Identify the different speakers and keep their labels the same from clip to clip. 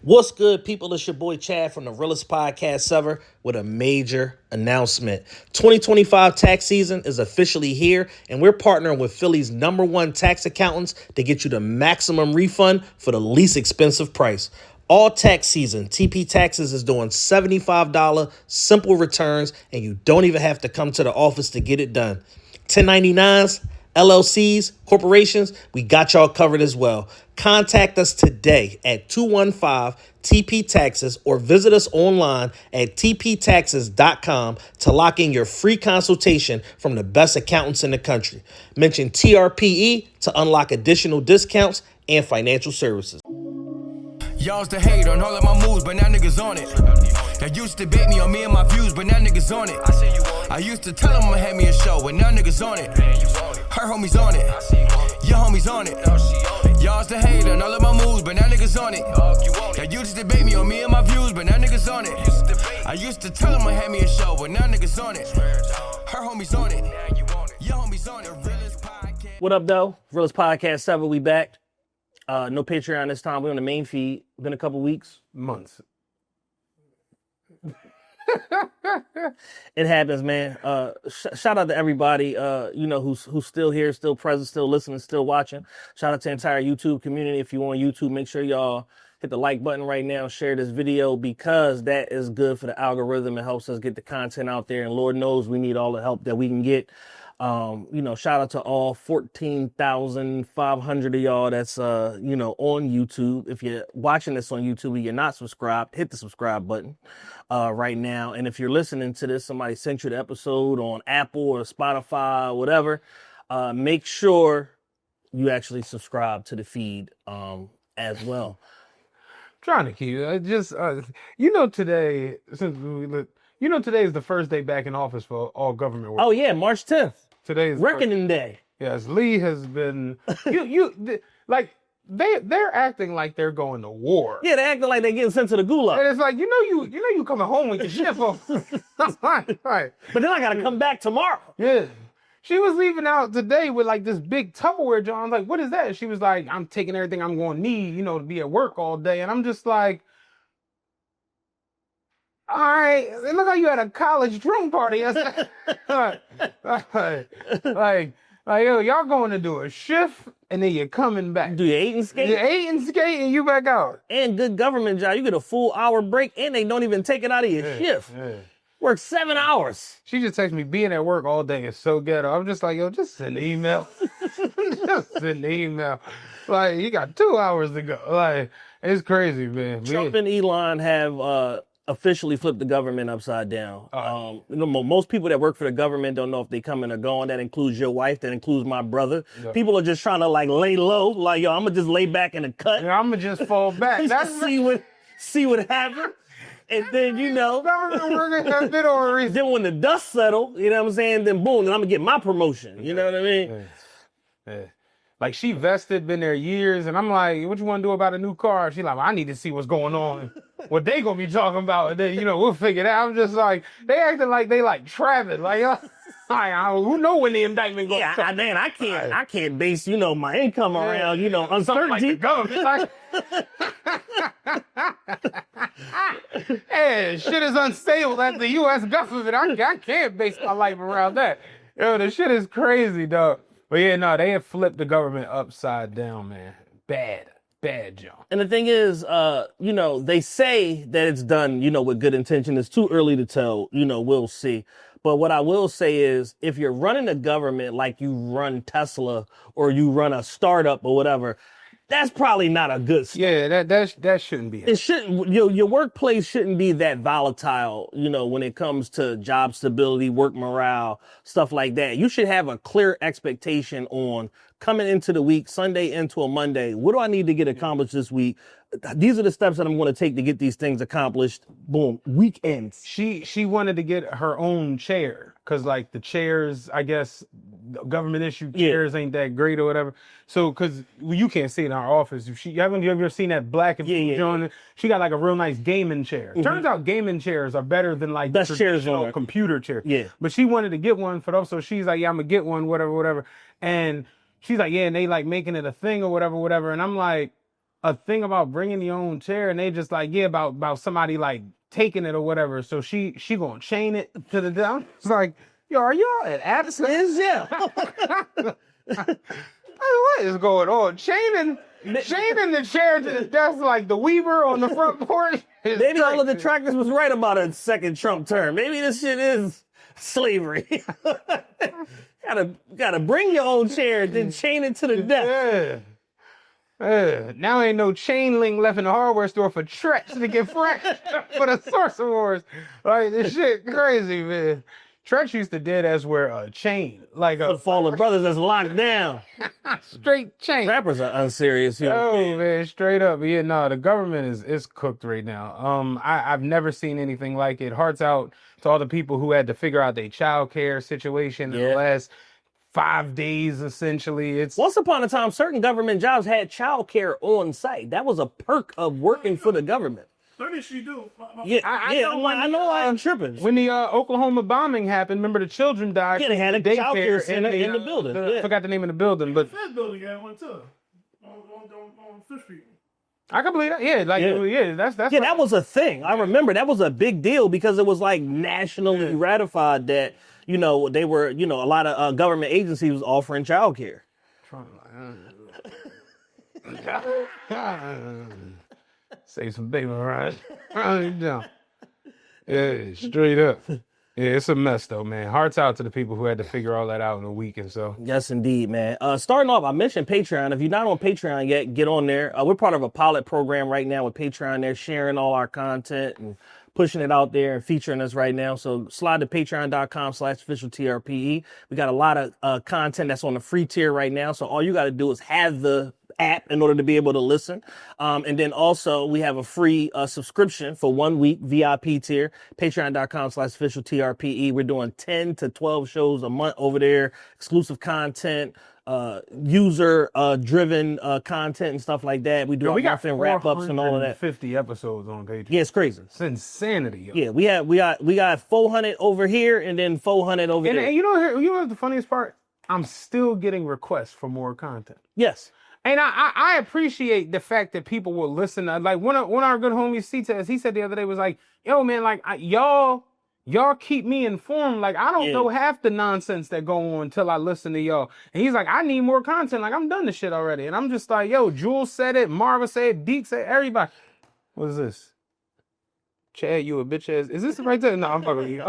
Speaker 1: What's good, people? It's your boy Chad from the Realest Podcast Ever with a major announcement. 2025 tax season is officially here, and we're partnering with Philly's #1 tax accountants to get you the maximum refund for the least expensive price. All tax season, TP Taxes is doing $75 simple returns, and you don't even have to come to the office to get it done. 1099s, LLCs, corporations, we got y'all covered as well. Contact us today at 215-TP-TAXES or visit us online at tptaxes.com to lock in your free consultation from the best accountants in the country. Mention TRPE to unlock additional discounts and financial services.
Speaker 2: Y'all's the hate on all of my moves, but now niggas on it. Y'all used to bait me on me and my views, but now niggas on it. I used to tell them I'ma have me a show, but now niggas on it. Her homies on it, your homies on it. Y'all's the hate on all of my moves, but now niggas on it. Y'all used to debate me on me and my views, but now niggas on it. I used to tell them I had me a show, but now niggas on it. Her homies on it, your homies on it. Realest Podcast.
Speaker 1: What up, though? Realest Podcast Ever, we back. No Patreon this time. We're on the main feed. Been a couple weeks.
Speaker 3: Months.
Speaker 1: It happens, man. Shout out to everybody, who's still here, still present, still listening, still watching. Shout out to the entire YouTube community. If you're on YouTube, make sure y'all hit the like button right now. Share this video because that is good for the algorithm. It helps us get the content out there. And Lord knows we need all the help that we can get. Shout out to all 14,500 of y'all that's, on YouTube. If you're watching this on YouTube and you're not subscribed, hit the subscribe button right now. And if you're listening to this, somebody sent you the episode on Apple or Spotify or whatever, make sure you actually subscribe to the feed as well.
Speaker 3: Trying to keep it. Today, today is the first day back in office for all government work.
Speaker 1: Oh, yeah, March 10th.
Speaker 3: Today is
Speaker 1: Reckoning Day.
Speaker 3: Yes, Lee has been. They're acting like they're going to war.
Speaker 1: Yeah, they're acting like they're getting sent to the gulag.
Speaker 3: And it's like you coming home with your shit on. Right.
Speaker 1: But then I gotta come back tomorrow.
Speaker 3: Yeah. She was leaving out today with like this big Tupperware jar. I was like, what is that? And she was like, I'm taking everything I'm going to need, to be at work all day. And I'm just like, all right, it looked like you had a college drum party. Yo, y'all going to do a shift and then you're coming back.
Speaker 1: Do you eat and skate?
Speaker 3: You ate and skate and you back out.
Speaker 1: And good government job. You get a full hour break and they don't even take it out of your shift.
Speaker 3: Yeah.
Speaker 1: Work 7 hours.
Speaker 3: She just texted me, being at work all day is so ghetto. I'm just like, yo, just send an email. Just send an email. Like, you got 2 hours to go. Like, it's crazy, man.
Speaker 1: Trump and Elon have officially flipped the government upside down. Most people that work for the government don't know if they coming or going. That includes your wife. That includes my brother. Yeah. People are just trying to lay low. Like, yo, I'm gonna just lay back in the cut.
Speaker 3: Yeah, I'm gonna just fall back.
Speaker 1: see what happens. And then,
Speaker 3: government working has been over a reason.
Speaker 1: Then when the dust settle, you know what I'm saying? Then boom, then I'm gonna get my promotion. You know what I mean?
Speaker 3: Yeah. Like, she vested, been there years, and I'm like, what you want to do about a new car? She's like, well, I need to see what's going on, what they gonna be talking about, and then, we'll figure it out. I'm just like, they acting like they like Travis, like, who know when the indictment goes?
Speaker 1: Yeah, I can't base, my income around, uncertainty.
Speaker 3: Like the government. Hey, shit is unstable at the U.S. government. I can't base my life around that. Yo, the shit is crazy, dog. But yeah, no, they have flipped the government upside down, man. Bad, John.
Speaker 1: And the thing is, they say that it's done, with good intention. It's too early to tell, we'll see. But what I will say is, if you're running a government like you run Tesla or you run a startup or whatever, that's probably not a good start.
Speaker 3: Yeah, that shouldn't be.
Speaker 1: It shouldn't. Your workplace shouldn't be that volatile. When it comes to job stability, work morale, stuff like that. You should have a clear expectation on coming into the week, Sunday into a Monday. What do I need to get accomplished this week? These are the steps that I'm going to take to get these things accomplished. Boom, weekends.
Speaker 3: She wanted to get her own chair because, like, the chairs, I guess, government issue chairs ain't that great or whatever. So, because you can't see it in our office. Haven't you ever seen that black and blue joint? She got like a real nice gaming chair. Mm-hmm. Turns out gaming chairs are better than like
Speaker 1: best chairs on
Speaker 3: computer chairs.
Speaker 1: Yeah.
Speaker 3: But she wanted to get one for them, so she's like, yeah, I'm gonna get one, whatever. And she's like, yeah, and they like making it a thing or whatever. And I'm like, a thing about bringing your own chair, and they just like, yeah, about somebody like taking it or whatever. So she gonna chain it to the down. It's like, yo, are y'all at Addison?
Speaker 1: Yeah.
Speaker 3: What is going on? Chaining the chair to the desk like the Weaver on the front porch.
Speaker 1: Maybe all of the detractors was right about a second Trump term. Maybe this shit is slavery. gotta bring your own chair and then chain it to the desk.
Speaker 3: Now ain't no chain link left in the hardware store for Tretch to get fresh for the Source Awards. Like, this shit crazy, man. Tretch used to dead ass wear a chain. Like
Speaker 1: The Fallen Brothers that's locked down.
Speaker 3: straight chain.
Speaker 1: Rappers are unserious here.
Speaker 3: Oh, man, straight up. Yeah, no, the government is cooked right now. I've never seen anything like it. Hearts out to all the people who had to figure out their child care situation in the last 5 days, essentially.
Speaker 1: Once upon a time, certain government jobs had child care on site. That was a perk of working for the government.
Speaker 4: She do.
Speaker 1: Yeah, I know I am tripping.
Speaker 3: When the Oklahoma bombing happened, remember the children died.
Speaker 1: Yeah, they had a child care center in the building.
Speaker 3: I forgot the name of the building, but
Speaker 4: Fed building had one too. On 5th Street.
Speaker 3: I can believe that. Yeah, that's
Speaker 1: Yeah, that was a thing. I remember that was a big deal because it was like nationally ratified that, they were, a lot of government agencies was offering child care.
Speaker 3: Save some baby, right? Yeah, straight up. Yeah, it's a mess though, man. Hearts out to the people who had to figure all that out in a week and so.
Speaker 1: Yes, indeed, man. Starting off, I mentioned Patreon. If you're not on Patreon yet, get on there. We're part of a pilot program right now with Patreon. They're sharing all our content and pushing it out there and featuring us right now. So slide to patreon.com/official TRPE. We got a lot of content that's on the free tier right now. So all you got to do is have the app in order to be able to listen. And then also we have a free subscription for 1 week, VIP tier, patreon.com/official TRPE. We're doing 10 to 12 shows a month over there, exclusive content, user driven content and stuff like that. We do our monthly wrap ups and all of that.
Speaker 3: 50 episodes on Patreon.
Speaker 1: Yeah, it's crazy.
Speaker 3: It's insanity. Yo.
Speaker 1: Yeah, we got 400 over here and then 400 over there.
Speaker 3: And you know what's the funniest part? I'm still getting requests for more content.
Speaker 1: Yes.
Speaker 3: And I appreciate the fact that people will listen. Like one of our good homies, C-Test, he said the other day was like, yo, man, like y'all keep me informed. Like, I don't know half the nonsense that go on until I listen to y'all. And he's like, I need more content. Like, I'm done this shit already. And I'm just like, yo, Jules said it. Marva said it. Deke said it. Everybody. What is this? Chad, you a bitch ass. Is this right there? No, I'm fucking with you.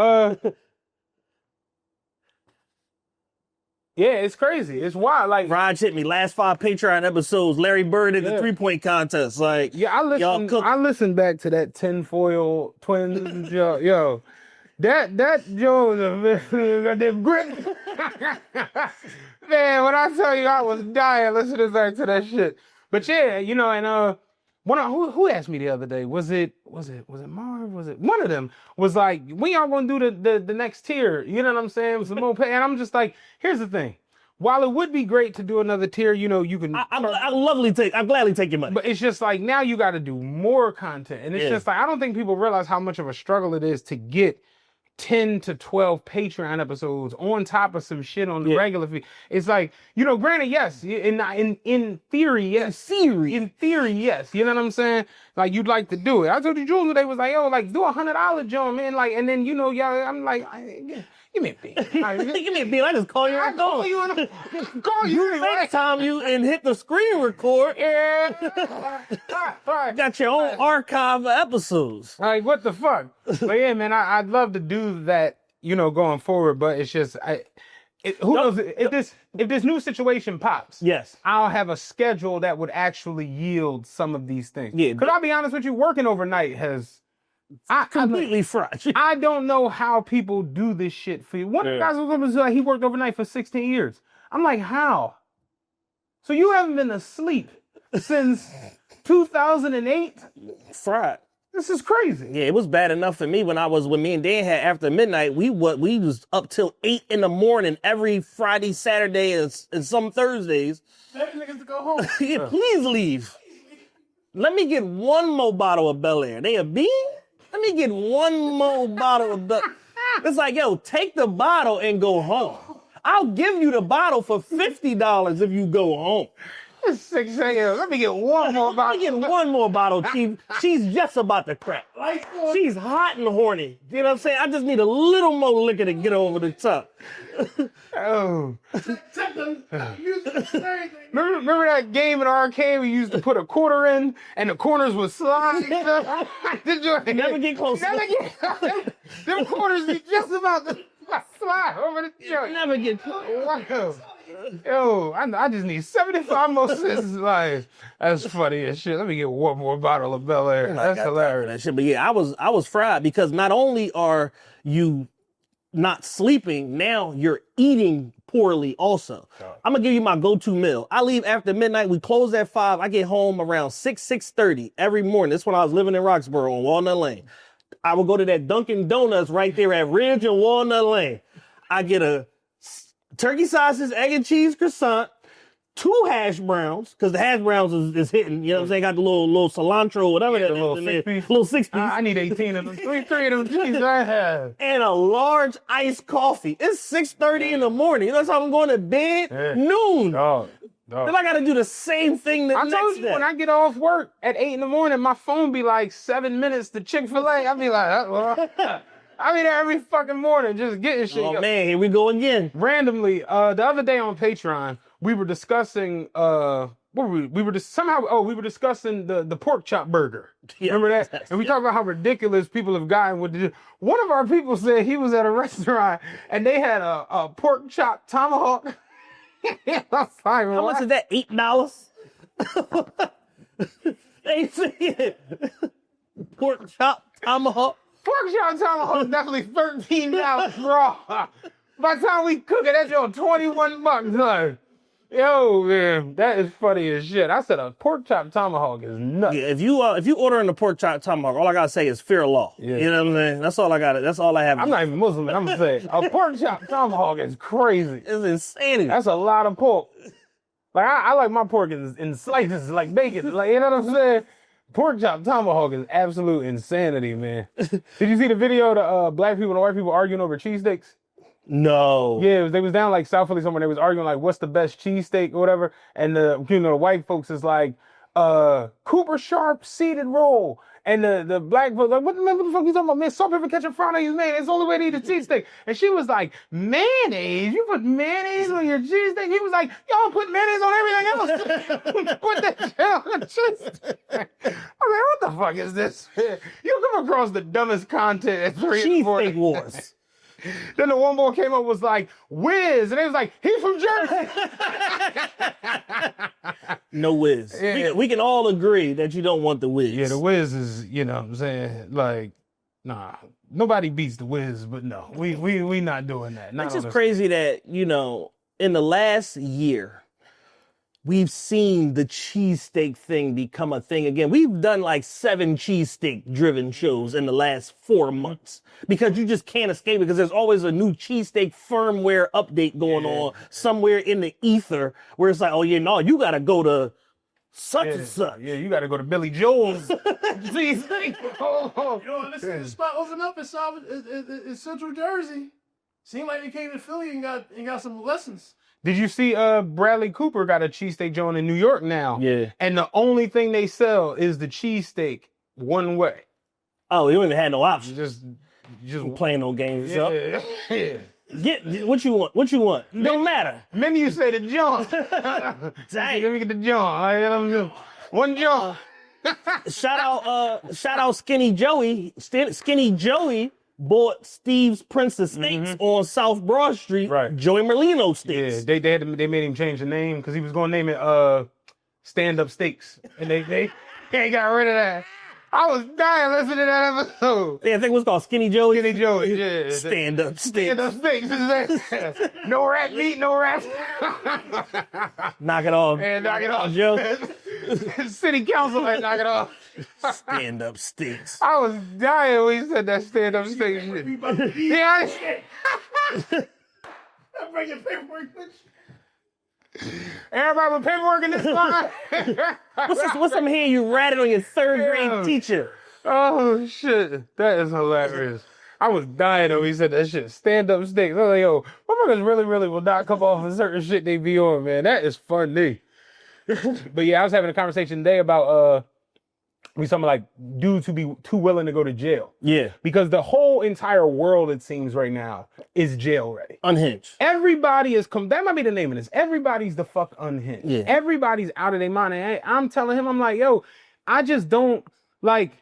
Speaker 3: Yeah, it's crazy. It's wild. Like,
Speaker 1: Raj hit me. Last 5 Patreon episodes. Larry Bird in the 3-point contest. Like,
Speaker 3: yeah, I listened back to that tinfoil twins. yo. That Joe got them grip. Man, when I tell you I was dying listening back to that shit. But yeah, and who asked me the other day? Was it Marv? Was it one of them? Was like, when y'all gonna do the next tier? You know what I'm saying? Some more pay. And I'm just like, here's the thing. While it would be great to do another tier, you can.
Speaker 1: I'll gladly take your money.
Speaker 3: But it's just like now you got to do more content, and it's just like I don't think people realize how much of a struggle it is to get 10 to 12 Patreon episodes on top of some shit on the regular feed. It's like, granted, yes, in theory, yes. In theory, yes. You know what I'm saying? Like, you'd like to do it. I told you, Jules, today was like, yo, like, do $100 joint, man. Like, and then, y'all, I'm like, give me a beat.
Speaker 1: Give me a beat. I just call you.
Speaker 3: I call you on call you.
Speaker 1: FaceTime you and hit the screen record.
Speaker 3: Yeah.
Speaker 1: Got your own archive of episodes.
Speaker 3: Like, what the fuck? But yeah, man, I'd love to do that, going forward. But it's just, who knows if this new situation pops?
Speaker 1: Yes,
Speaker 3: I'll have a schedule that would actually yield some of these things.
Speaker 1: Yeah,
Speaker 3: because I'll be honest with you, working overnight has.
Speaker 1: Completely fresh.
Speaker 3: I don't know how people do this shit for you. One of the guys was like, he worked overnight for 16 years. I'm like, how? So you haven't been asleep since 2008?
Speaker 1: Fried.
Speaker 3: This is crazy.
Speaker 1: Yeah, it was bad enough for me when me and Dan had after midnight. We was up till 8 in the morning every Friday, Saturday, and some Thursdays.
Speaker 4: Niggas to go home.
Speaker 1: Yeah, please leave. Let me get one more bottle of Bel Air. They a bean? Let me get one more bottle of Bel Air. It's like, yo, take the bottle and go home. I'll give you the bottle for $50 if you go home.
Speaker 3: It's 6 a.m. Let me get one more bottle.
Speaker 1: I'm getting one more bottle, Chief. She's just about to crack. She's hot and horny. You know what I'm saying? I just need a little more liquor to get over the top.
Speaker 3: Oh. Remember that game in the arcade we used to put a quarter in and the corners would slide? Did you
Speaker 1: Never get close.
Speaker 3: Never get them corners be just about to slide over the joint.
Speaker 1: Never get close.
Speaker 3: Wow. Yo, I just need 75 more cents. Like, that's funny as shit. Let me get one more bottle of Bel Air. That's hilarious.
Speaker 1: That shit. But yeah, I was fried because not only are you not sleeping, now you're eating poorly also. I'm gonna give you my go-to meal. I leave after midnight. We close at 5. I get home around 6:30 every morning. This is when I was living in Roxborough on Walnut Lane. I would go to that Dunkin' Donuts right there at Ridge and Walnut Lane. I get a turkey sausage, egg and cheese croissant, 2 hash browns, because the hash browns is hitting, you know what I'm saying? Got the little cilantro, whatever that
Speaker 3: little
Speaker 1: is in there.
Speaker 3: 6-piece.
Speaker 1: Little 6-piece.
Speaker 3: I need 18 of them. Three of them cheese I have.
Speaker 1: And a large iced coffee. It's 6:30 in the morning. You know how I'm going to bed? Noon.
Speaker 3: Dog.
Speaker 1: Then I got to do the same thing the
Speaker 3: I
Speaker 1: next
Speaker 3: told you,
Speaker 1: day.
Speaker 3: when I get off work at 8 in the morning, my phone be like 7 minutes to Chick-fil-A. I be like, I be there every fucking morning just getting shit.
Speaker 1: Oh, man, here we go again.
Speaker 3: Randomly, the other day on Patreon, we were discussing, what were we? We were discussing the pork chop burger.
Speaker 1: Yeah.
Speaker 3: Remember that? And we talked about how ridiculous people have gotten with the. One of our people said he was at a restaurant and they had a pork chop tomahawk.
Speaker 1: How much is that? $8? They said pork chop tomahawk.
Speaker 3: Pork chop tomahawk is definitely $13 raw. By the time we cook it, that's your $21. Like, yo, man, that is funny as shit. I said a pork chop tomahawk is nuts.
Speaker 1: Yeah, if you ordering a pork chop tomahawk, all I gotta say is fear law.
Speaker 3: Yeah.
Speaker 1: You know what I'm saying? That's all I got. That's all I have.
Speaker 3: I'm not even Muslim, and I'm gonna say a pork chop tomahawk is crazy.
Speaker 1: It's insanity.
Speaker 3: That's a lot of pork. Like I like my pork in slices, like bacon. Like, you know what I'm saying? Pork chop tomahawk is absolute insanity, man. Did you see the video of the black people and white people arguing over cheesesteaks?
Speaker 1: No.
Speaker 3: Yeah, they was down like South Philly somewhere. They was arguing like, what's the best cheesesteak or whatever. And the white folks is like, Cooper Sharp seeded roll. And the black folks like, what the fuck you talking about, man? Salt, pepper, ketchup, fried onions, man. It's the only way to eat a cheesesteak. And she was like, mayonnaise? You put mayonnaise on your cheesesteak? He was like, y'all put mayonnaise on everything else. Put that shit on the cheesesteak. I mean, what the fuck is this? You come across the dumbest content at 3 in the morning.
Speaker 1: Cheesesteak wars.
Speaker 3: Then the one boy came up was like, Wiz. And they was like, he's from Jersey.
Speaker 1: No whiz.
Speaker 3: Yeah.
Speaker 1: We can all agree that you don't want the whiz.
Speaker 3: Yeah, the Wiz is, you know what I'm saying? Like, nah, nobody beats the Wiz, but no, we not doing that. Not
Speaker 1: It's just
Speaker 3: on this-
Speaker 1: crazy that, in the last year, we've seen the cheesesteak thing become a thing again. We've done like 7 cheesesteak driven shows in the last 4 months because you just can't escape it because there's always a new cheesesteak firmware update going on somewhere in the ether where it's like, oh yeah, no, you got to go to such and such.
Speaker 3: Yeah, you got to go to Billy Joel's cheesesteak.
Speaker 4: Yo, listen, the spot opened up in Central Jersey. Seemed like they came to Philly and got some lessons.
Speaker 3: Did you see Bradley Cooper got a cheesesteak joint in New York now?
Speaker 1: Yeah.
Speaker 3: And the only thing they sell is the cheesesteak one way.
Speaker 1: Oh, you don't even had no option.
Speaker 3: Just
Speaker 1: Playing no games.
Speaker 3: yeah. Yeah.
Speaker 1: Get what you want. What you want. Don't matter.
Speaker 3: Menu say the joint.
Speaker 1: Dang.
Speaker 3: Let me get the joint. One joint.
Speaker 1: Shout out Skinny Joey. Skinny Joey bought Steve's Princess Steaks on South Broad Street.
Speaker 3: Right.
Speaker 1: Joey Merlino Steaks.
Speaker 3: Yeah, they made him change the name because he was going to name it Stand Up Steaks, and they ain't got rid of that. I was dying listening to that episode.
Speaker 1: Yeah, I think it was called Skinny Joey.
Speaker 3: Skinny Joey, yeah.
Speaker 1: Stand Up Steaks.
Speaker 3: Stand Up Steaks. No rat meat, no rat.
Speaker 1: Knock it off.
Speaker 3: And knock it off.
Speaker 1: Joe.
Speaker 3: City council had knock it off.
Speaker 1: Stand Up Steaks.
Speaker 3: I was dying when he said that Stand Up Steaks shit. Yeah.
Speaker 4: I'm bringing paperwork.
Speaker 3: Everybody with paperwork in this line.
Speaker 1: What's some here you ratted on your 3rd grade teacher?
Speaker 3: Oh, shit. That is hilarious. I was dying though. He said that shit. Stand Up Steaks. I was like, yo, motherfuckers really will not come off of certain shit they be on, man. That is funny. But yeah, I was having a conversation today about we talking like dudes who be too willing to go to jail.
Speaker 1: Yeah.
Speaker 3: Because the whole entire world, it seems right now, is jail ready.
Speaker 1: Unhinged.
Speaker 3: Everybody is that might be the name of this. Everybody's the fuck unhinged.
Speaker 1: Yeah.
Speaker 3: Everybody's out of their mind. And I'm telling him, I'm like, yo, I just don't like.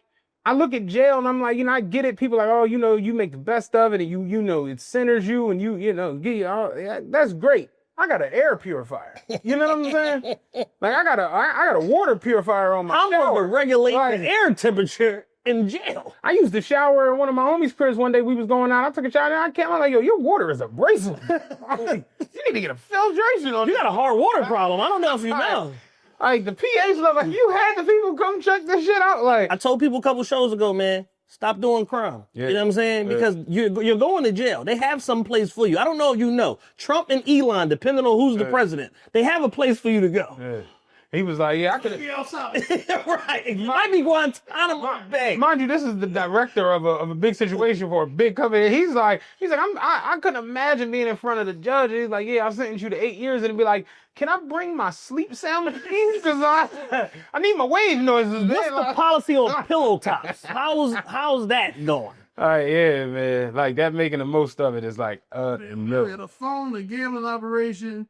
Speaker 3: I look at jail and I'm like, I get it. People are like, oh, you make the best of it, and it centers you, and yeah, that's great. I got an air purifier. You know what I'm saying? Like I got a water purifier on my shower.
Speaker 1: I'm regulating the air temperature in jail.
Speaker 3: I used to shower in one of my homies' cribs one day. We was going out. I took a shower and I'm like, yo, your water is abrasive. I'm like, you need to get a filtration on.
Speaker 1: You got a hard water problem. I don't know if you know.
Speaker 3: Like the pH level, you had the people come check this shit out. Like
Speaker 1: I told people a couple shows ago, man, stop doing crime. Yeah. You know what I'm saying? Because you're going to jail. They have some place for you. I don't know if you know. Trump and Elon, depending on who's the president, they have a place for you to go.
Speaker 3: Yeah. He was like, yeah, I could
Speaker 4: be outside.
Speaker 1: Right. It might be Guantanamo Bay.
Speaker 3: Mind you, this is the director of a big situation for a big company. He's like, I couldn't imagine being in front of the judge. He's like, yeah, I've sentenced you to 8 years, and it'd be like, can I bring my sleep sound machine? Because I need my wave noises.
Speaker 1: What's the policy on pillow tops? How's that going?
Speaker 3: All right, yeah, man. Like that making the most of it is like,
Speaker 4: the phone, the gambling operation,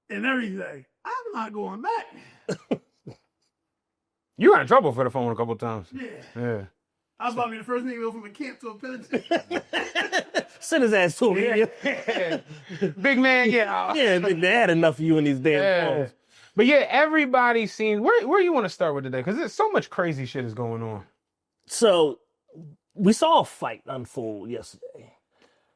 Speaker 4: and everything. I'm not going back.
Speaker 3: You got in trouble for the phone a couple of times. Yeah.
Speaker 4: I was about to be the first nigga to go from a camp to a penitentiary.
Speaker 1: Send his ass to me.
Speaker 3: Yeah. Big man, yeah.
Speaker 1: Yeah, they had enough of you in these damn phones.
Speaker 3: But yeah, everybody's seen. Where you want to start with today? Because there's so much crazy shit is going on.
Speaker 1: So, we saw a fight unfold yesterday.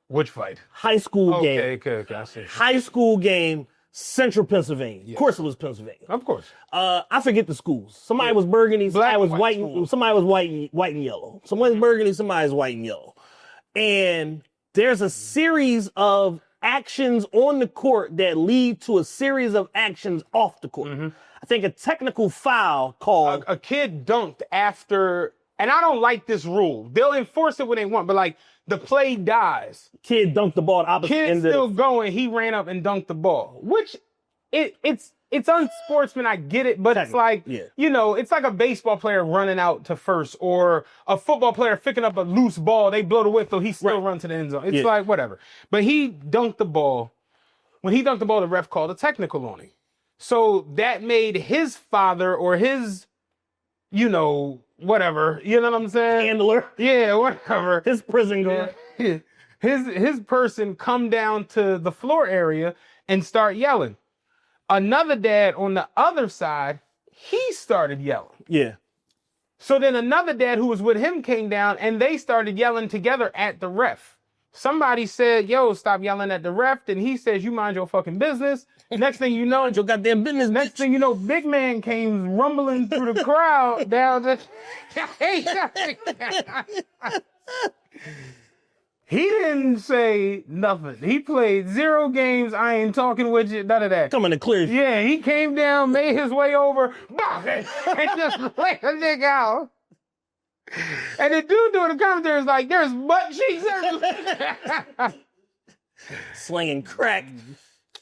Speaker 3: Which fight?
Speaker 1: High school game.
Speaker 3: Okay, I see.
Speaker 1: High school game. Central Pennsylvania. Of course it was Pennsylvania.
Speaker 3: Of course.
Speaker 1: I forget the schools. Somebody was burgundy, somebody was white, somebody was white and yellow. Somebody's burgundy, somebody's white and yellow. And there's a series of actions on the court that lead to a series of actions off the court. Mm-hmm. I think a technical foul called...
Speaker 3: A kid dunked after... And I don't like this rule. They'll enforce it when they want, but like the play dies.
Speaker 1: Kid dunked the ball at opposite
Speaker 3: end. Kid's still going. He ran up and dunked the ball, which it's unsportsman. I get it, but it's like, it's like a baseball player running out to first or a football player picking up a loose ball. They blow the whistle. He still run to the end zone. It's like, whatever. But he dunked the ball. When he dunked the ball, the ref called a technical on him. So that made his father or his, whatever, you know what I'm saying?
Speaker 1: Handler.
Speaker 3: Yeah, whatever.
Speaker 1: His prison guard.
Speaker 3: Yeah. His person come down to the floor area and start yelling. Another dad on the other side, he started yelling.
Speaker 1: Yeah.
Speaker 3: So then another dad who was with him came down and they started yelling together at the ref. Somebody said, yo, stop yelling at the ref. And he says, you mind your fucking business. Next thing you know,
Speaker 1: your goddamn business.
Speaker 3: Next thing you know, big man came rumbling through the crowd down the... He didn't say nothing. He played 0 games. I ain't talking with you. None of that.
Speaker 1: Coming to clear.
Speaker 3: Yeah, he came down, made his way over, and just let the nigga out. And the dude doing the commentary is like, there's butt cheeks everywhere.
Speaker 1: Slinging crack.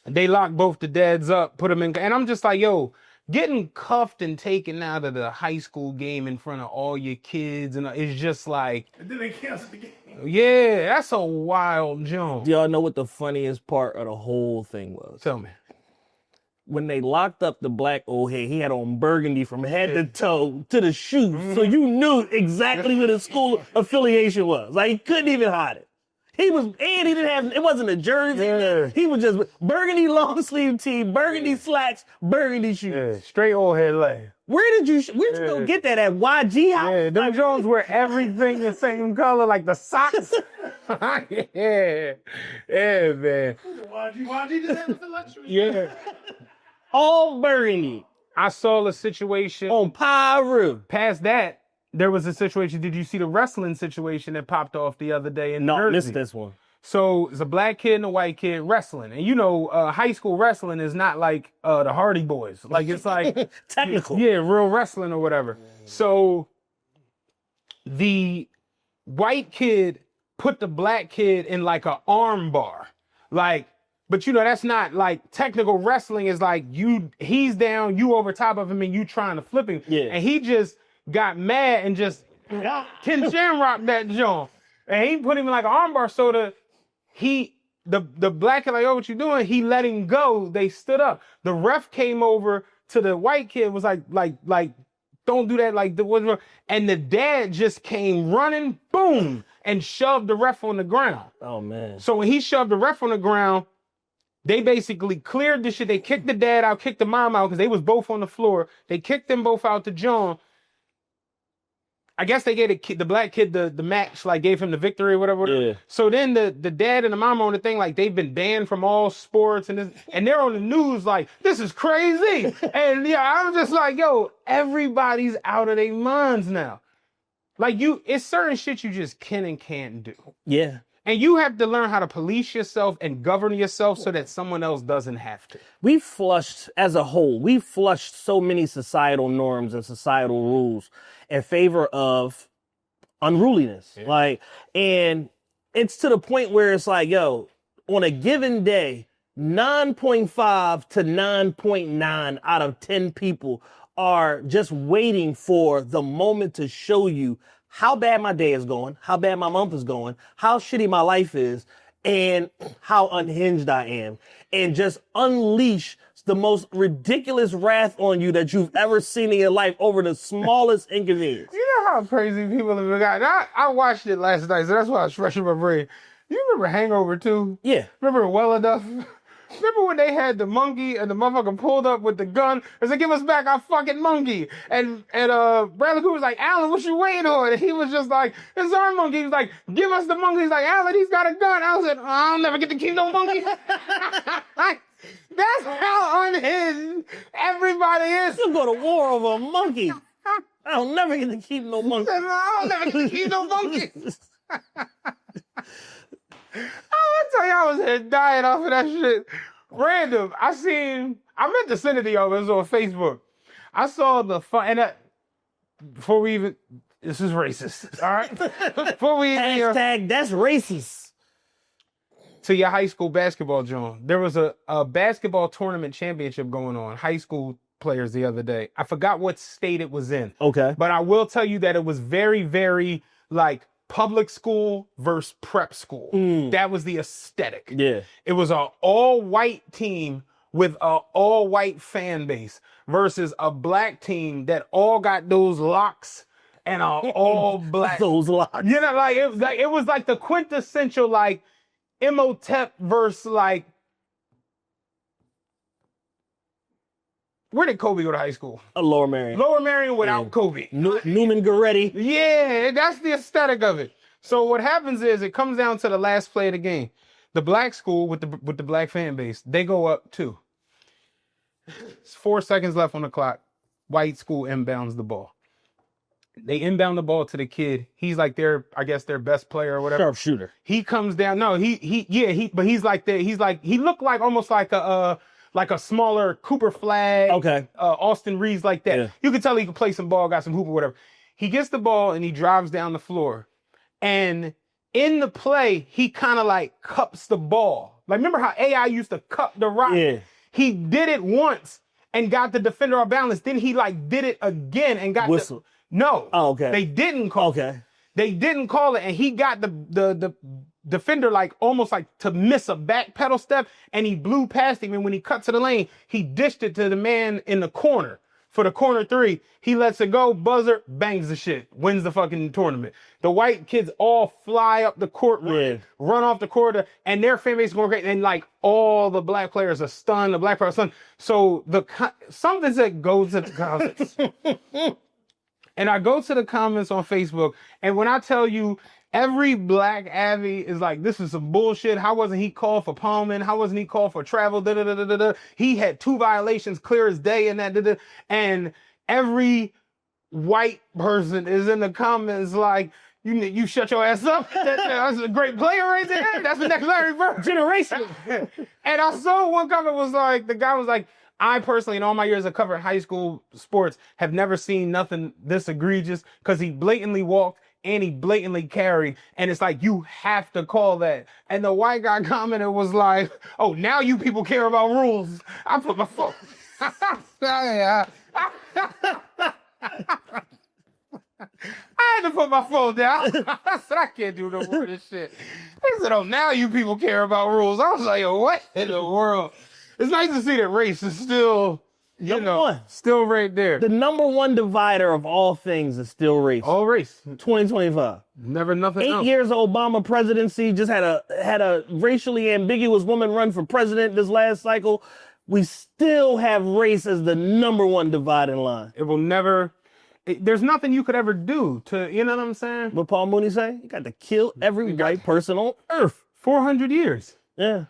Speaker 3: They locked both the dads up, put them in, and I'm just like, yo, getting cuffed and taken out of the high school game in front of all your kids, and it's just like...
Speaker 4: And then they canceled the game.
Speaker 3: Yeah, that's a wild jump.
Speaker 1: Do y'all know what the funniest part of the whole thing was?
Speaker 3: Tell me.
Speaker 1: When they locked up the black old head, he had on burgundy from head to toe to the shoes. Mm-hmm. So you knew exactly what his school affiliation was. Like, he couldn't even hide it. He didn't have, it wasn't a jersey. Yeah. He was just burgundy long sleeve tee, burgundy slacks, burgundy shoes.
Speaker 3: Yeah, straight old head leg.
Speaker 1: Where'd you go get that at YG house?
Speaker 3: Yeah, them Jones wear everything the same color, like the socks. Yeah, man.
Speaker 4: YG did that with the luxury.
Speaker 3: Yeah.
Speaker 1: All burgundy.
Speaker 3: I saw a situation.
Speaker 1: On Pyro.
Speaker 3: Past that, there was a situation. Did you see the wrestling situation that popped off the other day in Jersey?
Speaker 1: No, missed this one.
Speaker 3: So it's a black kid and a white kid wrestling. And high school wrestling is not like the Hardy Boys. Like, it's like...
Speaker 1: technical.
Speaker 3: Yeah, real wrestling or whatever. So the white kid put the black kid in like an arm bar. Like, But that's not like technical wrestling is like he's down, you over top of him and you trying to flip him.
Speaker 1: Yeah.
Speaker 3: And he just got mad and just Ken Shamrock that joint. And he put him in like an armbar so the black kid like, oh, what you doing? He let him go. They stood up. The ref came over to the white kid, was like, don't do that. Like, and the dad just came running, boom, and shoved the ref on the ground.
Speaker 1: Oh, man.
Speaker 3: So when he shoved the ref on the ground, they basically cleared the shit. They kicked the dad out, kicked the mom out because they was both on the floor. They kicked them both out to John. I guess they gave the black kid the match, like gave him the victory or whatever.
Speaker 1: Yeah.
Speaker 3: So then the dad and the mom on the thing, like they've been banned from all sports and they're on the news like, this is crazy. And yeah, I'm just like, yo, everybody's out of their minds now. Like it's certain shit you just can and can't do.
Speaker 1: Yeah.
Speaker 3: And you have to learn how to police yourself and govern yourself so that someone else doesn't have to.
Speaker 1: As a whole, we flushed so many societal norms and societal rules in favor of unruliness. Yeah. And it's to the point where it's like, yo, on a given day, 9.5 to 9.9 out of 10 people are just waiting for the moment to show you how bad my day is going, how bad my month is going, how shitty my life is, and how unhinged I am, and just unleash the most ridiculous wrath on you that you've ever seen in your life over the smallest inconvenience.
Speaker 3: You know how crazy people have gotten? I watched it last night, so that's why I was fresh in my brain. You remember Hangover 2?
Speaker 1: Yeah.
Speaker 3: Remember Well Enough? Remember when they had the monkey and the motherfucker pulled up with the gun and said, give us back our fucking monkey. And Bradley Cooper was like, Alan, what you waiting on? And he was just like, it's our monkey. He was like, give us the monkey. He's like, Alan, he's got a gun. Alan said, I'll never get to keep no monkey. That's how unhinged everybody is.
Speaker 1: You'll go to war over a monkey. I'll never get to keep no monkey.
Speaker 3: I'll never get to keep no monkey. I tell you, I was here dying off of that shit. Random. I meant to send it to y'all, it was on Facebook. I saw the fun, and before we even, this is racist, all right? Before we even,
Speaker 1: hashtag, that's racist.
Speaker 3: To your high school basketball, John, there was a basketball tournament championship going on, high school players the other day. I forgot what state it was in.
Speaker 1: Okay.
Speaker 3: But I will tell you that it was very, very, like, public school versus prep school. That was the aesthetic.
Speaker 1: Yeah.
Speaker 3: It was an all-white team with an all-white fan base versus a black team that all got those locks and are all black.
Speaker 1: Those locks.
Speaker 3: You know, it was like the quintessential like Imhotep versus like, where did Kobe go to high school?
Speaker 1: Lower Marion.
Speaker 3: Lower Marion without Kobe.
Speaker 1: Newman Goretti.
Speaker 3: Yeah, that's the aesthetic of it. So what happens is it comes down to the last play of the game. The black school with the black fan base, they go up 2. It's 4 seconds left on the clock. White school inbounds the ball. They inbound the ball to the kid. He's like their best player or whatever.
Speaker 1: Sharpshooter.
Speaker 3: He comes down. No, but he's like he looked like almost like a smaller Cooper Flag.
Speaker 1: Okay.
Speaker 3: Austin Reeves like that.
Speaker 1: Yeah.
Speaker 3: You could tell he could play some ball, got some hoop or whatever. He gets the ball and he drives down the floor. And in the play, he kind of like cups the ball. Like, remember how AI used to cup the rock?
Speaker 1: Yeah.
Speaker 3: He did it once and got the defender off balance. Then he like did it again and got
Speaker 1: whistle.
Speaker 3: No.
Speaker 1: Oh, okay.
Speaker 3: They didn't call it. They didn't call it, and he got the defender like almost like to miss a back pedal step, and he blew past him. And when he cut to the lane, he dished it to the man in the corner for the corner 3. He lets it go, buzzer, bangs the shit, wins the fucking tournament. The white kids all fly up the court, run off the court, and their fan base is going great. And like all the black players are stunned, the black players are stunned. So something that goes into the comments. And I go to the comments on Facebook, and when I tell you every black Abby is like, this is some bullshit. How wasn't he called for palming? How wasn't he called for travel? He had 2 violations clear as day and that. And every white person is in the comments like, you shut your ass up. That's a great player right there. That's the next Larry Bird generation. And I saw one comment was like, the guy was like, I personally, in all my years of covering high school sports, have never seen nothing this egregious because he blatantly walked and he blatantly carried, and it's like, you have to call that. And the white guy commented was like, oh, now you people care about rules. I put my phone. I had to put my phone down. I said, I can't do no more of this shit. He said, oh, now you people care about rules. I was like, yo, what in the world? It's nice to see that race is still, still right there.
Speaker 1: The number one divider of all things is still race.
Speaker 3: All race.
Speaker 1: 2025.
Speaker 3: Never nothing else.
Speaker 1: 8 years of Obama presidency, just had a racially ambiguous woman run for president this last cycle. We still have race as the number one dividing line.
Speaker 3: It will never... there's nothing you could ever do to, you know what I'm saying?
Speaker 1: What Paul Mooney say? You got to kill every white person on earth.
Speaker 3: 400 years.
Speaker 1: Yeah.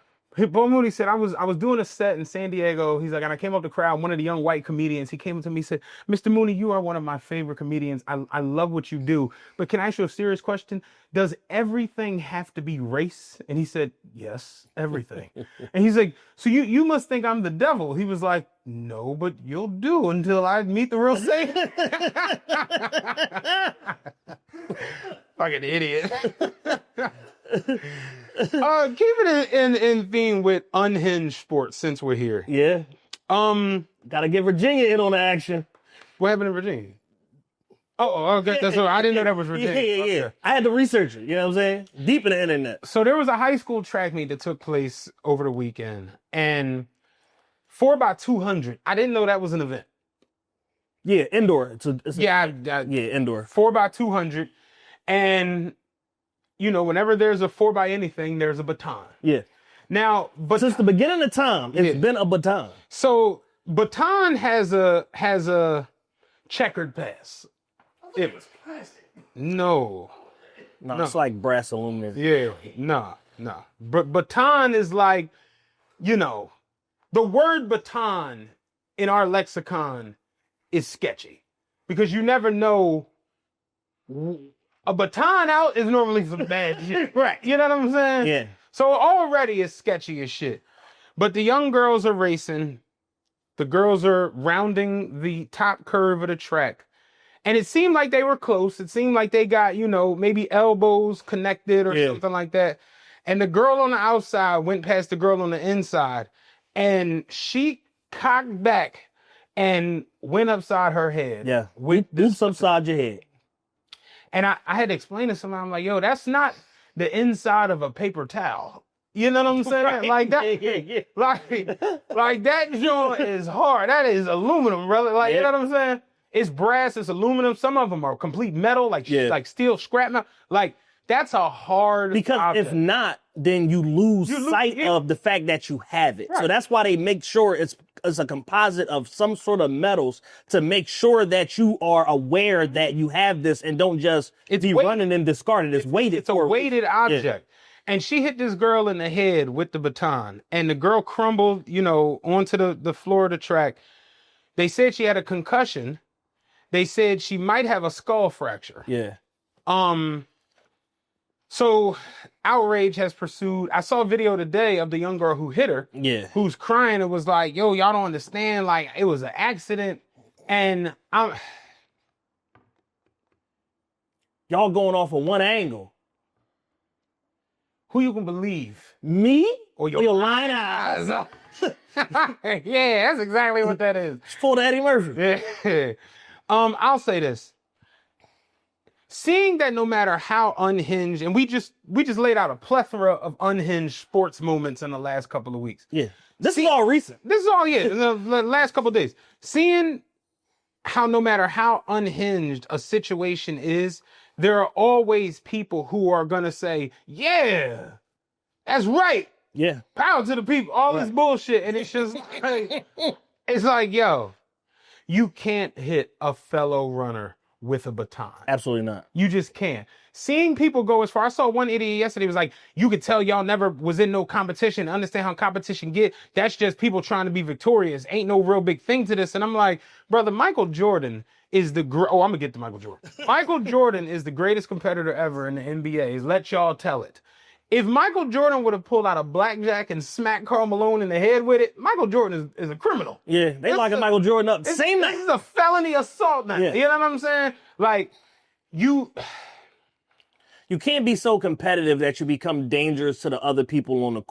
Speaker 3: Paul Mooney said, I was doing a set in San Diego. He's like, and I came up to the crowd, one of the young white comedians. He came up to me and said, Mr. Mooney, you are one of my favorite comedians. I love what you do. But can I ask you a serious question? Does everything have to be race? And he said, yes, everything. And he's like, so you must think I'm the devil. He was like, no, but you'll do until I meet the real Satan. Fucking idiot. Keep it in theme with unhinged sports since we're here.
Speaker 1: Yeah. Gotta get Virginia in on the action.
Speaker 3: What happened in Virginia? Oh, okay. That's what, I didn't know that was Virginia.
Speaker 1: Yeah.
Speaker 3: Okay.
Speaker 1: I had to research it. You know what I'm saying? Deep in the internet.
Speaker 3: So there was a high school track meet that took place over the weekend, and 4x200. I didn't know that was an event.
Speaker 1: Yeah, indoor.
Speaker 3: Yeah,
Speaker 1: indoor.
Speaker 3: 4x200, and whenever there's a 4x anything, there's a baton.
Speaker 1: Yeah.
Speaker 3: Now, but
Speaker 1: since the beginning of time, it's been a baton.
Speaker 3: So baton has a checkered pass.
Speaker 4: It was plastic.
Speaker 3: No,
Speaker 1: it's like brass aluminum.
Speaker 3: Yeah, no. But baton is like, the word baton in our lexicon is sketchy because you never know. A baton out is normally some bad shit. Right. You know what I'm saying?
Speaker 1: Yeah.
Speaker 3: So already it's sketchy as shit. But the young girls are racing. The girls are rounding the top curve of the track. And it seemed like they were close. It seemed like they got, maybe elbows connected or something like that. And the girl on the outside went past the girl on the inside. And she cocked back and went upside her head.
Speaker 1: Yeah. Oops upside your head.
Speaker 3: And I had to explain to somebody, I'm like, yo, that's not the inside of a paper towel. You know what I'm saying? Right. Like that,
Speaker 1: Yeah.
Speaker 3: like that joint is hard. That is aluminum, brother. Like, you know what I'm saying? It's brass, it's aluminum. Some of them are complete metal, like steel, scrap metal. Like, that's a hard
Speaker 1: Because
Speaker 3: object.
Speaker 1: if not, then you lose sight of the fact that you have it. Right. So that's why they make sure it's a composite of some sort of metals to make sure that you are aware that you have this and don't just be running and discard it. It's weighted.
Speaker 3: It's a weighted object. Yeah. And she hit this girl in the head with the baton. And the girl crumbled, onto the floor of the track. They said she had a concussion. They said she might have a skull fracture.
Speaker 1: Yeah.
Speaker 3: So outrage has pursued. I saw a video today of the young girl who hit her.
Speaker 1: Yeah.
Speaker 3: Who's crying. It was like, yo, y'all don't understand. Like, it was an accident. And
Speaker 1: y'all going off of one angle.
Speaker 3: Who you can believe?
Speaker 1: Me?
Speaker 3: Or your
Speaker 1: lying eyes?
Speaker 3: Yeah, that's exactly what that is.
Speaker 1: It's full of Eddie Murphy.
Speaker 3: Yeah. I'll say this. Seeing that no matter how unhinged, and we just laid out a plethora of unhinged sports moments in the last couple of weeks.
Speaker 1: Yeah. This is all recent.
Speaker 3: This is all, the last couple of days. Seeing how no matter how unhinged a situation is, there are always people who are going to say, yeah, that's right.
Speaker 1: Yeah.
Speaker 3: Power to the people. All this bullshit. And it's just like, it's like, yo, you can't hit a fellow runner with a baton.
Speaker 1: Absolutely not.
Speaker 3: You just can't. Seeing people go as far, I saw one idiot yesterday was like, you could tell y'all never was in no competition, understand how competition get. That's just people trying to be victorious. Ain't no real big thing to this. And I'm like, brother, Michael Jordan is I'm gonna get to Michael Jordan. Michael Jordan is the greatest competitor ever in the NBA. Let y'all tell it. If Michael Jordan would have pulled out a blackjack and smacked Karl Malone in the head with it, Michael Jordan is a criminal.
Speaker 1: Yeah, they locking Michael Jordan up. Same night.
Speaker 3: This is a felony assault now. Yeah. You know what I'm saying? Like,
Speaker 1: You can't be so competitive that you become dangerous to the other people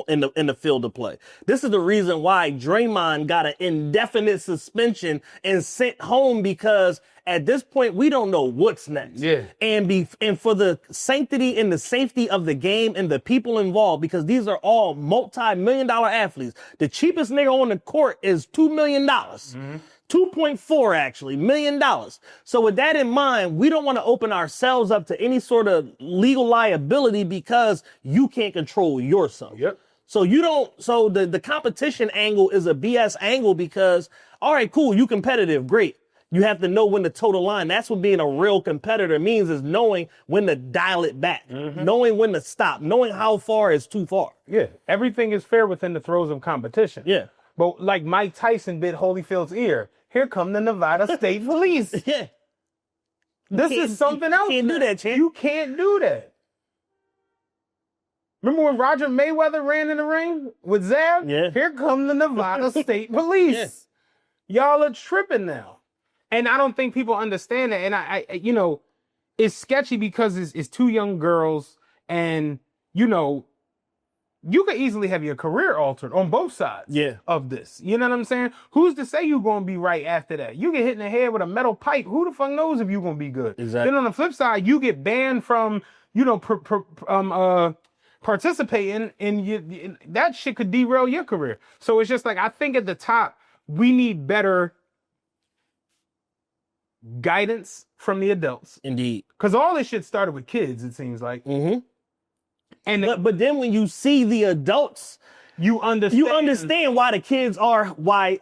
Speaker 1: in the field of play. This is the reason why Draymond got an indefinite suspension and sent home, because at this point we don't know what's next.
Speaker 3: Yeah.
Speaker 1: And for the sanctity and the safety of the game and the people involved, because these are all multi-million-dollar athletes. The cheapest nigga on the court is $2 million. 2.4 actually $1 million. So with that in mind, we don't want to open ourselves up to any sort of legal liability because you can't control yourself.
Speaker 3: Yep.
Speaker 1: So the competition angle is a BS angle because, all right, cool, you competitive, great. You have to know when to toe the line. That's what being a real competitor means, is knowing when to dial it back, knowing when to stop, knowing how far is too far.
Speaker 3: Yeah. Everything is fair within the throes of competition.
Speaker 1: Yeah.
Speaker 3: But like Mike Tyson bit Holyfield's ear, here come the Nevada State Police.
Speaker 1: Yeah.
Speaker 3: This is something else.
Speaker 1: You can't do that, champ.
Speaker 3: You can't do that. Remember when Roger Mayweather ran in the ring with Zab?
Speaker 1: Yeah.
Speaker 3: Here come the Nevada State Police. Y'all are tripping now. And I don't think people understand that. And I you know, it's sketchy because it's two young girls, and, you know, you could easily have your career altered on both sides of this. You know what I'm saying? Who's to say you're going to be right after that? You get hit in the head with a metal pipe. Who the fuck knows if you're going to be good?
Speaker 1: Exactly.
Speaker 3: Then on the flip side, you get banned from, you know, participating in that shit could derail your career. So it's just like, I think at the top, we need better guidance from the adults.
Speaker 1: Indeed.
Speaker 3: Because all this shit started with kids, it seems like.
Speaker 1: Mm-hmm.
Speaker 3: And
Speaker 1: but then when you see the adults,
Speaker 3: you understand
Speaker 1: why the kids are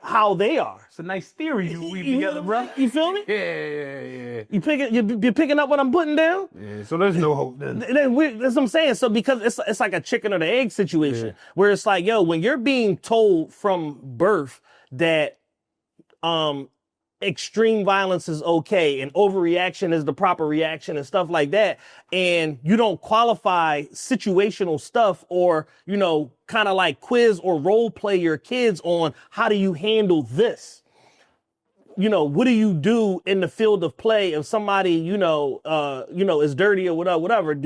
Speaker 1: how they are.
Speaker 3: It's a nice theory you weave together, bro.
Speaker 1: You feel me?
Speaker 3: Yeah.
Speaker 1: You're picking up what I'm putting down?
Speaker 3: Yeah, so there's no hope then.
Speaker 1: That's what I'm saying. So because it's like a chicken or the egg situation, where it's like, yo, when you're being told from birth that extreme violence is okay and overreaction is the proper reaction and stuff like that, and you don't qualify situational stuff, or, you know, kind of like quiz or role play your kids on how do you handle this? You know, what do you do in the field of play if somebody, you know, is dirty or whatever?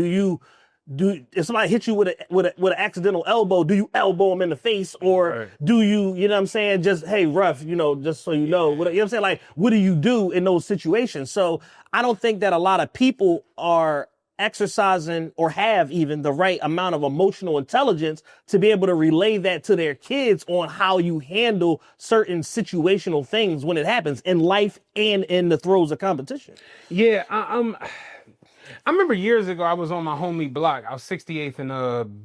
Speaker 1: If somebody hits you with an accidental elbow, do you elbow them in the face, or do you know what I'm saying, just, hey, rough, you know, just so you know what I'm saying? Like, what do you do in those situations? So I don't think that a lot of people are exercising or have even the right amount of emotional intelligence to be able to relay that to their kids on how you handle certain situational things when it happens in life and in the throes of competition.
Speaker 3: Yeah, I remember years ago, I was on my homie block. I was 68th in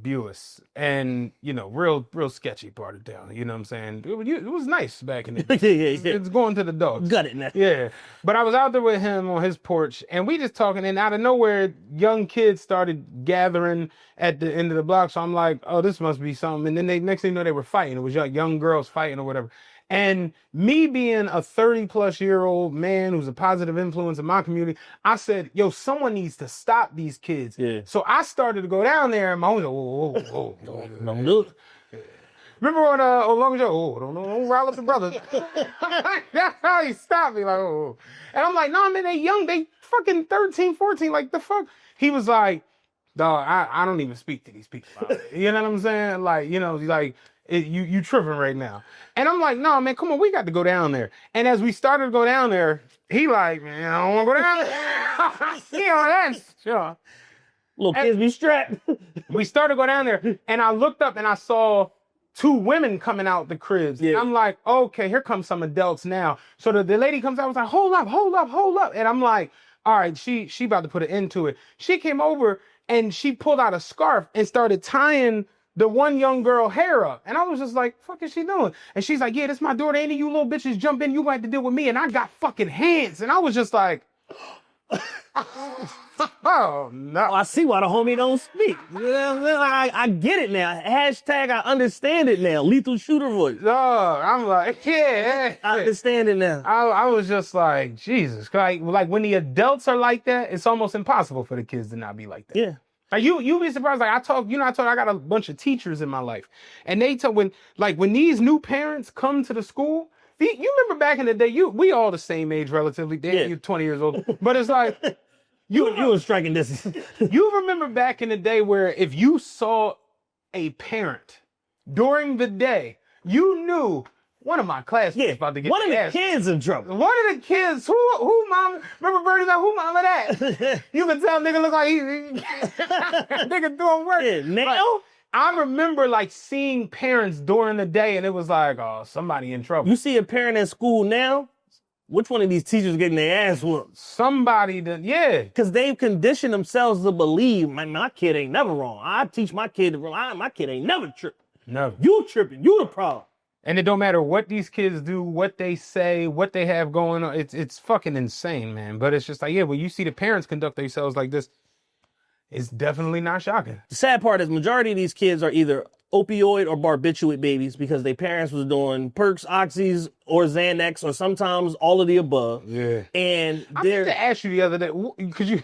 Speaker 3: Buis, and, you know, real sketchy part of town. You know what I'm saying? It was nice back in the day. It's going to the dogs.
Speaker 1: Got it now.
Speaker 3: Yeah, but I was out there with him on his porch, and we just talking, and out of nowhere, young kids started gathering at the end of the block. So I'm like, oh, this must be something. And then next thing you know, they were fighting. It was young girls fighting or whatever. And me being a 30-plus-year-old man who's a positive influence in my community, I said, yo, someone needs to stop these kids. Yeah. So I started to go down there, and my homie said, whoa.
Speaker 1: Don't do it.
Speaker 3: Remember when Long Joe, don't rile up the brothers. That's how he stopped me, like, oh. And I'm like, no, man, they young, they fucking 13, 14, like, the fuck? He was like, dog, I don't even speak to these people. You know what I'm saying? Like, you know, like, you tripping right now. And I'm like, no, man, come on, we got to go down there. And as we started to go down there, he like, man, I don't want to go down there. You know, that's sure.
Speaker 1: Little kids be strapped.
Speaker 3: We started to go down there, and I looked up and I saw two women coming out the cribs. Yeah. I'm like, okay, here comes some adults now. So the lady comes out and was like, hold up. And I'm like, all right, she about to put an end to it. She came over and she pulled out a scarf and started tying the one young girl hair up. And I was just like, fuck is she doing? And she's like, yeah, this my daughter. Any of you little bitches jump in, you gonna have to deal with me. And I got fucking hands. And I was just like, oh, no.
Speaker 1: I see why the homie don't speak. I get it now. Hashtag I understand it now. Lethal shooter voice.
Speaker 3: Oh, I'm like, yeah.
Speaker 1: I understand it now.
Speaker 3: I was just like, Jesus. Like when the adults are like that, it's almost impossible for the kids to not be like that. Yeah. Like you be surprised. Like I got a bunch of teachers in my life, and they tell when these new parents come to the school. You remember back in the day, we all the same age relatively. Damn, you're 20 years old, but it's like
Speaker 1: You were striking distance.
Speaker 3: You remember back in the day where if you saw a parent during the day, you knew one of my classmates about to get
Speaker 1: one of the kids in trouble.
Speaker 3: One of the kids, who mom, remember Bernie, like, who mama that? You can tell nigga look like he nigga doing work.
Speaker 1: Yeah, now?
Speaker 3: I remember like seeing parents during the day and it was like, oh, somebody in trouble.
Speaker 1: You see a parent at school now, which one of these teachers getting their ass whooped?
Speaker 3: Somebody that, yeah.
Speaker 1: Because they've conditioned themselves to believe, man, my kid ain't never wrong. I teach my kid to rely. My kid ain't never tripping.
Speaker 3: No.
Speaker 1: You tripping. You the problem.
Speaker 3: And it don't matter what these kids do, what they say, what they have going on. It's fucking insane, man. But it's just like, yeah, when you see the parents conduct themselves like this, it's definitely not shocking.
Speaker 1: The sad part is majority of these kids are either opioid or barbiturate babies because their parents was doing perks, oxys, or Xanax, or sometimes all of the above.
Speaker 3: Yeah.
Speaker 1: And
Speaker 3: I meant to ask you the other day, because you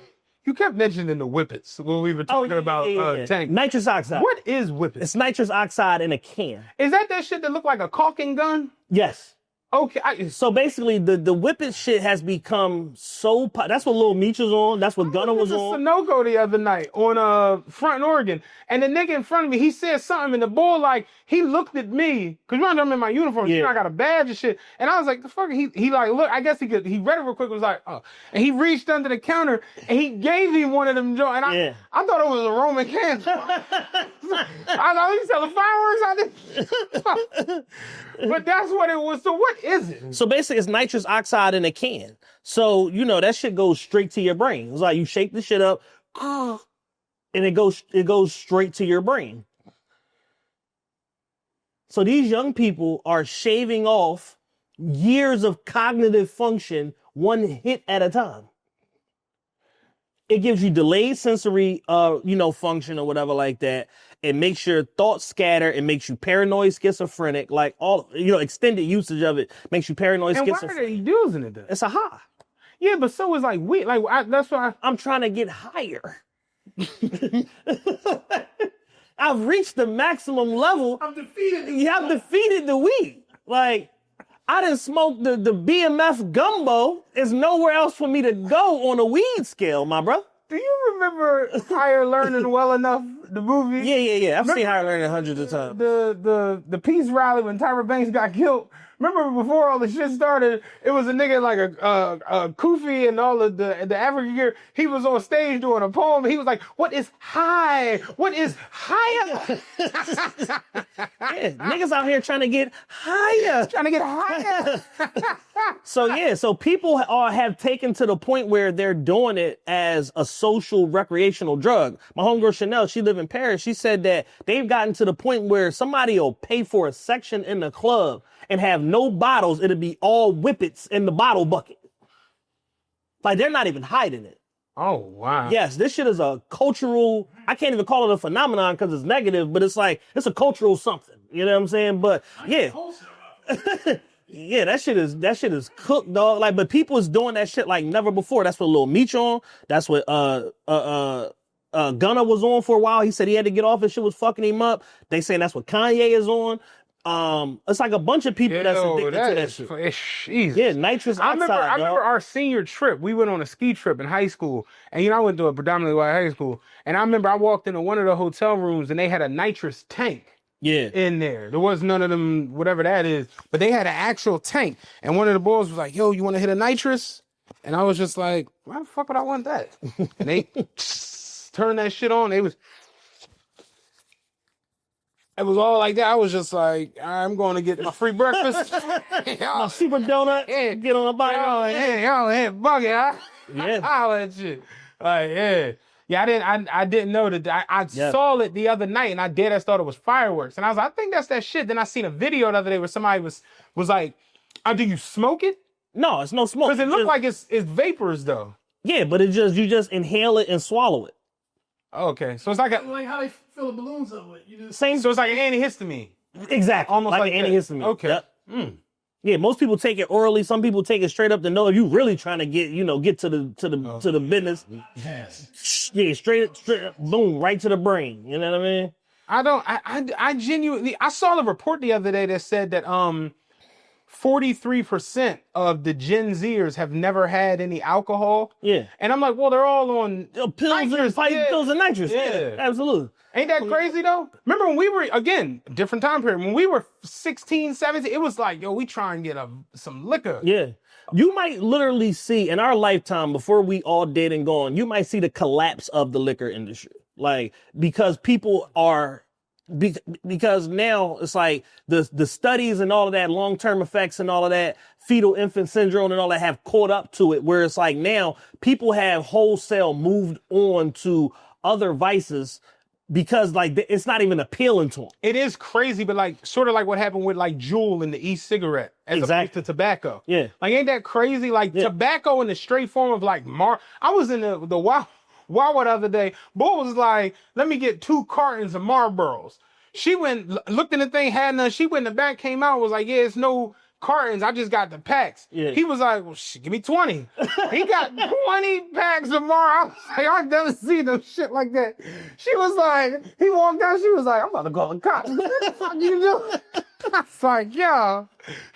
Speaker 3: kept mentioning the whippets when we were talking about tank.
Speaker 1: Nitrous oxide.
Speaker 3: What is whippets?
Speaker 1: It's nitrous oxide in a can.
Speaker 3: Is that shit that look like a caulking gun?
Speaker 1: Yes.
Speaker 3: Okay.
Speaker 1: So basically, the whippet shit has become so... That's what Lil Meech was on. That's what Gunna was on.
Speaker 3: Sunoco the other night on Front in Oregon. And the nigga in front of me, he said something, and the boy, like, he looked at me, because I'm in my uniform, yeah. I got a badge and shit. And I was like, the fuck? He like, look, I guess he read it real quick, was like, oh. And he reached under the counter, and he gave me one of them joints. And I thought it was a Roman candle. I thought he was selling fireworks out there. But that's what it was. So what is it?
Speaker 1: So basically, it's nitrous oxide in a can. So, you know, that shit goes straight to your brain. It's like you shake the shit up, and it goes straight to your brain. So these young people are shaving off years of cognitive function one hit at a time. It gives you delayed sensory, function or whatever like that. It makes your thoughts scatter. It makes you paranoid, schizophrenic. Like extended usage of it makes you paranoid, schizophrenic.
Speaker 3: And why are they using it then?
Speaker 1: It's a high.
Speaker 3: Yeah, but so is like weed. Like that's why
Speaker 1: I'm trying to get higher. I've reached the maximum level.
Speaker 4: I've defeated
Speaker 1: the weed. Like, I didn't smoke the BMF gumbo. There's nowhere else for me to go on a weed scale, my brother.
Speaker 3: Do you remember Higher Learning Well Enough, the movie?
Speaker 1: Yeah. I've seen Higher Learning hundreds of times.
Speaker 3: The peace rally when Tyra Banks got killed. Remember before all the shit started, it was a nigga like a Kufi and all of the African gear. He was on stage doing a poem. He was like, "What is high? What is higher?"
Speaker 1: Niggas out here trying to get higher. So people have taken to the point where they're doing it as a social recreational drug. My homegirl Chanel, she live in Paris. She said that they've gotten to the point where somebody will pay for a section in the club and have no bottles. It'll be all whippets in the bottle bucket. Like, they're not even hiding it.
Speaker 3: Oh, wow.
Speaker 1: Yes, this shit is a cultural, I can't even call it a phenomenon because it's negative, but it's like, it's a cultural something. You know what I'm saying? But yeah. Yeah, that shit is cooked, dog. Like, but people is doing that shit like never before. That's what Lil Meech on. That's what Gunna was on for a while. He said he had to get off. His shit was fucking him up. They saying that's what Kanye is on. It's like a bunch of people that's addicted to that shit. Yeah, nitrous oxide.
Speaker 3: I remember our senior trip. We went on a ski trip in high school, and I went to a predominantly white high school. And I remember I walked into one of the hotel rooms, and they had a nitrous tank. In there. There was none of them, whatever that is, but they had an actual tank. And one of the boys was like, "Yo, you want to hit a nitrous?" And I was just like, "Why the fuck would I want that?" And they turned that shit on. It was all like that. I was just like, I'm going to get my free breakfast.
Speaker 1: My super donut.
Speaker 3: Yeah.
Speaker 1: Get on the bike.
Speaker 3: Y'all ain't bugging, huh?
Speaker 1: Yeah.
Speaker 3: All that shit. Like, yeah. Yeah, I didn't know that. I saw it the other night, and I thought it was fireworks. And I was like, I think that's that shit. Then I seen a video the other day where somebody was like, do you smoke it?
Speaker 1: No, it's no smoke.
Speaker 3: Because it looked like it's vapors, though.
Speaker 1: Yeah, but you just inhale it and swallow it.
Speaker 3: Okay, so it's like
Speaker 4: like how they fill the balloons up with.
Speaker 1: Same.
Speaker 3: So it's like an antihistamine.
Speaker 1: Exactly.
Speaker 3: Almost like
Speaker 1: an antihistamine.
Speaker 3: Okay.
Speaker 1: Yep. Yeah, most people take it orally. Some people take it straight up to know if you really trying to get to the business.
Speaker 4: Yes.
Speaker 1: Yeah, straight up, boom, right to the brain. You know what I mean?
Speaker 3: I genuinely, I saw the report the other day that said that 43% of the Gen Zers have never had any alcohol.
Speaker 1: Yeah.
Speaker 3: And I'm like, well, they're all on
Speaker 1: pills and pills and nitrous. Yeah, absolutely.
Speaker 3: Ain't that crazy though? Remember when we were, again, different time period, when we were 16, 17, it was like, yo, we try and get some liquor.
Speaker 1: Yeah. You might literally see in our lifetime, before we all dead and gone, you might see the collapse of the liquor industry. Like, because people are, because now it's like the studies and all of that, long-term effects and all of that, fetal infant syndrome and all that have caught up to it, where it's like now people have wholesale moved on to other vices because like it's not even appealing to them.
Speaker 3: It is crazy, but like sort of like what happened with like Juul and the e-cigarette as opposed to tobacco.
Speaker 1: Yeah.
Speaker 3: Like, ain't that crazy? Like tobacco in the straight form of like I was in the Wawa the other day. Bull was like, let me get 2 cartons of Marlboros. She went, looked in the thing, had none. She went in the back, came out, was like, yeah, it's no cartons. I just got the packs. Yeah. He was like, well, give me 20. He got 20 packs of Mar. I was like, I've never seen no shit like that. She was like, he walked out. She was like, I'm about to call the cops. What the fuck you doing? I was like, yeah,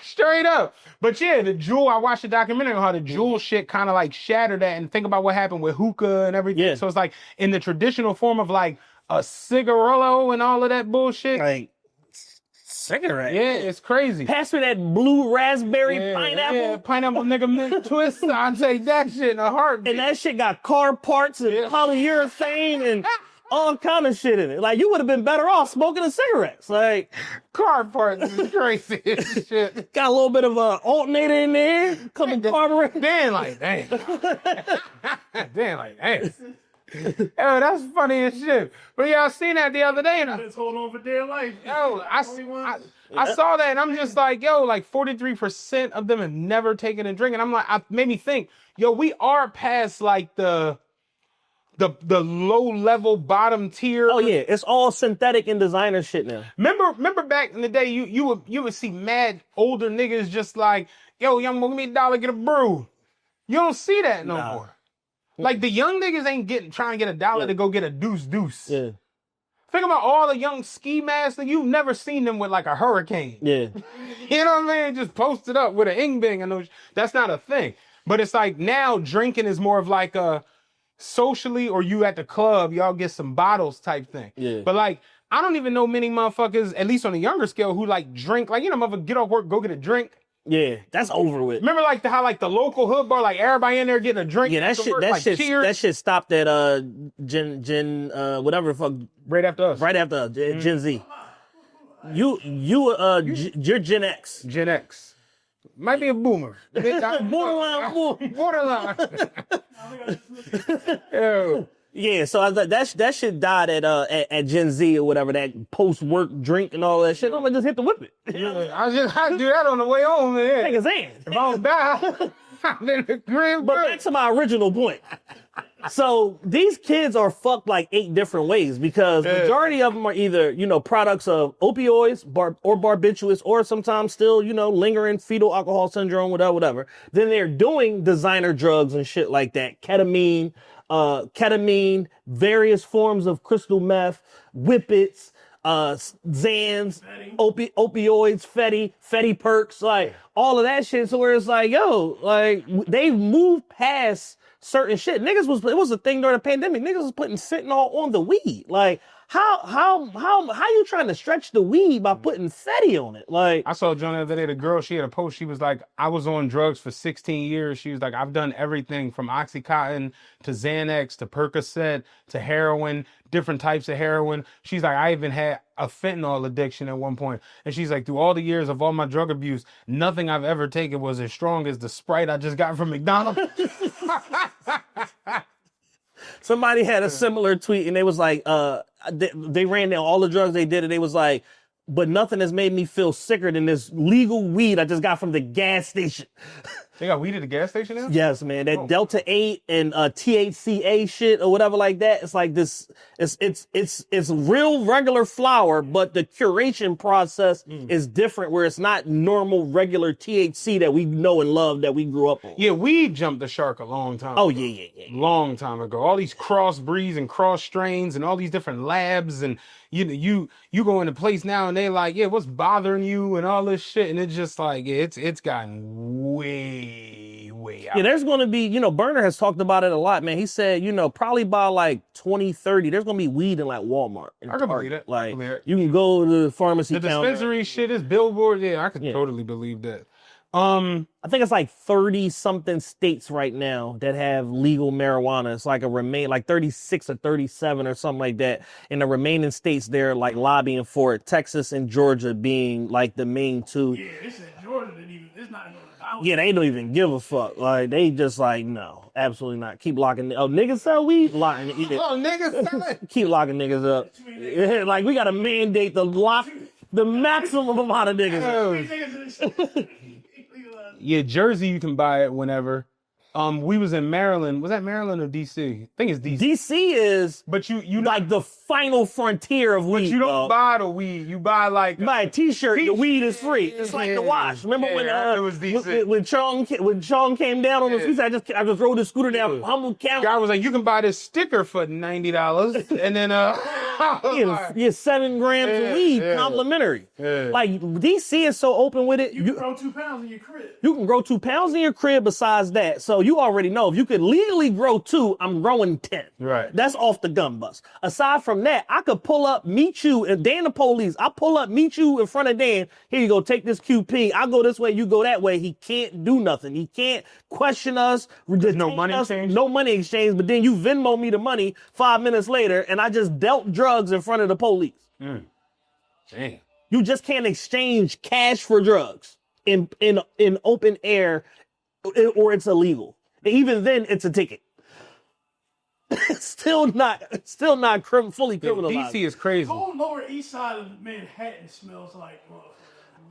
Speaker 3: straight up. But yeah, the Juul, I watched a documentary on how the Juul shit kind of like shattered that, and think about what happened with hookah and everything. Yeah. So it's like in the traditional form of like a cigarillo and all of that bullshit.
Speaker 1: Like, cigarette.
Speaker 3: Yeah, it's crazy.
Speaker 1: Pass me that blue raspberry pineapple.
Speaker 3: Yeah, pineapple nigga mint twist. I'll take that shit in a heartbeat.
Speaker 1: And that shit got car parts and polyurethane and all kind of shit in it. Like, you would have been better off smoking the cigarettes. Like,
Speaker 3: car parts is crazy shit.
Speaker 1: Got a little bit of a alternator in there. Couple carburetors.
Speaker 3: Damn, like, damn. Damn, like, damn. Yo, that's funny as shit. But yeah, I seen that the other day. And
Speaker 4: Let's hold on for dear life.
Speaker 3: Yo, I saw that and I'm just like, yo, like 43% of them have never taken a drink. And I'm like, it made me think, yo, we are past like the low level bottom tier.
Speaker 1: Oh yeah, it's all synthetic and designer shit now.
Speaker 3: Remember back in the day, you would see mad older niggas just like, yo, young boy, give me $1, get a brew. You don't see that no more. Like, the young niggas ain't trying to get $1 to go get a deuce. Yeah. Think about all the young ski masters. You've never seen them with like a hurricane. Yeah. You know what I mean? Just posted up with an ing bing. I know that's not a thing. But it's like now drinking is more of like a socially, or you at the club, y'all get some bottles type thing. Yeah. But like, I don't even know many motherfuckers, at least on a younger scale, who like drink, like, you know, motherfucker get off work, go get a drink.
Speaker 1: Yeah, that's over with.
Speaker 3: Remember like how like the local hood bar, like everybody in there getting a drink.
Speaker 1: Yeah, that shit stopped at Gen whatever the fuck.
Speaker 3: Right after us.
Speaker 1: Right after us, Gen Z. You're Gen X.
Speaker 3: Gen X. Might be a boomer.
Speaker 1: Borderline. Yo. Yeah, so that shit died at Gen Z or whatever, that post-work drink and all that shit. I'm gonna just hit the whip it.
Speaker 3: Yeah, I do that on the way home, man.
Speaker 1: Take his hand.
Speaker 3: If I don't die, I'm in the crib.
Speaker 1: But back to my original point. So these kids are fucked like 8 different ways, because majority of them are either, you know, products of opioids or barbiturates, or sometimes still, you know, lingering fetal alcohol syndrome, whatever. Then they're doing designer drugs and shit like that. Ketamine, various forms of crystal meth, whippets, Zans, opioids, Fetty perks, like all of that shit. So where it's like, yo, like they've moved past certain shit. It was a thing during the pandemic. Niggas was putting fentanyl on the weed. Like, how you trying to stretch the weed by putting Fetty on it? Like,
Speaker 3: I saw John the other day, the girl, she had a post. She was like, I was on drugs for 16 years. She was like, I've done everything from Oxycontin to Xanax to Percocet to heroin, different types of heroin. She's like, I even had a fentanyl addiction at one point. And she's like, through all the years of all my drug abuse, nothing I've ever taken was as strong as the Sprite I just got from McDonald's.
Speaker 1: Somebody had a similar tweet, and they was like, they ran down all the drugs they did, and they was like, but nothing has made me feel sicker than this legal weed I just got from the gas station.
Speaker 3: They got weed at the gas station now?
Speaker 1: Yes, man. That Delta 8 and THCA shit or whatever like that. It's like this. It's real regular flower, but the curation process is different. Where it's not normal regular THC that we know and love that we grew up on.
Speaker 3: Yeah, weed jumped the shark a long time.
Speaker 1: Oh
Speaker 3: ago.
Speaker 1: yeah.
Speaker 3: Long time ago. All these cross breeds and cross strains and all these different labs, and you go into place now and they like, yeah, what's bothering you and all this shit, and it's just like it's gotten way out.
Speaker 1: Yeah, there's going to be, Burner has talked about it a lot, man. He said, probably by like 2030, there's going to be weed in like Walmart.
Speaker 3: I can believe that.
Speaker 1: Like, you can go to the pharmacy
Speaker 3: The
Speaker 1: counter.
Speaker 3: dispensary shit is billboard. Yeah, I could totally believe that.
Speaker 1: I think it's like 30 something states right now that have legal marijuana. It's like like 36 or 37 or something like that. In the remaining states, they're like lobbying for it. Texas and Georgia being like the main two.
Speaker 4: Yeah, they said Georgia didn't even. It's not even.
Speaker 1: Yeah, they don't even give a fuck. Like, they just like, no, absolutely not. Keep locking. Oh, niggas sell weed? Locking it.
Speaker 3: Oh, niggas sell it.
Speaker 1: Keep locking niggas up. Yeah, like, we got to mandate the maximum amount of niggas.
Speaker 3: Yeah, Jersey, you can buy it whenever. We was in Maryland. Was that Maryland or DC? I think it's DC.
Speaker 1: DC is,
Speaker 3: but you
Speaker 1: like the final frontier of weed.
Speaker 3: But you don't buy the weed. You buy like
Speaker 1: buy a T-shirt. The weed is free. It's like the wash. Remember when
Speaker 3: it was DC.
Speaker 1: when Sean came down on the scooter? I just rode the scooter down Humble County.
Speaker 3: Guy was like, you can buy this sticker for $90, and then
Speaker 1: yeah, 7 grams of weed complimentary.
Speaker 3: Yeah.
Speaker 1: Like DC is so open with it.
Speaker 4: You can grow 2 pounds in your crib.
Speaker 1: You can grow 2 pounds in your crib. Besides that, so you already know if you could legally grow 2, I'm growing 10.
Speaker 3: Right.
Speaker 1: That's off the gun bus. Aside from that, I could pull up, meet you, and Dan the police. I pull up, meet you in front of Dan. Here you go, take this QP. I go this way, you go that way. He can't do nothing. He can't question us.
Speaker 3: No money exchange.
Speaker 1: No money exchange. But then you Venmo me the money 5 minutes later, and I just dealt drugs in front of the police.
Speaker 3: Damn.
Speaker 1: You just can't exchange cash for drugs in open air, or it's illegal. And even then, it's a ticket. It's still not fully criminalized.
Speaker 3: DC is crazy.
Speaker 4: The whole Lower East Side of Manhattan smells like.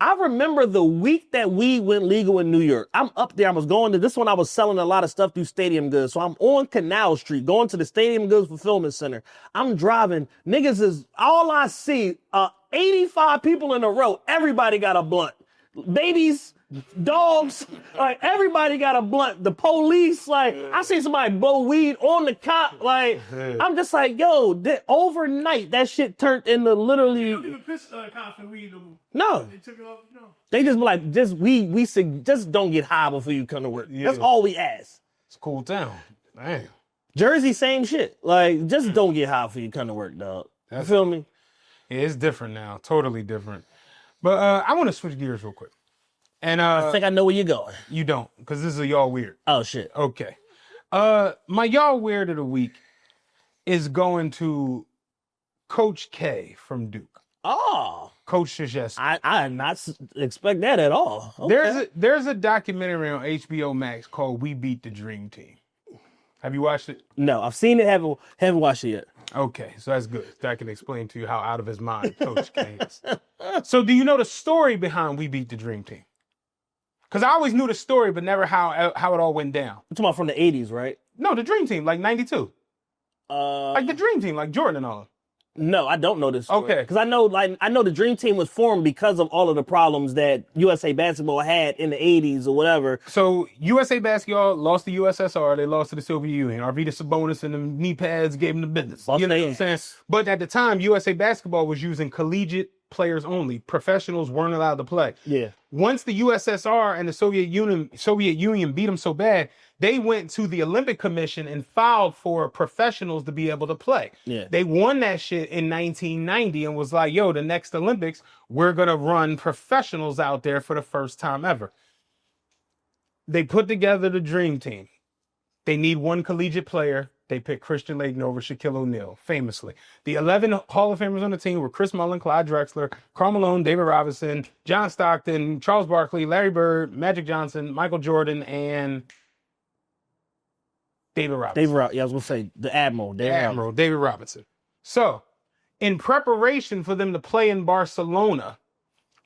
Speaker 1: I remember the week that weed went legal in New York. I'm up there. I was going to this one. I was selling a lot of stuff through Stadium Goods. So I'm on Canal Street going to the Stadium Goods Fulfillment Center. I'm driving. Niggas is all I see. 85 people in a row. Everybody got a blunt. Babies, dogs, like everybody got a blunt. The police, like I see somebody blow weed on the cop. Like I'm just like, yo, overnight that shit turned into literally.
Speaker 4: They don't even piss cops and weed them.
Speaker 1: No,
Speaker 4: They took it off.
Speaker 1: they just be like, just don't get high before you come to work.
Speaker 3: Yeah.
Speaker 1: That's all we ask.
Speaker 3: It's a cool town. Damn.
Speaker 1: Jersey, same shit. Like just don't get high before you come to work, dog. You feel me?
Speaker 3: Yeah, it's different now. Totally different. But I want to switch gears real quick. And
Speaker 1: I think I know where you're going.
Speaker 3: You don't, because this is a Yall Weird.
Speaker 1: Oh shit.
Speaker 3: Okay. My Yall Weird of the week is going to Coach K from Duke.
Speaker 1: Oh.
Speaker 3: Coach Krzyzewski.
Speaker 1: I did not expect that at all. Okay.
Speaker 3: There's a documentary on HBO Max called We Beat the Dream Team. Have you watched it?
Speaker 1: No, I've seen it, haven't watched it yet.
Speaker 3: Okay, so that's good. That can explain to you how out of his mind Coach K is. So do you know the story behind We Beat the Dream Team? Because I always knew the story, but never how it all went down.
Speaker 1: You're talking about from the 80s, right?
Speaker 3: No, the Dream Team, like 92. Like the Dream Team, like Jordan and all of them.
Speaker 1: No, I don't know this story.
Speaker 3: Okay.
Speaker 1: Because I know the Dream Team was formed because of all of the problems that USA Basketball had in the 80s or whatever.
Speaker 3: So USA Basketball lost to USSR. They lost to the Soviet Union. Arvydas Sabonis and the knee pads gave them the business. You know what I'm saying? But at the time, USA Basketball was using collegiate players only. Professionals weren't allowed to play.
Speaker 1: Yeah.
Speaker 3: Once the USSR and the Soviet Union beat them so bad, they went to the Olympic Commission and filed for professionals to be able to play.
Speaker 1: Yeah.
Speaker 3: They won that shit in 1990 and was like, yo, the next Olympics, we're going to run professionals out there for the first time ever. They put together the Dream Team. They need one collegiate player. They picked Christian Laettner over Shaquille O'Neal, famously. The 11 Hall of Famers on the team were Chris Mullin, Clyde Drexler, Karl Malone, David Robinson, John Stockton, Charles Barkley, Larry Bird, Magic Johnson, Michael Jordan, and David Robinson.
Speaker 1: I was going to say the Admiral.
Speaker 3: David Robinson. So, in preparation for them to play in Barcelona,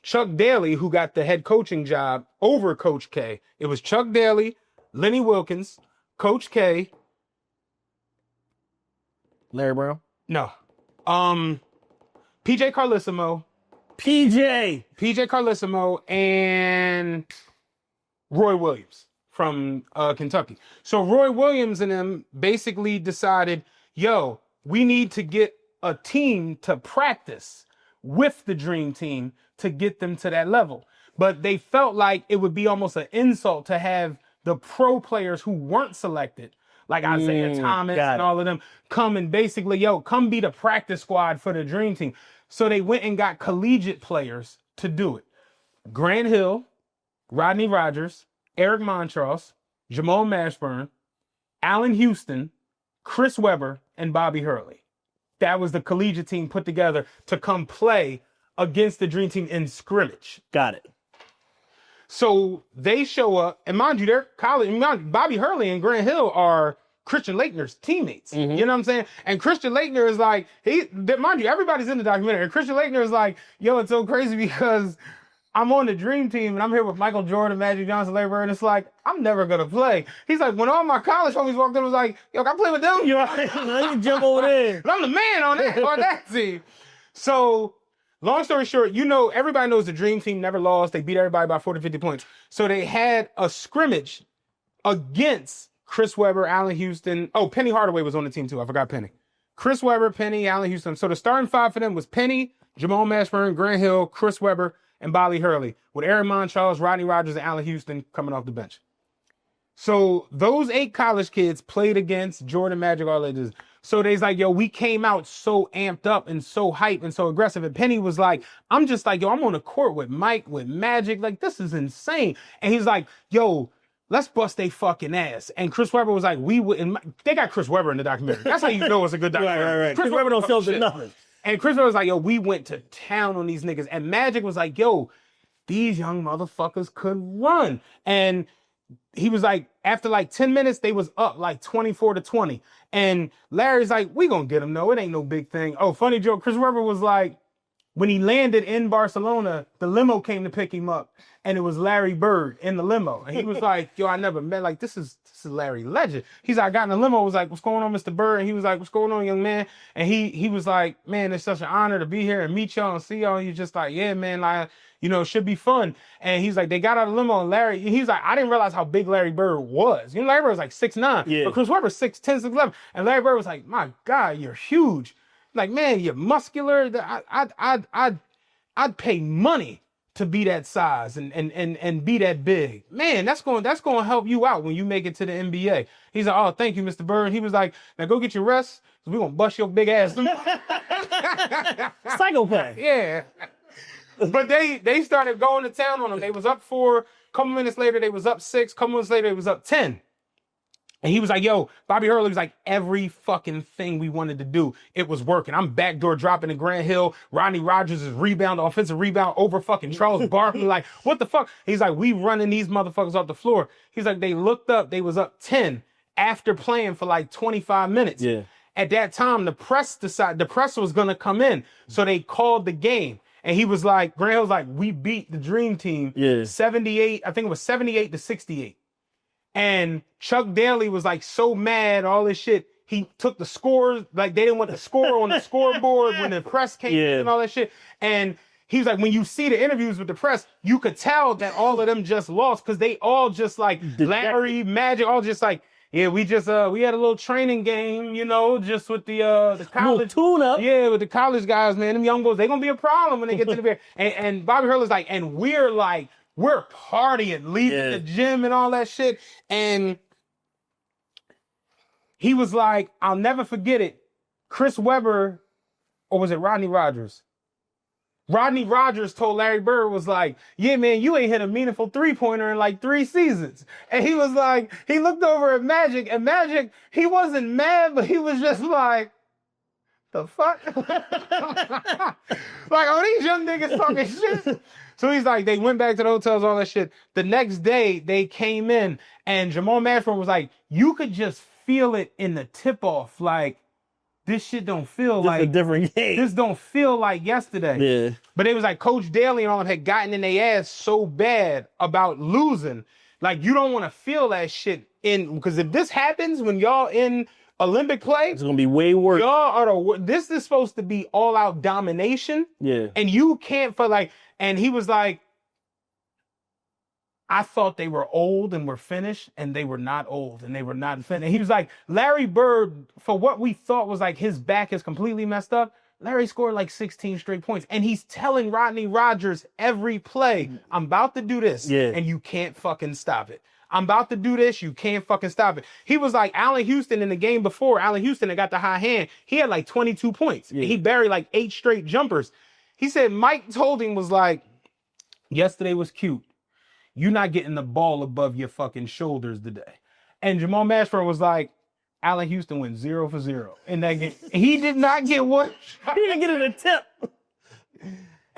Speaker 3: Chuck Daly, who got the head coaching job over Coach K. It was Chuck Daly, Lenny Wilkins, Coach K.
Speaker 1: Larry Brown.
Speaker 3: No. PJ Carlissimo.
Speaker 1: PJ
Speaker 3: Carlissimo and Roy Williams from Kentucky. So Roy Williams and them basically decided, yo, we need to get a team to practice with the dream team to get them to that level. But they felt like it would be almost an insult to have the pro players who weren't selected, like Isaiah Thomas and all of them, come and basically, come be the practice squad for the dream team. So they went and got collegiate players to do it. Grant Hill, Rodney Rogers, Eric Montross, Jamal Mashburn, Allen Houston, Chris Webber, and Bobby Hurley. That was the collegiate team put together to come play against the dream team in scrimmage.
Speaker 1: Got it.
Speaker 3: So they show up, and mind you, they're college. Bobby Hurley and Grant Hill are Christian Laettner's teammates. You know what I'm saying? And Christian Laettner is like, mind you, everybody's in the documentary. And Christian Laettner is like, yo, it's so crazy because I'm on the dream team and I'm here with Michael Jordan, Magic Johnson, Larry Bird, and it's like, I'm never going to play. He's like, when all my college homies walked in, I was like, yo, can I play with them?
Speaker 1: I can jump over there.
Speaker 3: But I'm the man on that team. So, long story short, everybody knows the dream team never lost. They beat everybody by 40, 50 points. So they had a scrimmage against Chris Webber, Allen Houston. Oh, Penny Hardaway was on the team too. I forgot Penny. Chris Webber, Penny, Allen Houston. So the starting five for them was Penny, Jamal Mashburn, Grant Hill, Chris Webber, and Bobby Hurley, with Aaron Montrose, Rodney Rogers, and Allen Houston coming off the bench. So those 8 college kids played against Jordan, Magic, all that is. So they's like, yo, we came out so amped up and so hype and so aggressive. And Penny was like, I'm just like, yo, I'm on the court with Mike, with Magic. Like, this is insane. And he's like, yo, let's bust they fucking ass. And Chris Webber was like, they got Chris Webber in the documentary. That's how you know it's a good documentary.
Speaker 1: Right. Chris Webber don't sell to nothing.
Speaker 3: And Chris Webber was like, yo, we went to town on these niggas. And Magic was like, yo, these young motherfuckers could run. And he was like, after like 10 minutes, they was up like 24-20. And Larry's like, we gonna get him. No, it ain't no big thing. Oh, funny joke. Chris Webber was like, when he landed in Barcelona, the limo came to pick him up. And it was Larry Bird in the limo. And he was like, yo, I never met, like, this is Larry Legend. He's like, I got in the limo, was like, what's going on, Mr. Bird? And he was like, what's going on, young man? And he was like, man, it's such an honor to be here and meet y'all and see y'all. And he's just like, yeah, man, like, it should be fun. And he's like, they got out of the limo and Larry, he's like, I didn't realize how big Larry Bird was. Larry Bird was like 6'9".
Speaker 1: Yeah.
Speaker 3: But Chris Webber 6'10", 6'11". And Larry Bird was like, my God, you're huge. Like, man, you're muscular. I'd pay money to be that size and be that big. Man, that's going to help you out when you make it to the NBA. He's like, oh, thank you, Mr. Bird. He was like, now go get your rest, because we're going to bust your big ass.
Speaker 1: Psychopath.
Speaker 3: Yeah. But they started going to town on him. They was up 4. Couple minutes later, they was up 6. Couple minutes later, they was up 10. And he was like, yo, Bobby Hurley was like, every fucking thing we wanted to do, it was working. I'm backdoor dropping to Grant Hill. Rodney Rogers is offensive rebound over fucking Charles Barkley. Like, what the fuck? He's like, we running these motherfuckers off the floor. He's like, they looked up, they was up 10 after playing for like 25 minutes.
Speaker 1: Yeah.
Speaker 3: At that time, the press was going to come in. So they called the game. And he was like, Grant Hill was like, we beat the Dream Team 78, I think it was 78-68. And Chuck Daly was like so mad, all this shit. He took the scores, like they didn't want the score on the scoreboard when the press came in and all that shit. And he was like, when you see the interviews with the press, you could tell that all of them just lost because they all just like Larry, Magic, all just like, yeah, we had a little training game, just with the college
Speaker 1: tune up.
Speaker 3: Yeah, with the college guys, man. Them young boys, they're gonna be a problem when they get to the bear. And Bobby Hurley's like, and we're partying, leaving the gym and all that shit. And he was like, I'll never forget it. Chris Webber, or was it Rodney Rogers? Rodney Rogers told Larry Bird, was like, yeah, man, you ain't hit a meaningful 3-pointer in like 3 seasons. And he was like, he looked over at Magic, and Magic, he wasn't mad, but he was just like, the fuck? Like, oh, these young niggas talking shit. So he's like, they went back to the hotels, all that shit. The next day, they came in, and Jamal Mashburn was like, you could just feel it in the tip-off, like, this shit don't feel
Speaker 1: Just
Speaker 3: like
Speaker 1: a different game.
Speaker 3: This don't feel like yesterday.
Speaker 1: Yeah.
Speaker 3: But it was like Coach Daly and all them had gotten in their ass so bad about losing. Like, you don't want to feel that shit because if this happens when y'all in Olympic play,
Speaker 1: It's gonna be way worse.
Speaker 3: y'all are this is supposed to be all out domination.
Speaker 1: Yeah.
Speaker 3: And you can't feel like, and he was like, I thought they were old and were finished, and they were not old and they were not finished. And he was like, Larry Bird, for what we thought was like his back is completely messed up, Larry scored like 16 straight points. And he's telling Rodney Rogers every play, I'm about to do this, and you can't fucking stop it. I'm about to do this, you can't fucking stop it. He was like Allen Houston in the game before. Allen Houston had got the high hand. He had like 22 points. Yeah. He buried like 8 straight jumpers. He said Mike told him was like, yesterday was cute. You're not getting the ball above your fucking shoulders today. And Jamal Mashburn was like, Allen Houston went 0 for 0 in that game. He did not get one shot.
Speaker 1: He didn't get an attempt.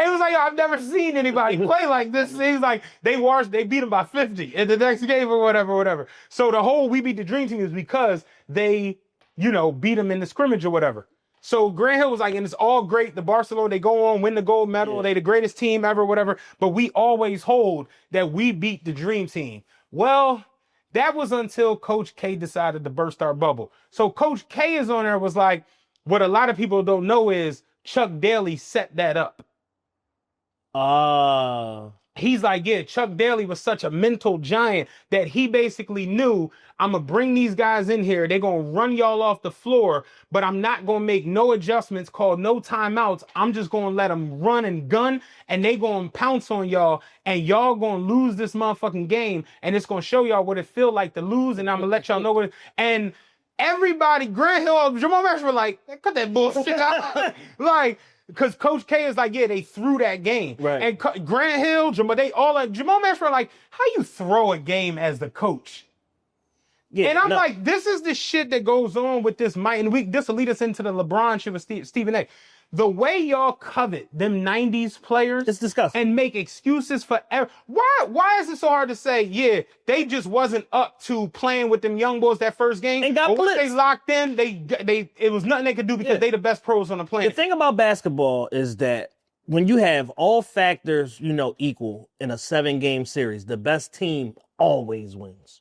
Speaker 3: It was like, I've never seen anybody play like this. He's like, they beat him by 50 in the next game or whatever. So the whole We Beat the Dream Team is because they, beat him in the scrimmage or whatever. So Grant Hill was like, and it's all great. The Barcelona, they go on, win the gold medal. Yeah. They the greatest team ever, whatever. But we always hold that we beat the dream team. Well, that was until Coach K decided to burst our bubble. So Coach K is on there was like, what a lot of people don't know is Chuck Daly set that up. He's like, yeah, Chuck Daly was such a mental giant that he basically knew, I'm going to bring these guys in here. They're going to run y'all off the floor, but I'm not going to make no adjustments called no timeouts. I'm just going to let them run and gun, and they going to pounce on y'all, and y'all going to lose this motherfucking game, and it's going to show y'all what it feel like to lose, and I'm going to let y'all know what it, and everybody, Grant Hill, Jamal Mashburn were like, cut that bullshit out. Like, because Coach K is like, yeah, they threw that game.
Speaker 1: Right.
Speaker 3: And Grant Hill, Jamal Mashburn like, how you throw a game as the coach? Yeah, and I'm like, this is the shit that goes on with this mic. And this will lead us into the LeBron shit with Stephen A. The way y'all covet them 90s players,
Speaker 1: it's disgusting, and
Speaker 3: make excuses for why is it so hard to say, yeah, they just wasn't up to playing with them young boys that first game.
Speaker 1: And got blitzed.
Speaker 3: They locked in, it was nothing they could do because they the best pros on the planet.
Speaker 1: The thing about basketball is that when you have all factors, equal in a 7-game series, the best team always wins.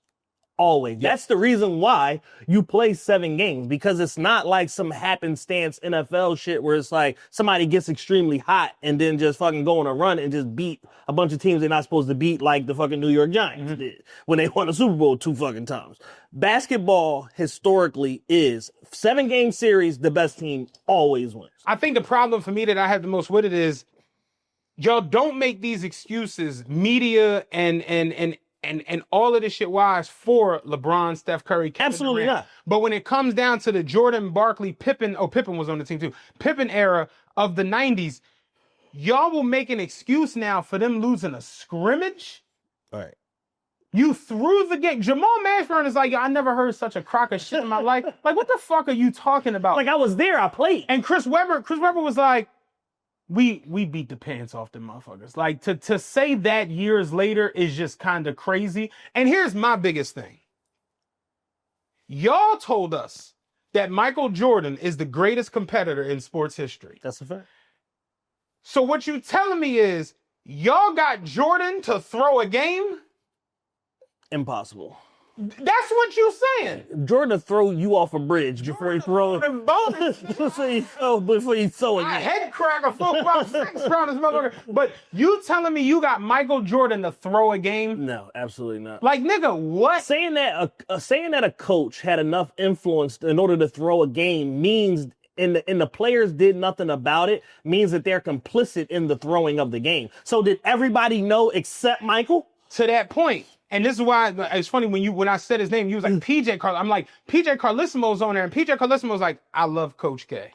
Speaker 1: Always. Yeah. That's the reason why you play 7 games, because it's not like some happenstance NFL shit where it's like somebody gets extremely hot and then just fucking go on a run and just beat a bunch of teams they're not supposed to beat, like the fucking New York Giants did when they won the Super Bowl 2 fucking times. Basketball historically is 7-game series, the best team always wins.
Speaker 3: I think the problem for me that I have the most with it is y'all don't make these excuses, media and all of this shit wise for LeBron, Steph Curry, Kevin
Speaker 1: Absolutely
Speaker 3: Durant.
Speaker 1: not.
Speaker 3: But when it comes down to the Jordan, Barkley, Pippen was on the team too, Pippen era of the 90s, y'all will make an excuse now for them losing a scrimmage.
Speaker 1: All right.
Speaker 3: You threw the game. Jamal Mashburn is like, I never heard such a crock of shit in my life. Like, what the fuck are you talking about?
Speaker 1: Like, I was there, I played.
Speaker 3: And Chris Webber was like, we beat the pants off them motherfuckers. Like, to say that years later is just kind of crazy. And here's my biggest thing. Y'all told us that Michael Jordan is the greatest competitor in sports history.
Speaker 1: That's a fact.
Speaker 3: So what you telling me is y'all got Jordan to throw a game?
Speaker 1: Impossible.
Speaker 3: That's what you saying.
Speaker 1: Jordan will throw you off a bridge before he throws. Before you throw it.
Speaker 3: I head crack a football 6 round this motherfucker. But you telling me you got Michael Jordan to throw a game?
Speaker 1: No, absolutely not.
Speaker 3: Like, nigga, what?
Speaker 1: Saying that a coach had enough influence in order to throw a game means and the players did nothing about it means that they're complicit in the throwing of the game. So did everybody know except Michael?
Speaker 3: To that point. And this is why it's funny when I said his name, he was like PJ Carlissimo. I'm like, PJ Carlissimo's on there, and PJ Carlissimo's like, I love Coach K.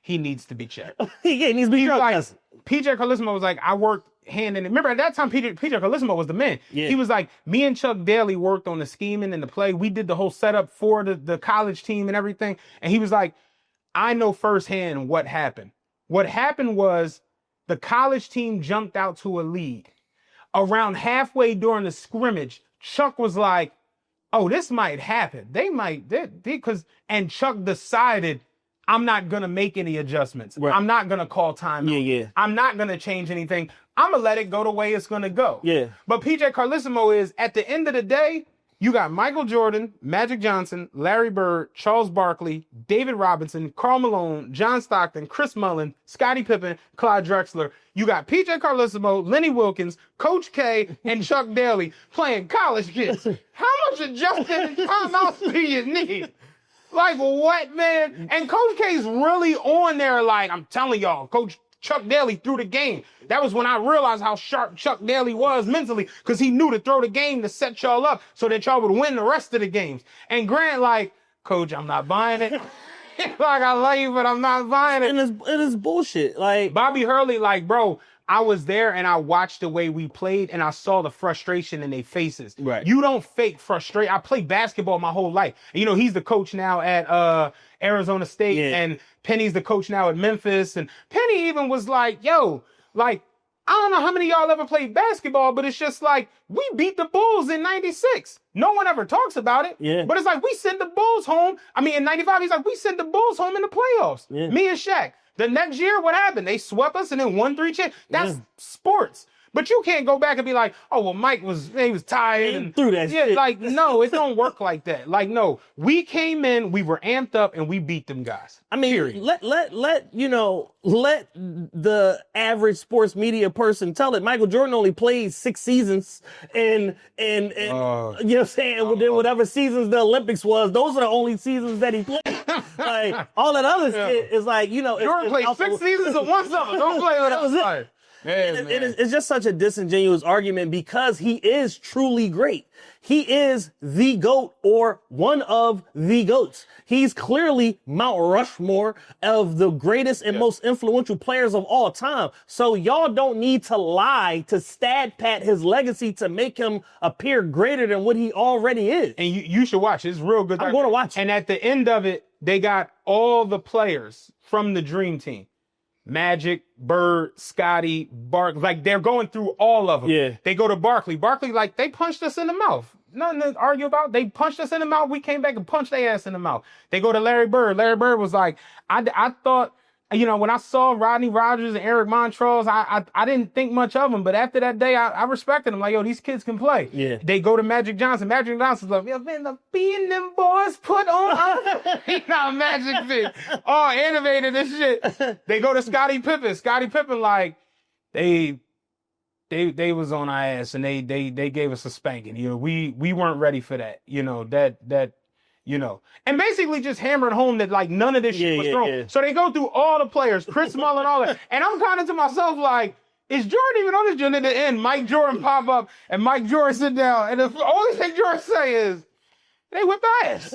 Speaker 3: He needs to be checked.
Speaker 1: He needs to be checked.
Speaker 3: Like, PJ Carlissimo was like, I worked hand in hand. Remember at that time, PJ Carlissimo was the man. Yeah. He was like, me and Chuck Daly worked on the scheming and the play. We did the whole setup for the college team and everything. And he was like, I know firsthand what happened. What happened was the college team jumped out to a lead. Around halfway during the scrimmage, Chuck was like, oh, this might happen. They might, because, and Chuck decided, I'm not going to make any adjustments.
Speaker 1: Right.
Speaker 3: I'm not going to call timeout.
Speaker 1: Yeah.
Speaker 3: I'm not going to change anything. I'm going to let it go the way it's going to go.
Speaker 1: Yeah.
Speaker 3: But PJ Carlesimo is, at the end of the day, you got Michael Jordan, Magic Johnson, Larry Bird, Charles Barkley, David Robinson, Karl Malone, John Stockton, Chris Mullin, Scottie Pippen, Clyde Drexler. You got PJ Carlesimo, Lenny Wilkins, Coach K, and Chuck Daly playing college kids. How much adjustment and timeouts do you need? Like, what, man? And Coach K's really on there like, I'm telling y'all, Coach Chuck Daly threw the game. That was when I realized how sharp Chuck Daly was mentally, because he knew to throw the game to set y'all up so that y'all would win the rest of the games. And Grant, like, Coach, I'm not buying it. Like, I love you, but I'm not buying it.
Speaker 1: And it is bullshit. Like,
Speaker 3: Bobby Hurley, like, bro, I was there and I watched the way we played and I saw the frustration in their faces.
Speaker 1: Right.
Speaker 3: You don't fake frustration. I played basketball my whole life. You know, he's the coach now at Arizona State, and Penny's the coach now at Memphis. And Penny even was like, yo, like, I don't know how many of y'all ever played basketball, but it's just like, we beat the Bulls in 96. No one ever talks about it.
Speaker 1: Yeah.
Speaker 3: But it's like, we sent the Bulls home. I mean, in 95, he's like, we sent the Bulls home in the playoffs.
Speaker 1: Yeah.
Speaker 3: Me and Shaq. The next year, what happened? They swept us and then won 3 championships. That's sports. But you can't go back and be like, oh, well, Mike was tired.
Speaker 1: He
Speaker 3: and
Speaker 1: threw that shit.
Speaker 3: Like, no, it don't work like that. Like, no, we came in, we were amped up, and we beat them guys.
Speaker 1: I mean,
Speaker 3: period.
Speaker 1: let the average sports media person tell it. Michael Jordan only played 6 seasons, and you know what I'm saying? And then whatever seasons the Olympics was, those are the only seasons that he played. Like, all that other shit is like, you know,
Speaker 3: Jordan played 6 seasons of one summer. Don't play with us. Like,
Speaker 1: it's just such a disingenuous argument because he is truly great. He is the GOAT or one of the GOATs. He's clearly Mount Rushmore of the greatest and most influential players of all time. So y'all don't need to lie to stat pat his legacy to make him appear greater than what he already is.
Speaker 3: And you should watch it. It's real good.
Speaker 1: I'm going to watch it.
Speaker 3: And at the end of it, they got all the players from the Dream Team. Magic, Bird, Scotty, Barkley, like they're going through all of them.
Speaker 1: Yeah.
Speaker 3: They go to Barkley. Barkley, like, they punched us in the mouth. Nothing to argue about. They punched us in the mouth. We came back and punched their ass in the mouth. They go to Larry Bird. Larry Bird was like, I thought, you know, when I saw Rodney Rogers and Eric Montrose, I didn't think much of them. But after that day, I respected them. Like, yo, these kids can play.
Speaker 1: Yeah.
Speaker 3: They go to Magic Johnson. Magic Johnson's like, yo, man, the beating them boys put on us. He not Magic fit. Oh, animated and shit. They go to Scottie Pippen. Scottie Pippen, like, they was on our ass and they gave us a spanking. You know, we weren't ready for that. You know, that you know, and basically just hammered home that, like, none of this shit was thrown. So they go through all the players, Chris Mullin, all that. And I'm kind of to myself like, is Jordan even on this joint? At the end, Mike Jordan pop up and Mike Jordan sit down. And the only thing Jordan say is, they whipped ass.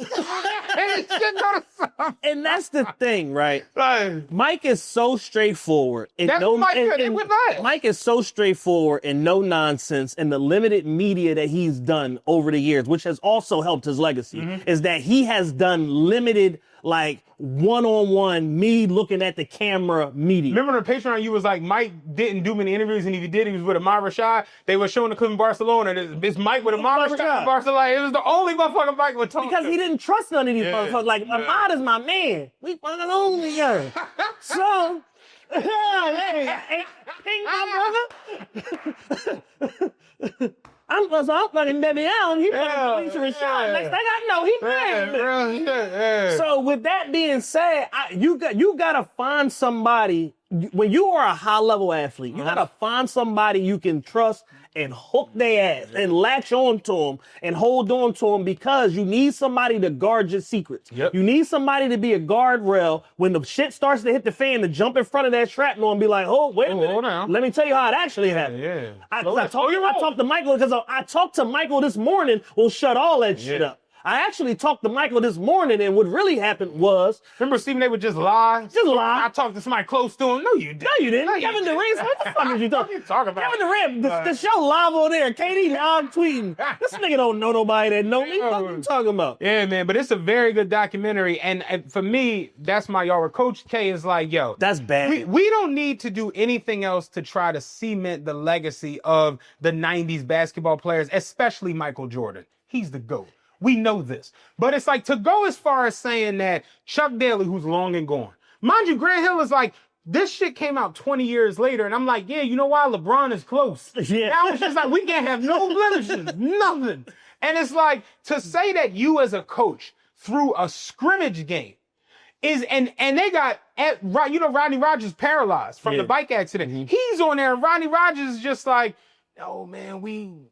Speaker 1: And that's the thing, right?
Speaker 3: Like,
Speaker 1: Mike is so straightforward.
Speaker 3: that's Mike. They whipped ass.
Speaker 1: Mike is so straightforward and no nonsense, and the limited media that he's done over the years, which has also helped his legacy, is that he has done limited, like, one-on-one, me looking at the camera media.
Speaker 3: Remember the Patreon, you was like, Mike didn't do many interviews, and if he did, he was with Amar Rashad. They were showing the clip in Barcelona, and it's Mike with Amar Rashad in Barcelona. It was the only motherfucking Mike would talk
Speaker 1: because he didn't trust none of these motherfuckers. Like, Ahmad is my man. We fucking own together. So, hey, ping my brother. I'm fucking baby out. He fucking Felicia Rashad. Next thing I know, he playing. So with that being said, you gotta find somebody. When you are a high level athlete, you gotta find somebody you can trust and hook their ass and latch on to them and hold on to them, because you need somebody to guard your secrets.
Speaker 3: Yep.
Speaker 1: You need somebody to be a guardrail when the shit starts to hit the fan, to jump in front of that shrapnel and be like, oh, wait a minute.
Speaker 3: Hold on.
Speaker 1: Let me tell you how it actually happened.
Speaker 3: Yeah.
Speaker 1: I talked to Michael because I talked to Michael this morning. We'll shut all that shit up. I actually talked to Michael this morning, and what really happened was...
Speaker 3: Remember Stephen A. would just lie?
Speaker 1: Just lie.
Speaker 3: I talked to somebody close to him. No, you didn't.
Speaker 1: No, you didn't. Kevin Durant, what the fuck is you talking
Speaker 3: about?
Speaker 1: Kevin Durant, the show live on there. KD live tweeting. This nigga don't know nobody that know me. What are you talking about?
Speaker 3: Yeah, man, but it's a very good documentary. And for me, that's my y'all. Coach K is like, yo.
Speaker 1: That's bad.
Speaker 3: We don't need to do anything else to try to cement the legacy of the 90s basketball players, especially Michael Jordan. He's the GOAT. We know this. But it's like to go as far as saying that Chuck Daly, who's long and gone. Mind you, Grant Hill is like, this shit came out 20 years later, and I'm like, yeah, you know why? LeBron is close. Yeah. Now it's just like, we can't have no blemishes, nothing. And it's like, to say that you as a coach through a scrimmage game is, and they got, Rodney Rogers paralyzed from the bike accident. Mm-hmm. He's on there, and Rodney Rogers is just like, oh man, we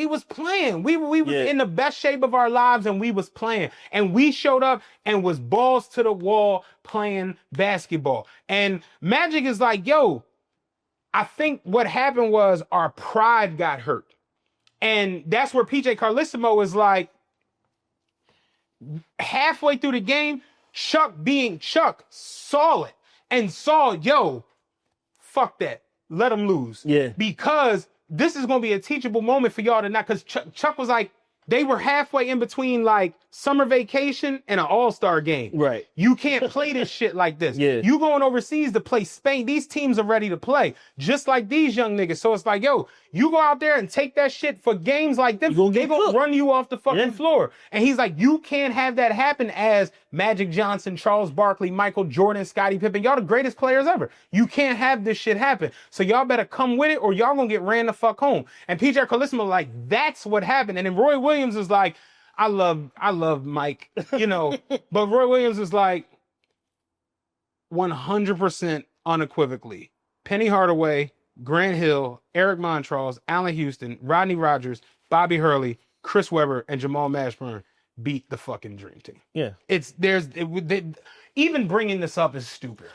Speaker 3: was playing. We was in the best shape of our lives, and we was playing. And we showed up and was balls to the wall playing basketball. And Magic is like, yo, I think what happened was our pride got hurt. And that's where PJ Carlissimo is like, halfway through the game, Chuck saw it and saw, yo, fuck that. Let him lose. Yeah. Because this is going to be a teachable moment for y'all to not, because Chuck was like, they were halfway in between like summer vacation and an all-star game. Right. You can't play this shit like this. Yeah. You going overseas to play Spain. These teams are ready to play, just like these young niggas. So it's like, yo, you go out there and take that shit for games like this, they gonna run you off the fucking floor. And he's like, you can't have that happen as Magic Johnson, Charles Barkley, Michael Jordan, Scottie Pippen. Y'all the greatest players ever. You can't have this shit happen. So y'all better come with it or y'all gonna get ran the fuck home. And PJ Carlissimo like, that's what happened. And then Roy Williams is like, I love Mike, you know, but Roy Williams is like 100% unequivocally. Penny Hardaway, Grant Hill, Eric Montrose, Allen Houston, Rodney Rogers, Bobby Hurley, Chris Webber, and Jamal Mashburn beat the fucking Dream Team. Yeah. Even bringing this up is stupid.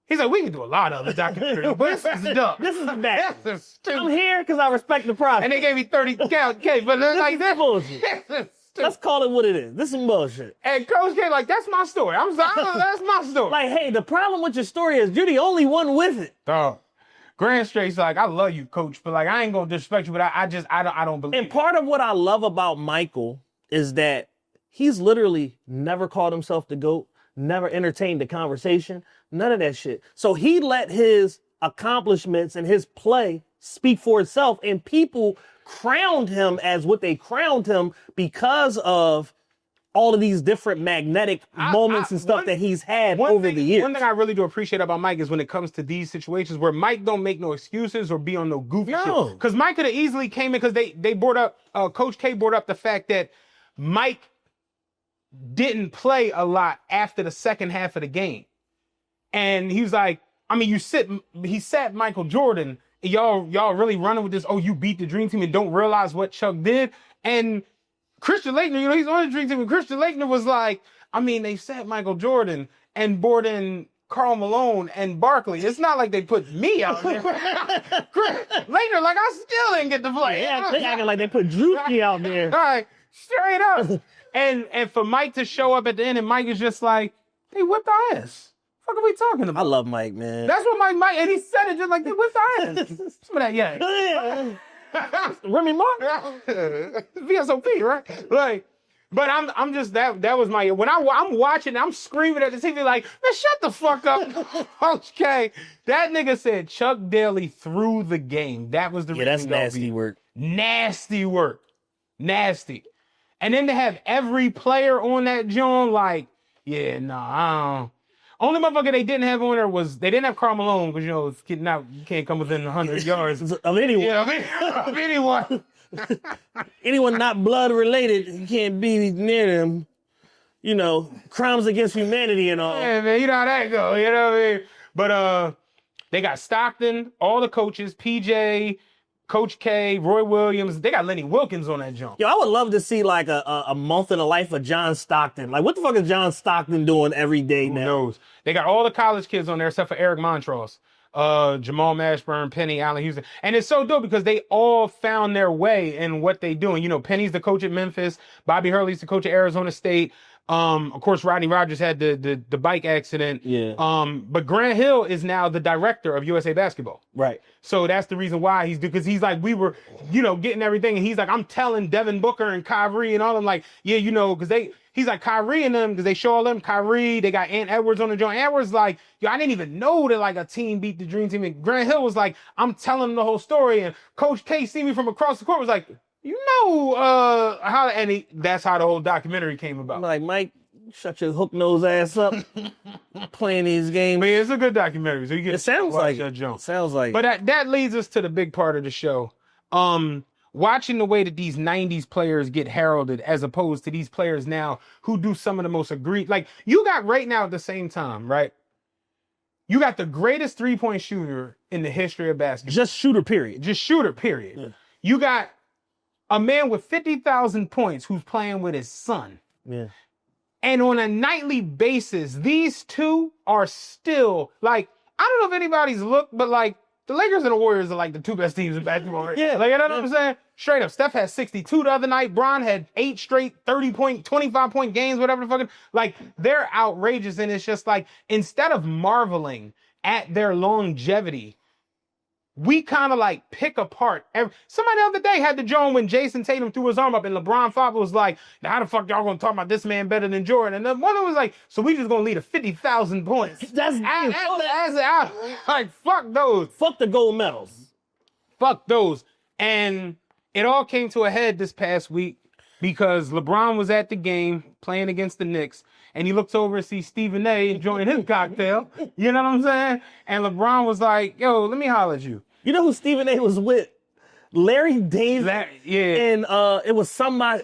Speaker 3: He's like, we can do a lot of the documentaries, but this is dumb. This is bad. This is stupid. I'm here because I respect the process. And they gave me 30 count K, but like this bullshit. Let's call it what it is. This is some bullshit. And Coach K, like, that's my story. I'm sorry, that's my story. Like, hey, the problem with your story is you're the only one with it. Dog. Grant Straight's like, I love you, Coach, but like, I ain't gonna disrespect you, but I don't believe. And part of what I love about Michael is that he's literally never called himself the GOAT, never entertained the conversation, none of that shit. So he let his accomplishments and his play speak for itself, and people crowned him as what they crowned him because of all of these different magnetic moments and stuff that he's had over the years. One thing I really do appreciate about Mike is when it comes to these situations where Mike don't make no excuses or be on no goofy shit. Because Mike could have easily came in because they brought up, Coach K brought up the fact that Mike didn't play a lot after the second half of the game. And he was like, I mean, he sat Michael Jordan, and y'all really running with this, oh, you beat the Dream Team and don't realize what Chuck did. And Christian Laettner, you know, he's on the Dream Team, and Christian Laettner was like, I mean, they sat Michael Jordan and brought in Karl Malone and Barkley. It's not like they put me out there. Laettner, like, I still didn't get to play. Yeah, they acting like they put Doechii out there. All right, straight up. And for Mike to show up at the end, and Mike is just like, they whipped our ass. What are we talking about? I love Mike, man. That's what Mike, and he said it just like they whipped our ass. Some of that, yeah. Remy Martin? VSOP, right? Like, but I'm just, that was my, when I'm watching, I'm screaming at the TV like, man, shut the fuck up. Okay. That nigga said Chuck Daly threw the game. That was the reason. Yeah, that's nasty work. Nasty work. Nasty. And then to have every player on that joint, like, yeah, I don't. Only motherfucker they didn't have on there was, they didn't have Karl Malone, because, you know, it's getting out, you can't come within 100 yards. Of anyone. Yeah, of anyone. Anyone not blood related, you can't be near them. You know, crimes against humanity and all. Yeah, man, you know how that go, you know what I mean? But they got Stockton, all the coaches, PJ, Coach K, Roy Williams. They got Lenny Wilkins on that jump. Yo, I would love to see like a month in the life of John Stockton. Like, what the fuck is John Stockton doing every day now? Who knows? They got all the college kids on there except for Eric Montrose, Jamal Mashburn, Penny, Allen Houston. And it's so dope because they all found their way in what they doing. You know, Penny's the coach at Memphis. Bobby Hurley's the coach at Arizona State. Of course, Rodney Rogers had the bike accident. Yeah. But Grant Hill is now the director of USA Basketball. Right. So that's the reason why because he's like, we were, you know, getting everything. And he's like, I'm telling Devin Booker and Kyrie and all them like, yeah, you know, because he's like Kyrie and them, because they show all them Kyrie, they got Ant Edwards on the joint. Edwards like, yo, I didn't even know that like a team beat the Dream Team. And Grant Hill was like, I'm telling them the whole story. And Coach K see me from across the court was like, You know that's how the whole documentary came about.
Speaker 1: I'm like, Mike, shut your hook nose ass up playing these games.
Speaker 3: But yeah, it's a good documentary. So you get
Speaker 1: It sounds like it.
Speaker 3: Jones.
Speaker 1: Sounds like.
Speaker 3: But that leads us to the big part of the show. Watching the way that these 90s players get heralded as opposed to these players now who do some of the most like you got right now at the same time, right? You got the greatest 3-point shooter in the history of basketball.
Speaker 1: Just shooter, period.
Speaker 3: Yeah. You got a man with 50,000 points who's playing with his son.
Speaker 1: Yeah.
Speaker 3: And on a nightly basis, these two are still, like, I don't know if anybody's looked, but, like, the Lakers and the Warriors are, like, the two best teams in basketball. Right?
Speaker 1: Yeah.
Speaker 3: Like, you know what I'm saying? Straight up. Steph had 62 the other night. Bron had 8 straight 30-point, 25-point games, whatever the fucking. Like, they're outrageous. And it's just like, instead of marveling at their longevity, we kind of like pick apart. Somebody the other day had the joint when Jason Tatum threw his arm up and LeBron Father was like, now how the fuck y'all gonna talk about this man better than Jordan? And then one of them was like, so we just gonna lead a 50,000 points.
Speaker 1: That's
Speaker 3: like, fuck those.
Speaker 1: Fuck the gold medals.
Speaker 3: Fuck those. And it all came to a head this past week because LeBron was at the game playing against the Knicks. And he looks over and sees Stephen A. enjoying his cocktail. You know what I'm saying? And LeBron was like, yo, let me holler at you.
Speaker 1: You know who Stephen A. was with? Larry David. And it was somebody.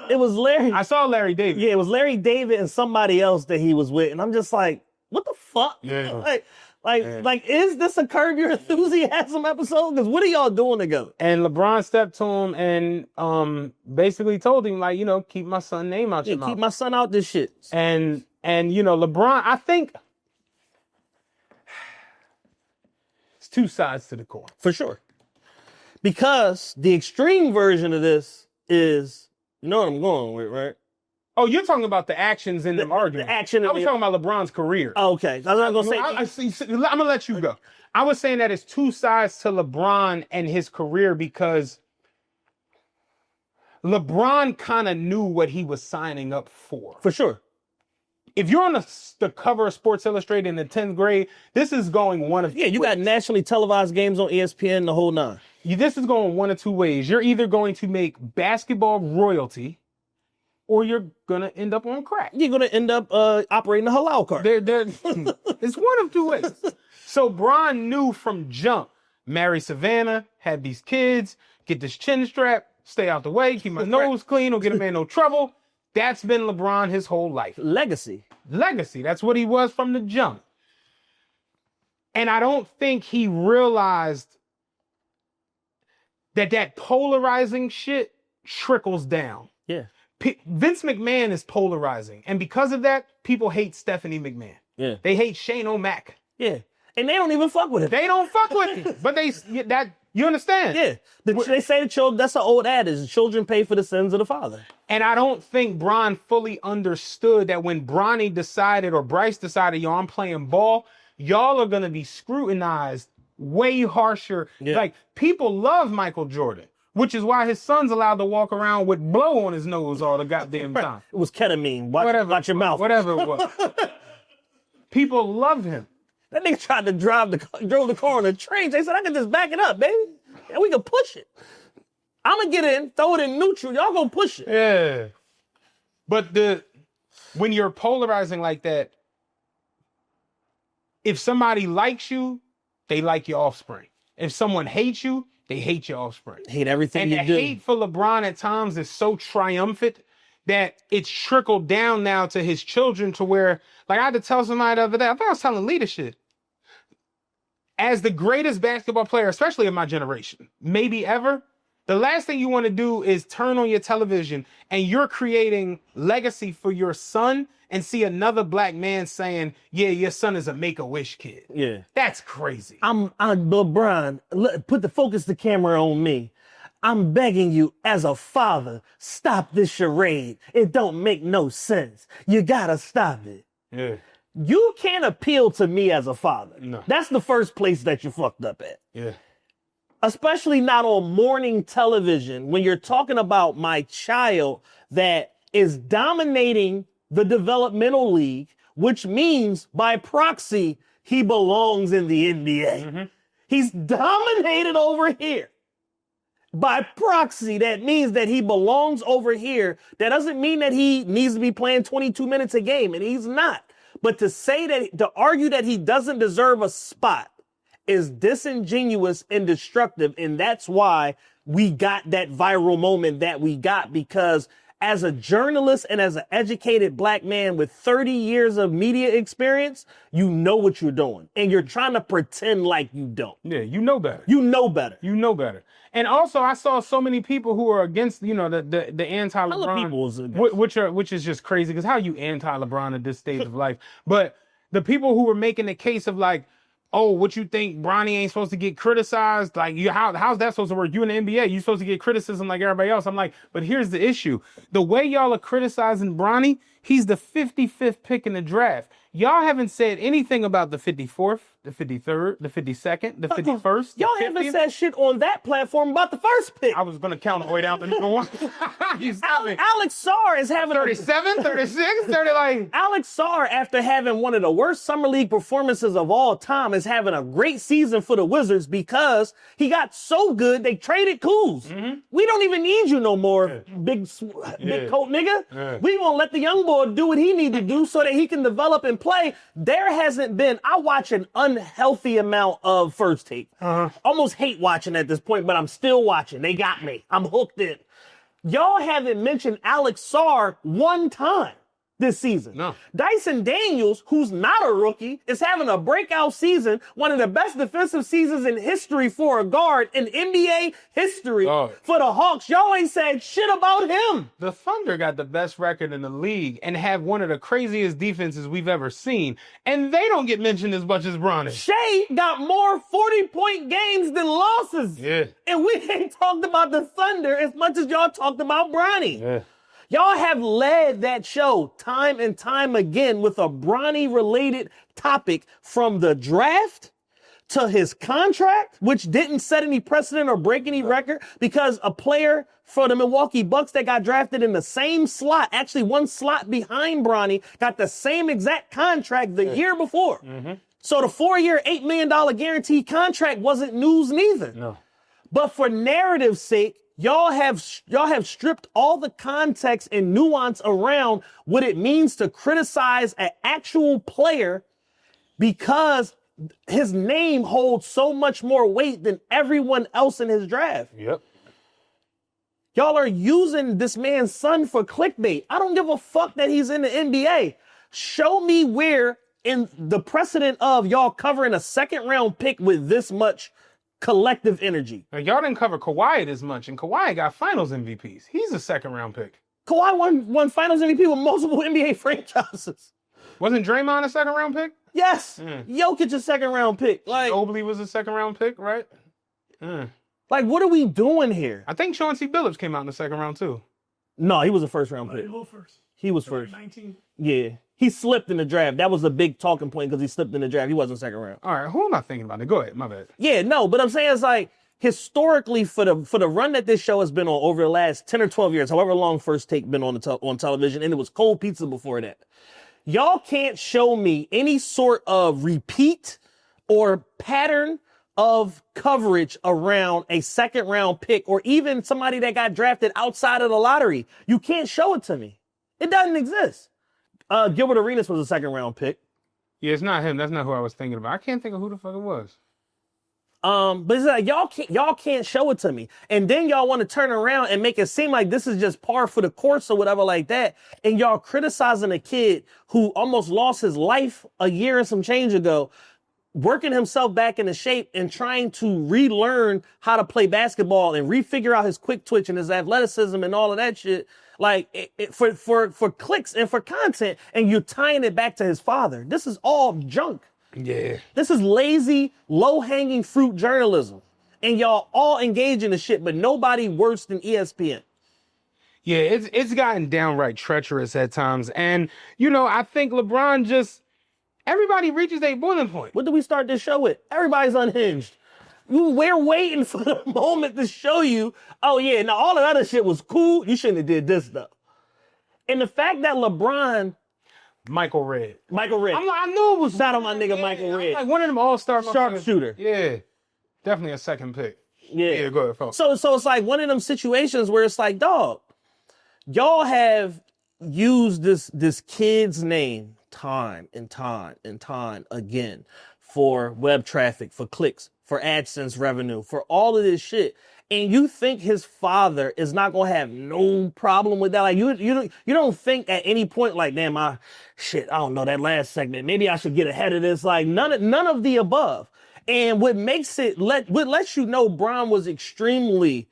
Speaker 1: It was Larry.
Speaker 3: I saw Larry David.
Speaker 1: Yeah, it was Larry David and somebody else that he was with. And I'm just like, what the fuck?
Speaker 3: Yeah.
Speaker 1: Like, is this a Curb Your Enthusiasm episode? Because what are y'all doing together?
Speaker 3: And LeBron stepped to him and basically told him, like, you know, keep my son's name out your mouth.
Speaker 1: Keep my son out this shit.
Speaker 3: And you know, LeBron, I think it's two sides to the coin.
Speaker 1: For sure. Because the extreme version of this is, you know what I'm going with, right?
Speaker 3: Oh, you're talking about the actions in the argument.
Speaker 1: The action.
Speaker 3: I was talking about LeBron's career.
Speaker 1: Oh, okay. I was not going to say.
Speaker 3: I'm going to let you go. I was saying that it's two sides to LeBron and his career because LeBron kind of knew what he was signing up for.
Speaker 1: For sure.
Speaker 3: If you're on the cover of Sports Illustrated in the 10th grade, this is going one of two
Speaker 1: you got nationally televised games on ESPN, the whole nine.
Speaker 3: This is going one of two ways. You're either going to make basketball royalty or you're going to end up on crack.
Speaker 1: You're going to end up operating a halal cart.
Speaker 3: It's one of two ways. So Bron knew from jump, marry Savannah, have these kids, get this chin strap, stay out the way, keep my nose clean, don't get him in no trouble. That's been LeBron his whole life.
Speaker 1: Legacy.
Speaker 3: That's what he was from the jump. And I don't think he realized that polarizing shit trickles down.
Speaker 1: Yeah.
Speaker 3: Vince McMahon is polarizing. And because of that, people hate Stephanie McMahon.
Speaker 1: Yeah.
Speaker 3: They hate Shane O'Mac.
Speaker 1: Yeah. And they don't even fuck with it.
Speaker 3: They don't fuck with it. But you understand?
Speaker 1: Yeah. They say the children, that's an old adage. Children pay for the sins of the father.
Speaker 3: And I don't think Bron fully understood that when Bronny decided or Bryce decided, yo, I'm playing ball, y'all are going to be scrutinized way harsher.
Speaker 1: Yeah.
Speaker 3: Like, people love Michael Jordan, which is why his son's allowed to walk around with blow on his nose all the goddamn time.
Speaker 1: It was ketamine. Watch your mouth.
Speaker 3: Whatever it was. People love him.
Speaker 1: That nigga tried to drove the car on a train. They said, I can just back it up, baby. And we can push it. I'm going to get in, throw it in neutral. Y'all going to push it.
Speaker 3: Yeah. But when you're polarizing like that, if somebody likes you, they like your offspring. If someone hates you, they hate your offspring.
Speaker 1: Hate everything
Speaker 3: and
Speaker 1: you do.
Speaker 3: And the hate for LeBron at times is so triumphant that it's trickled down now to his children to where, like I had to tell somebody the other day, I think I was telling leadership. As the greatest basketball player, especially in my generation, maybe ever, the last thing you want to do is turn on your television and you're creating legacy for your son and see another black man saying, yeah, your son is a Make-A-Wish kid.
Speaker 1: Yeah.
Speaker 3: That's crazy.
Speaker 1: I'm LeBron, put the camera on me. I'm begging you as a father, stop this charade. It don't make no sense. You gotta stop it.
Speaker 3: Yeah.
Speaker 1: You can't appeal to me as a father.
Speaker 3: No.
Speaker 1: That's the first place that you fucked up at.
Speaker 3: Yeah.
Speaker 1: Especially not on morning television when you're talking about my child that is dominating the developmental league, which means by proxy, he belongs in the NBA. Mm-hmm. He's dominated over here. By proxy, that means that he belongs over here. That doesn't mean that he needs to be playing 22 minutes a game, and he's not. But to argue that he doesn't deserve a spot is disingenuous and destructive, and that's why we got that viral moment that we got, because as a journalist and as an educated black man with 30 years of media experience, you know what you're doing, and you're trying to pretend like you don't.
Speaker 3: Yeah, you know better.
Speaker 1: You know better.
Speaker 3: You know better. And also, I saw so many people who are against, the anti-LeBron, which is just crazy, because how are you anti-LeBron at this stage of life? But the people who were making the case of like, oh, what you think Bronny ain't supposed to get criticized? Like, how's that supposed to work? You in the NBA, you supposed to get criticism like everybody else. I'm like, but here's the issue. The way y'all are criticizing Bronny, he's the 55th pick in the draft. Y'all haven't said anything about the 54th, the 53rd, the 52nd, the 51st.
Speaker 1: Y'all haven't said shit on that platform about the first pick.
Speaker 3: I was going to count all the way down to number one.
Speaker 1: Alex Sarr is having
Speaker 3: 37, 36, 30, like.
Speaker 1: Alex Sarr, after having one of the worst summer league performances of all time, is having a great season for the Wizards because he got so good they traded Kuz. Mm-hmm. We don't even need you no more, big coat nigga. Yeah. We gonna let the young boy do what he need to do so that he can develop and play. There hasn't been, I watch an unhealthy amount of First Take. Almost hate watching at this point, but I'm still watching. They got me. I'm hooked in. Y'all haven't mentioned Alex Sarr one time this season. No. Dyson Daniels, who's not a rookie, is having a breakout season, one of the best defensive seasons in history for a guard in NBA history for the Hawks. Y'all ain't said shit about him.
Speaker 3: The Thunder got the best record in the league and have one of the craziest defenses we've ever seen, and they don't get mentioned as much as Bronny.
Speaker 1: Shea got more 40-point games than losses. Yeah. And we ain't talked about the Thunder as much as y'all talked about Bronny. Yeah. Y'all have led that show time and time again with a Bronny-related topic, from the draft to his contract, which didn't set any precedent or break any record, because a player for the Milwaukee Bucks that got drafted in the same slot, actually one slot behind Bronny, got the same exact contract the year before. Mm-hmm. So the 4-year, $8 million guaranteed contract wasn't news neither. No. But for narrative's sake, y'all have stripped all the context and nuance around what it means to criticize an actual player because his name holds so much more weight than everyone else in his draft. Yep. Y'all are using this man's son for clickbait. I don't give a fuck that he's in the NBA. Show me where in the precedent of y'all covering a second-round pick with this much collective energy.
Speaker 3: Now, y'all didn't cover Kawhi as much, and Kawhi got finals MVPs. He's a second-round pick.
Speaker 1: Kawhi won finals MVP with multiple NBA franchises.
Speaker 3: Wasn't Draymond a second-round pick?
Speaker 1: Yes. Jokic a second-round pick. Like,
Speaker 3: Mobley was a second-round pick, right?
Speaker 1: Like, what are we doing here?
Speaker 3: I think Chauncey Billups came out in the second round, too.
Speaker 1: No, he was a first-round pick. He was first. 19. Yeah. He slipped in the draft. That was a big talking point because he slipped in the draft. He wasn't second round.
Speaker 3: All right, who am I thinking about? Go ahead, my bad.
Speaker 1: Yeah, no, but I'm saying it's like, historically, for the run that this show has been on over the last 10 or 12 years, however long First Take been on on television, and it was Cold Pizza before that, y'all can't show me any sort of repeat or pattern of coverage around a second round pick or even somebody that got drafted outside of the lottery. You can't show it to me. It doesn't exist. Gilbert Arenas was a second round pick.
Speaker 3: Yeah, it's not him. That's not who I was thinking about. I can't think of who the fuck it was.
Speaker 1: But it's like y'all can't show it to me. And then y'all want to turn around and make it seem like this is just par for the course or whatever like that. And y'all criticizing a kid who almost lost his life a year and some change ago, working himself back into shape and trying to relearn how to play basketball and refigure out his quick twitch and his athleticism and all of that shit. Like for clicks and for content, and you're tying it back to his father. This is all junk. Yeah. This is lazy, low-hanging fruit journalism. And y'all all engage in the shit, but nobody worse than ESPN.
Speaker 3: Yeah, it's gotten downright treacherous at times. And, I think LeBron everybody reaches their boiling point.
Speaker 1: What did we start this show with? Everybody's unhinged. We're waiting for the moment to show you, oh yeah, now all the other shit was cool. You shouldn't have did this stuff. And the fact that LeBron...
Speaker 3: Michael Redd.
Speaker 1: I
Speaker 3: knew it was...
Speaker 1: Shout out my nigga Michael Redd.
Speaker 3: Like one of them all-star...
Speaker 1: Sharpshooter.
Speaker 3: Yeah. Definitely a second pick. Yeah, go ahead. Folks.
Speaker 1: So it's like one of them situations where it's like, dog, y'all have used this kid's name time and time and time again for web traffic, for clicks, for AdSense revenue, for all of this shit. And you think his father is not gonna have no problem with that? Like you don't think at any point like, damn, I don't know that last segment. Maybe I should get ahead of this. Like none of the above. And what makes it what lets you know Bron was extremely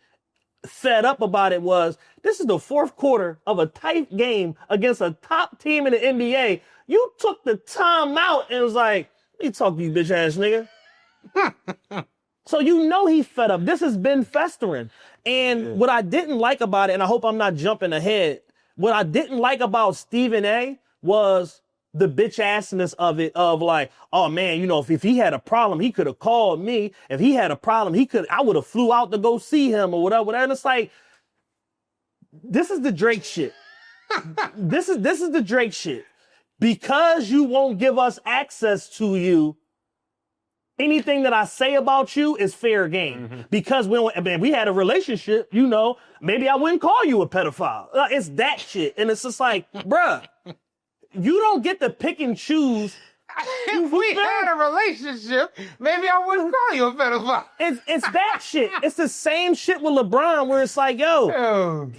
Speaker 1: fed up about it was this is the fourth quarter of a tight game against a top team in the NBA. You took the timeout and was like, let me talk to you, bitch ass nigga. So you know he fed up. This has been festering. And what I didn't like about it, and I hope I'm not jumping ahead, what I didn't like about Stephen A was the bitch assness of it, of like, oh man, you know, if he had a problem, he could have called me. If he had a problem, I would have flew out to go see him or whatever. And it's like, this is the Drake shit. This is the Drake shit. Because you won't give us access to you, anything that I say about you is fair game. Mm-hmm. Because we had a relationship, you know, maybe I wouldn't call you a pedophile. It's that shit. And it's just like, bruh, you don't get to pick and choose.
Speaker 3: If we had a relationship, maybe I wouldn't call you a pedophile.
Speaker 1: It's that shit. It's the same shit with LeBron where it's like, yo,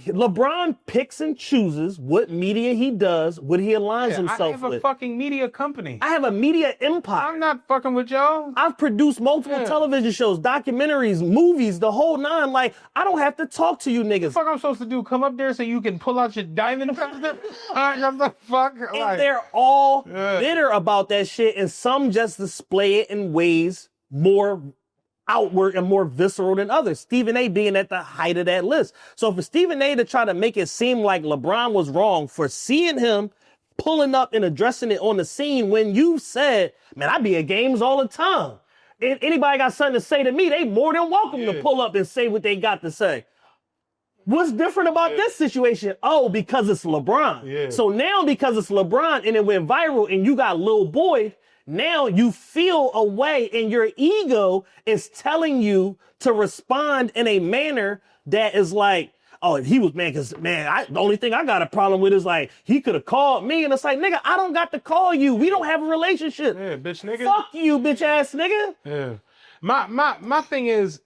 Speaker 1: LeBron picks and chooses what media he does, what he aligns himself with.
Speaker 3: I have a fucking media company.
Speaker 1: I have a media empire.
Speaker 3: I'm not fucking with y'all.
Speaker 1: I've produced multiple television shows, documentaries, movies, the whole nine. Like, I don't have to talk to you niggas.
Speaker 3: What the fuck I'm supposed to do? Come up there so you can pull out your diamond? What the fuck?
Speaker 1: And they're all bitter about that shit, and some just display it in ways more outward and more visceral than others. Stephen A being at the height of that list. So for Stephen A to try to make it seem like LeBron was wrong for seeing him pulling up and addressing it on the scene when you said, man, I be at games all the time. If anybody got something to say to me, they more than welcome to pull up and say what they got to say. What's different about this situation? Oh, because it's LeBron. Yeah. So now because it's LeBron and it went viral and you got Lil Boy, now you feel a way and your ego is telling you to respond in a manner that is like, oh, if he was, the only thing I got a problem with is like, he could have called me. And it's like, nigga, I don't got to call you. We don't have a relationship.
Speaker 3: Yeah, bitch nigga.
Speaker 1: Fuck you, bitch ass nigga.
Speaker 3: Yeah. My thing is,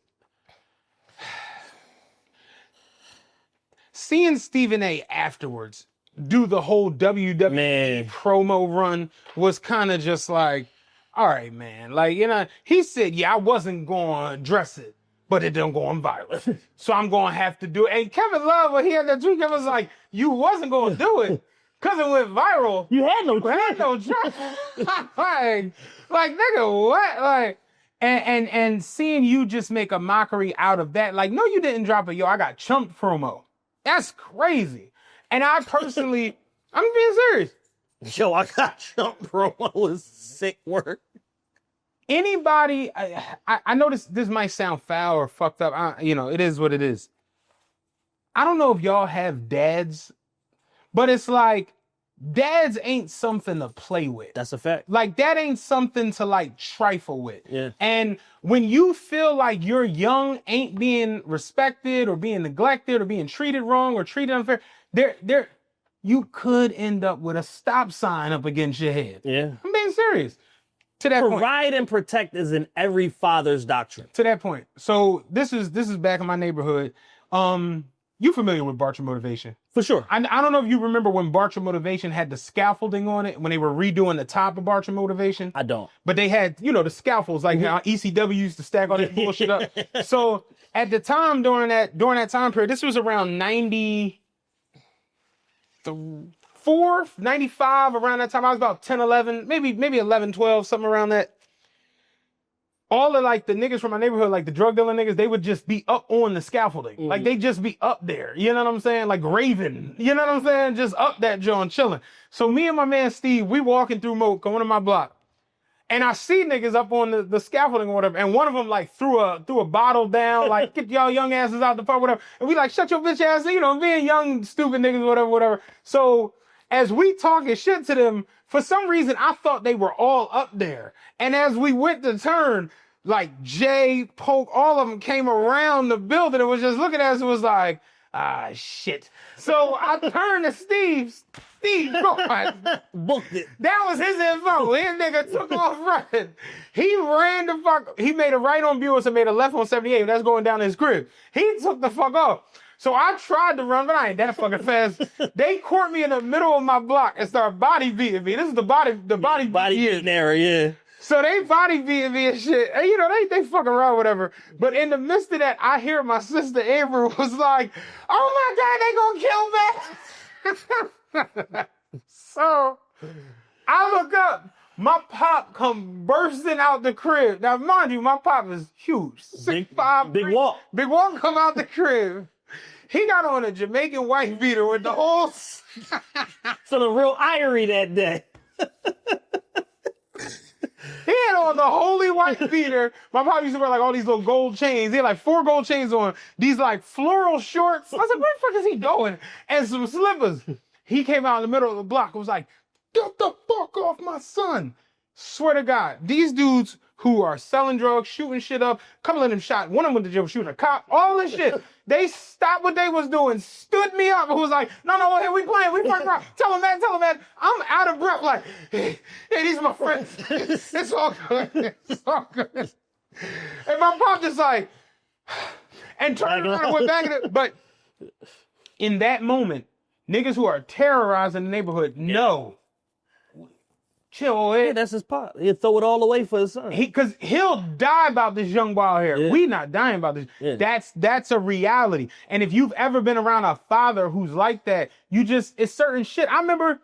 Speaker 3: seeing Stephen A afterwards do the whole WWE promo run was kind of just like, all right, man. Like, you know, he said, yeah, I wasn't going to address it, but it didn't go on viral. So I'm going to have to do it. And Kevin Love, when he had that tweet, Kevin was like, you wasn't going to do it because it went viral.
Speaker 1: You had no
Speaker 3: choice. like, nigga, what? Like, and seeing you just make a mockery out of that. Like, no, you didn't drop a, I got chumped promo. That's crazy. And I personally, I'm being serious.
Speaker 1: Yo, I got chumped promo was sick work.
Speaker 3: Anybody, I know this might sound foul or fucked up. It is what it is. I don't know if y'all have dads, but it's like, dads ain't something to play with.
Speaker 1: That's a fact.
Speaker 3: Like, that ain't something to like trifle with.
Speaker 1: Yeah.
Speaker 3: And when you feel like your young ain't being respected or being neglected or being treated wrong or treated unfair, you could end up with a stop sign up against your head.
Speaker 1: Yeah.
Speaker 3: I'm being serious. To that point.
Speaker 1: Provide and protect is in every father's doctrine.
Speaker 3: To that point. So this is back in my neighborhood. You familiar with Bartra Motivation?
Speaker 1: For sure.
Speaker 3: I don't know if you remember when Bartra Motivation had the scaffolding on it, when they were redoing the top of Bartra Motivation.
Speaker 1: I don't.
Speaker 3: But they had, the scaffolds, like how ECW used to stack all this bullshit up. So at the time, during that time period, this was around 94, 95, around that time. I was about 10, 11, maybe 11, 12, something around that. All of like the niggas from my neighborhood, like the drug dealer niggas, they would just be up on the scaffolding. Mm. Like they just be up there. You know what I'm saying? Like Raven. You know what I'm saying? Just up that joint chilling. So me and my man Steve, we walking through Moat, going to my block. And I see niggas up on the scaffolding or whatever. And one of them like threw a bottle down, like get y'all young asses out the park, whatever. And we like, shut your bitch ass, being young, stupid niggas, whatever. So as we talking shit to them, for some reason, I thought they were all up there. And as we went to turn, like Jay, Polk, all of them came around the building and was just looking at us and was like, ah, shit. So I turned to Steve,
Speaker 1: Booked it.
Speaker 3: that was his info. His nigga took off running. He ran the fuck. He made a right on Buick and made a left on 78. That's going down his crib. He took the fuck off. So I tried to run, but I ain't that fucking fast. They caught me in the middle of my block and started body beating me. This is the body
Speaker 1: beating era, yeah.
Speaker 3: So they body beating me and shit. And you know, they fucking around, whatever. But in the midst of that, I hear my sister Amber was like, oh my God, they gonna kill me. So I look up, my pop come bursting out the crib. Now, mind you, my pop is huge. 6'5".
Speaker 1: Big walk.
Speaker 3: Big walk come out the crib. He got on a Jamaican white beater with the whole...
Speaker 1: So the real irony that day.
Speaker 3: He had on the holy white beater. My pop used to wear like all these little gold chains. He had like 4 gold chains on. These like floral shorts. I was like, where the fuck is he going? And some slippers. He came out in the middle of the block and was like, get the fuck off my son. Swear to God, these dudes who are selling drugs, shooting shit up, a couple of them shot, one of them went to jail shooting a cop, all this shit. They stopped what they was doing, stood me up, and was like, no, hey, we playing, we fucking around. Tell him, man. I'm out of breath, like, hey, these are my friends. It's all good. It's all good. And my pop just like, and turned around and went back at it. But in that moment, niggas who are terrorizing the neighborhood know. Chill,
Speaker 1: Yeah, that's his pop. He'll throw it all away for his son.
Speaker 3: Because he'll die about this young wild hair.
Speaker 1: Yeah.
Speaker 3: We not dying about this. Yeah. That's a reality. And if you've ever been around a father who's like that, it's certain shit. I remember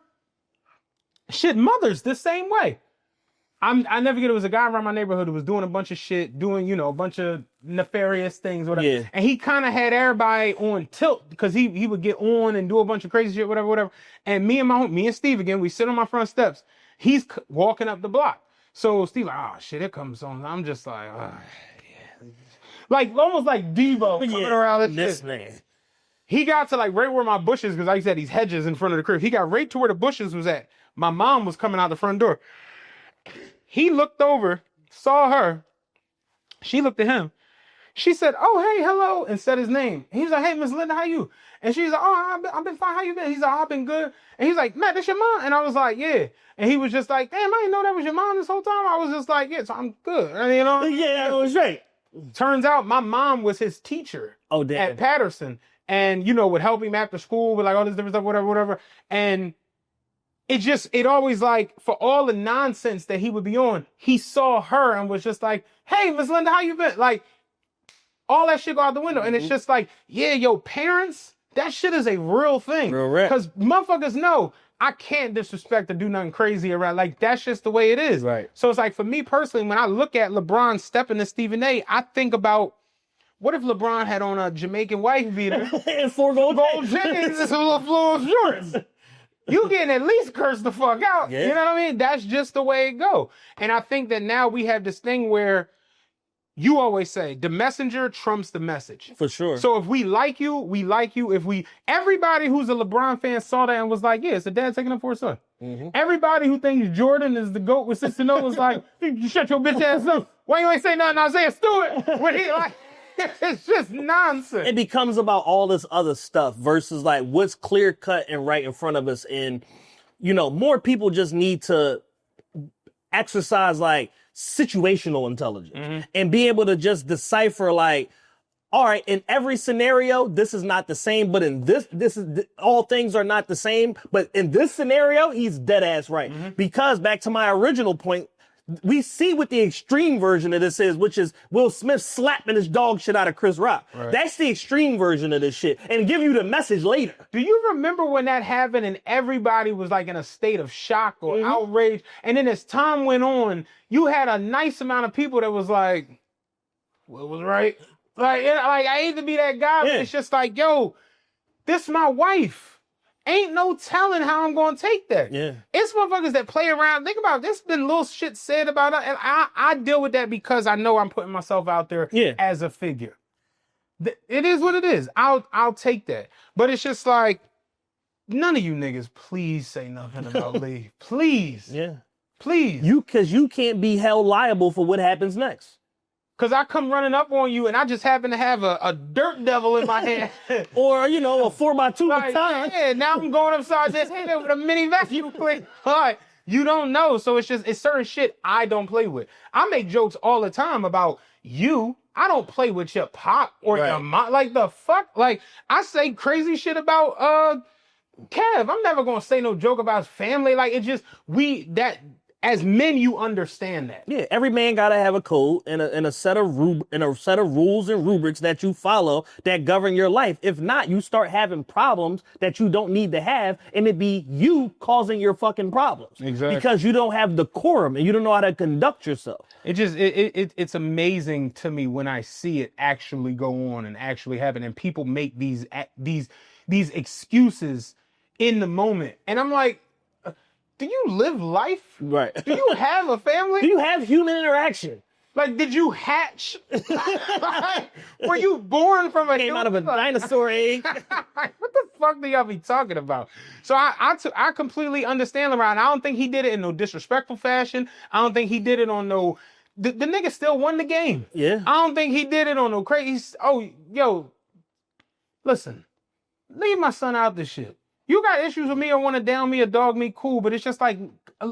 Speaker 3: mothers the same way. I never forget, it was a guy around my neighborhood who was doing a bunch of shit, doing, a bunch of nefarious things, whatever. Yeah. And he kind of had everybody on tilt because he would get on and do a bunch of crazy shit, whatever. And me and Steve again, we sit on my front steps. He's walking up the block. So Steve like, oh shit, it comes on. I'm just like, yeah. Like almost like Devo coming around this
Speaker 1: man.
Speaker 3: He got to like right where my bushes, because like I said, these hedges in front of the crib. He got right to where the bushes was at. My mom was coming out the front door. He looked over, saw her. She looked at him. She said, oh, hey, hello, and said his name. He was like, hey, Miss Linda, how you? And she's like, oh, I've been fine. How you been? He's like, I've been good. And he's like, Matt, that's your mom? And I was like, yeah. And he was just like, damn, I didn't know that was your mom this whole time. I was just like, yeah, so I'm good. And,
Speaker 1: Yeah, it was right.
Speaker 3: Turns out my mom was his teacher at Patterson. And, would help him after school with like all this different stuff, whatever. And it always like, for all the nonsense that he would be on, he saw her and was just like, hey, Miss Linda, how you been? Like, all that shit go out the window. And it's just like, yeah, yo, parents, that shit is a real thing.
Speaker 1: Real rap.
Speaker 3: Because motherfuckers know I can't disrespect or do nothing crazy around. Like, that's just the way it is.
Speaker 1: Right.
Speaker 3: So it's like, for me personally, when I look at LeBron stepping to Stephen A., I think about, what if LeBron had on a Jamaican wife beater
Speaker 1: and 4 gold
Speaker 3: chains and some little floral shorts? You getting at least cursed the fuck out. Yeah. You know what I mean? That's just the way it go. And I think that now we have this thing where you always say the messenger trumps the message.
Speaker 1: For sure.
Speaker 3: So if we like you, we like you. Everybody who's a LeBron fan saw that and was like, yeah, it's a dad taking up for his son. Mm-hmm. Everybody who thinks Jordan is the GOAT with 6-0 was like, you shut your bitch ass up. Why you ain't say nothing Isaiah Stewart? When he like, it's just nonsense.
Speaker 1: It becomes about all this other stuff versus like what's clear cut and right in front of us. And, more people just need to exercise like situational intelligence and be able to just decipher like, all right, in every scenario, this is not the same, but in this is all things are not the same. But in this scenario, he's dead ass right. Mm-hmm. Because back to my original point, we see what the extreme version of this is, which is Will Smith slapping his dog shit out of Chris Rock. Right. That's the extreme version of this shit, and give you the message later.
Speaker 3: Do you remember when that happened and everybody was like in a state of shock or outrage? And then as time went on, you had a nice amount of people that was like, well, it was right. Like I hate to be that guy, but it's just like, yo, this my wife. Ain't no telling how I'm going to take that. Yeah. It's motherfuckers that play around. Think about it. There's been little shit said about it. And I deal with that because I know I'm putting myself out there as a figure. It is what it is. I'll take that. But it's just like, none of you niggas, please say nothing about Lee. Please.
Speaker 1: Yeah.
Speaker 3: Please.
Speaker 1: Because you can't be held liable for what happens next.
Speaker 3: because I come running up on you and I just happen to have a dirt devil in my hand.
Speaker 1: Or, you know, a 4x2
Speaker 3: Like,
Speaker 1: baton.
Speaker 3: yeah, now I'm going upside this head with a mini vacuum cleaner. Like, you don't know. So it's certain shit I don't play with. I make jokes all the time about you. I don't play with your pop or your mom. Like, the fuck? Like, I say crazy shit about Kev. I'm never gonna say no joke about his family. Like, it's just as men, you understand that.
Speaker 1: Yeah, every man gotta have a code and a set of rules and rubrics that you follow that govern your life. If not, you start having problems that you don't need to have, and it be you causing your fucking problems.
Speaker 3: Exactly.
Speaker 1: Because you don't have decorum and you don't know how to conduct yourself.
Speaker 3: It's amazing to me when I see it actually go on and actually happen, and people make these excuses in the moment, and I'm like, do you live life?
Speaker 1: Right.
Speaker 3: Do you have a family?
Speaker 1: Do you have human interaction?
Speaker 3: Like, did you hatch? Like, were you born from
Speaker 1: Came out of a dinosaur egg?
Speaker 3: What the fuck do y'all be talking about? So I completely understand LeBron. I don't think he did it in no disrespectful fashion. I don't think he did it on no... The nigga still won the game.
Speaker 1: Yeah.
Speaker 3: I don't think he did it on no crazy... Oh, yo, listen. Leave my son out this shit. You got issues with me or want to down me or dog me, cool, but it's just like,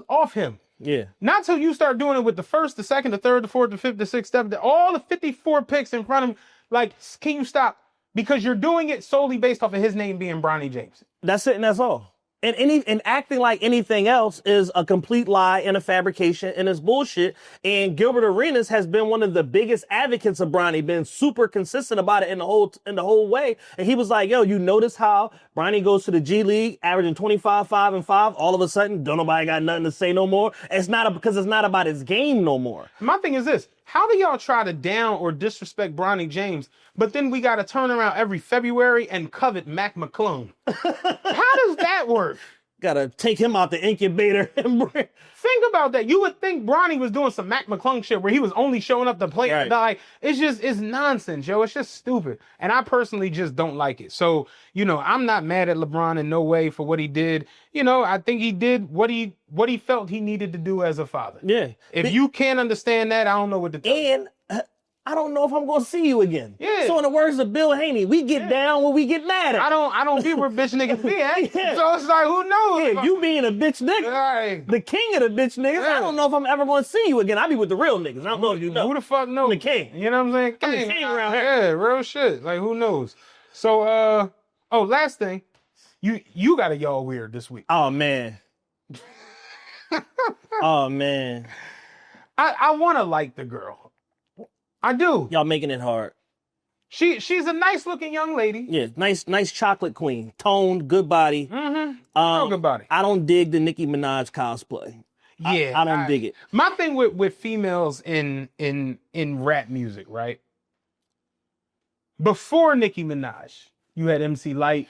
Speaker 3: off him.
Speaker 1: Yeah.
Speaker 3: Not till you start doing it with the first, the second, the third, the fourth, the fifth, the sixth, all the 54 picks in front of him. Like, can you stop? Because you're doing it solely based off of his name being Bronny James.
Speaker 1: That's it, and that's all. And acting like anything else is a complete lie and a fabrication and it's bullshit. And Gilbert Arenas has been one of the biggest advocates of Bronny, been super consistent about it in the whole way. And he was like, yo, you notice how Bronny goes to the G League, averaging 25, 5, and 5. All of a sudden, don't nobody got nothing to say no more. Because it's not about his game no more.
Speaker 3: My thing is this. How do y'all try to down or disrespect Bronny James, but then we got to turn around every February and covet Mac McClone? How does that work?
Speaker 1: Gotta take him out the incubator and bring...
Speaker 3: Think about that. You would think Bronny was doing some Mac McClung shit where he was only showing up to play.
Speaker 1: Right.
Speaker 3: Like, it's nonsense, yo. It's just stupid. And I personally just don't like it. So, you know, I'm not mad at LeBron in no way for what he did. You know, I think he did what he felt he needed to do as a father.
Speaker 1: Yeah.
Speaker 3: If you can't understand that, I don't know what to tell you.
Speaker 1: And I don't know if I'm going to see you again.
Speaker 3: Yeah.
Speaker 1: So in the words of Bill Haney, we get down when we get mad at.
Speaker 3: I don't be where bitch niggas be at.
Speaker 1: Yeah.
Speaker 3: So it's like, who knows?
Speaker 1: Yeah, you being a bitch nigga,
Speaker 3: Right.
Speaker 1: the king of the bitch niggas, I don't know if I'm ever going to see you again. I be with the real niggas. I don't know if you know.
Speaker 3: Who the fuck knows?
Speaker 1: I'm the king.
Speaker 3: You know what I'm saying?
Speaker 1: I'm the king around here.
Speaker 3: Yeah, real shit. Like, who knows? So, last thing. You got a Yall Weird this week.
Speaker 1: Oh, man. Oh, man.
Speaker 3: I want to like the girl. I do.
Speaker 1: Y'all making it hard.
Speaker 3: She's a nice looking young lady.
Speaker 1: Yeah, nice chocolate queen. Toned, good body.
Speaker 3: Mm-hmm. Real good body.
Speaker 1: I don't dig the Nicki Minaj cosplay.
Speaker 3: Yeah.
Speaker 1: I don't dig it.
Speaker 3: My thing with females in rap music, right? Before Nicki Minaj, you had MC Lyte,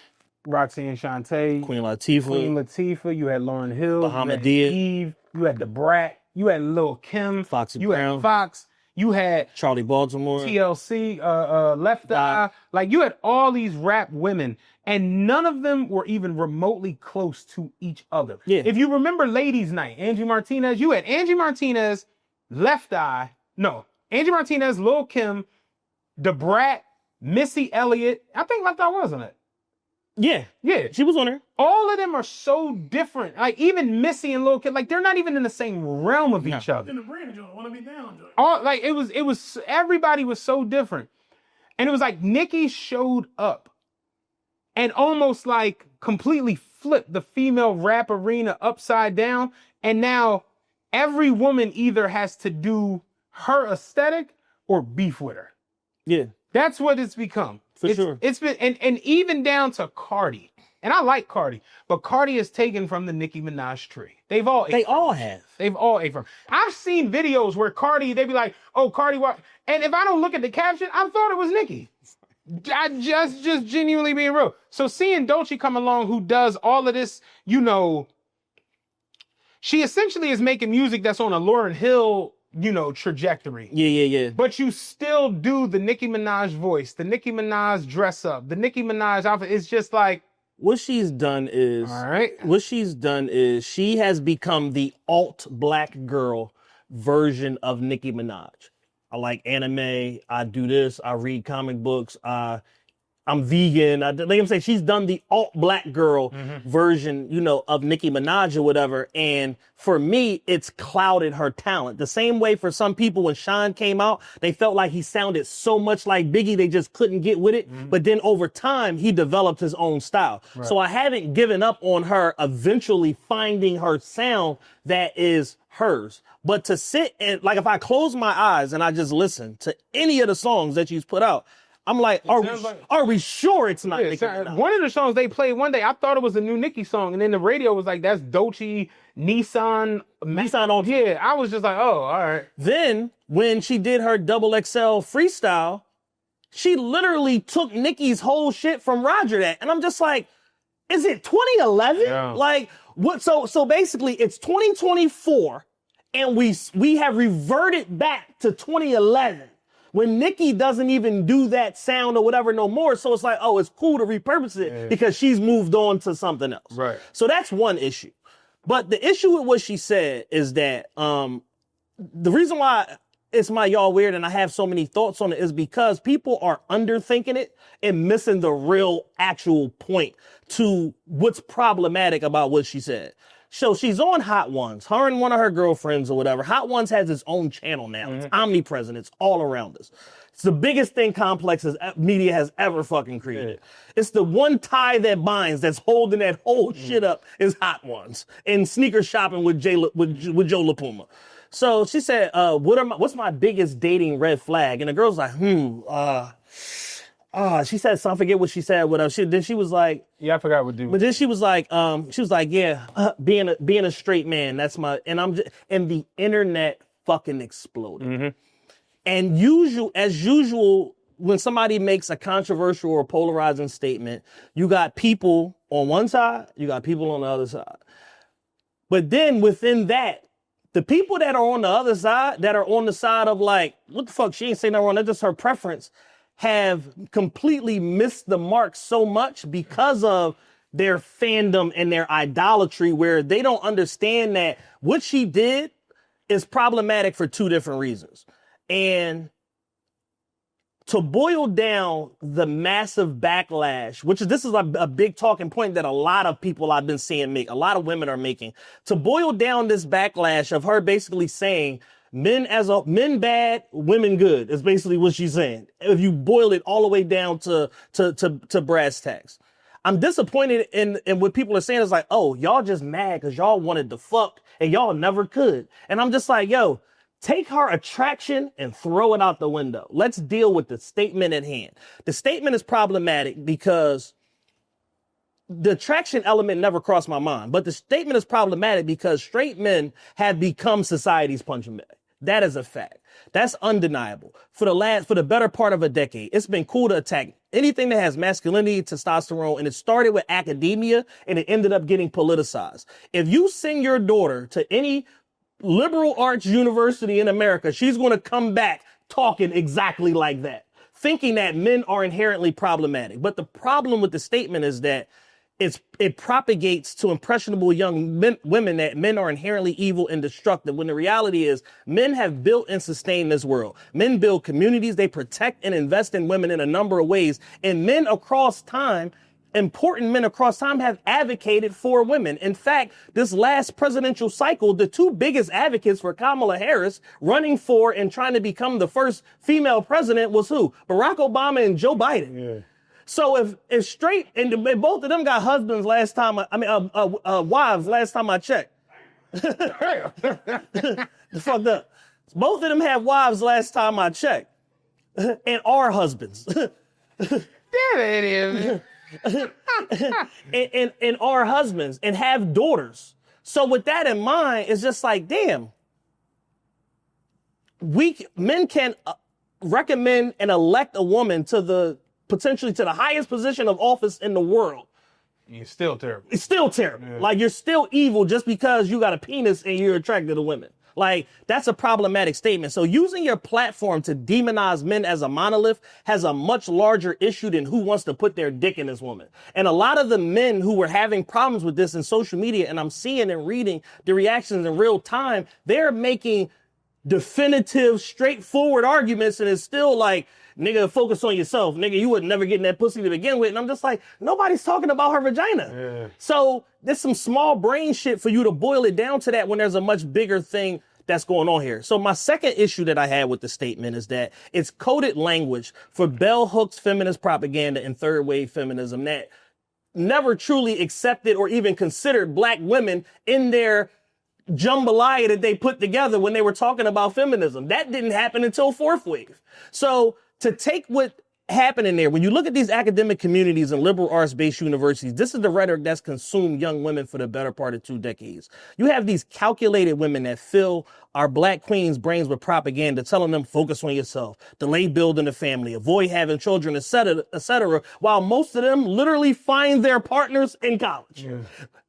Speaker 3: Roxanne Shante,
Speaker 1: Queen Latifah.
Speaker 3: you had Lauryn Hill,
Speaker 1: Bahamadia.
Speaker 3: you had Eve, you had the Brat, you had Lil Kim,
Speaker 1: Foxy
Speaker 3: you
Speaker 1: Brown.
Speaker 3: had Fox, you had
Speaker 1: Charlie Baltimore.
Speaker 3: TLC, Left Eye. Like, you had all these rap women, and none of them were even remotely close to each other.
Speaker 1: Yeah.
Speaker 3: If you remember Ladies Night, Angie Martinez, you had Angie Martinez, Angie Martinez, Lil Kim, Da Brat, Missy Elliott. I think Left Eye was on it.
Speaker 1: Yeah.
Speaker 3: Yeah.
Speaker 1: She was on her.
Speaker 3: All of them are so different. Like, even Missy and Lil Kim, like, they're not even in the same realm of each other.
Speaker 4: In the brand joint, want to be down joint.
Speaker 3: All, like, it was everybody was so different. And it was like Nicki showed up and almost like completely flipped the female rap arena upside down. And now every woman either has to do her aesthetic or beef with her.
Speaker 1: Yeah.
Speaker 3: That's what it's become.
Speaker 1: Sure.
Speaker 3: It's been, and even down to Cardi. And I like Cardi, but Cardi is taken from the Nicki Minaj tree. They all have. They've all ate from. I've seen videos where Cardi, they be like, oh, Cardi, what? And if I don't look at the caption, I thought it was Nicki. I just genuinely being real. So seeing Doechii come along, who does all of this, you know, she essentially is making music that's on a Lauryn Hill, you know, trajectory.
Speaker 1: Yeah.
Speaker 3: But you still do the Nicki Minaj voice, the Nicki Minaj dress up, the Nicki Minaj outfit. It's just like,
Speaker 1: what she's done is,
Speaker 3: all right.
Speaker 1: She has become the alt black girl version of Nicki Minaj. I like anime. I do this. I read comic books. I'm vegan. Like I'm saying, she's done the alt black girl version, you know, of Nicki Minaj or whatever. And for me, it's clouded her talent. The same way for some people when Sean came out, they felt like he sounded so much like Biggie, they just couldn't get with it. But then over time, he developed his own style. Right. So I haven't given up on her eventually finding her sound that is hers. But to sit and, like, if I close my eyes and I just listen to any of the songs that she's put out, I'm like, are we sure it's not Nicki Minaj?
Speaker 3: One of the songs they played one day, I thought it was a new Nicki song, and then the radio was like, that's Doechii, Nissan on. Yeah, I was just like, oh, all right.
Speaker 1: Then, when she did her XXL freestyle, she literally took Nicki's whole shit from Roger That. And I'm just like, is it 2011? Yeah. Like, what? So basically, it's 2024, and we have reverted back to 2011. When Nicki doesn't even do that sound or whatever no more. So it's like, oh, it's cool to repurpose it because she's moved on to something else.
Speaker 3: Right.
Speaker 1: So that's one issue. But the issue with what she said is that the reason why it's my Yall Weird and I have so many thoughts on it is because people are underthinking it and missing the real actual point to what's problematic about what she said. So she's on Hot Ones, her and one of her girlfriends or whatever. Hot Ones has its own channel now. It's omnipresent. It's all around us. It's the biggest thing Complex media has ever fucking created. It's the one tie that binds that's holding that whole shit up is Hot Ones and sneaker shopping with Joe LaPuma. So she said, what's my biggest dating red flag? And the girl's like, she said something, I forget what she said, whatever. Then she was like,
Speaker 3: yeah, I forgot what dude.
Speaker 1: But then she was like, being a straight man, that's my, and the internet fucking exploded. And as usual, when somebody makes a controversial or polarizing statement, you got people on one side, you got people on the other side. But then within that, the people that are on the other side, that are on the side of like, what the fuck, she ain't saying nothing wrong, that's just her preference, have completely missed the mark so much because of their fandom and their idolatry, where they don't understand that what she did is problematic for two different reasons. And to boil down the massive backlash, this is a big talking point that a lot of people I've been seeing make, a lot of women are making, to boil down this backlash of her basically saying, men bad, women good, is basically what she's saying. If you boil it all the way down to brass tacks. I'm disappointed in what people are saying is like, oh, y'all just mad because y'all wanted to fuck and y'all never could. And I'm just like, yo, take her attraction and throw it out the window. Let's deal with the statement at hand. The statement is problematic because the attraction element never crossed my mind, but the statement is problematic because straight men have become society's punching bag. That is a fact. That's undeniable. For the better part of a decade, it's been cool to attack anything that has masculinity, testosterone, and it started with academia and it ended up getting politicized. If you send your daughter to any liberal arts university in America, she's going to come back talking exactly like that, thinking that men are inherently problematic. But the problem with the statement is that it propagates to impressionable young women that men are inherently evil and destructive, when the reality is men have built and sustained this world. Men build communities, they protect and invest in women in a number of ways, and important men across time have advocated for women. In fact, this last presidential cycle, the two biggest advocates for Kamala Harris running for and trying to become the first female president was who? Barack Obama and Joe Biden. Yeah. So if straight, and both of them got husbands wives last time I checked. Fucked up. Both of them had wives last time I checked. And are husbands.
Speaker 3: Damn it,
Speaker 1: and are husbands and have daughters. So with that in mind, it's just like, damn, men can recommend and elect a woman potentially to the highest position of office in the world.
Speaker 3: It's still terrible.
Speaker 1: It's still terrible. Yeah. Like, you're still evil just because you got a penis and you're attracted to women. Like, that's a problematic statement. So using your platform to demonize men as a monolith has a much larger issue than who wants to put their dick in this woman. And a lot of the men who were having problems with this in social media, and I'm seeing and reading the reactions in real time, they're making definitive, straightforward arguments, and it's still like, nigga, focus on yourself. Nigga, you would never get in that pussy to begin with. And I'm just like, nobody's talking about her vagina.
Speaker 3: Yeah.
Speaker 1: So there's some small brain shit for you to boil it down to that when there's a much bigger thing that's going on here. So my second issue that I had with the statement is that it's coded language for bell hooks, feminist propaganda, and third wave feminism that never truly accepted or even considered black women in their jambalaya that they put together when they were talking about feminism. That didn't happen until fourth wave. So to take what happened in there, when you look at these academic communities and liberal arts-based universities, this is the rhetoric that's consumed young women for the better part of 2 decades. You have these calculated women that fill our black queens' brains with propaganda, telling them focus on yourself, delay building a family, avoid having children, etc., while most of them literally find their partners in college. Yeah.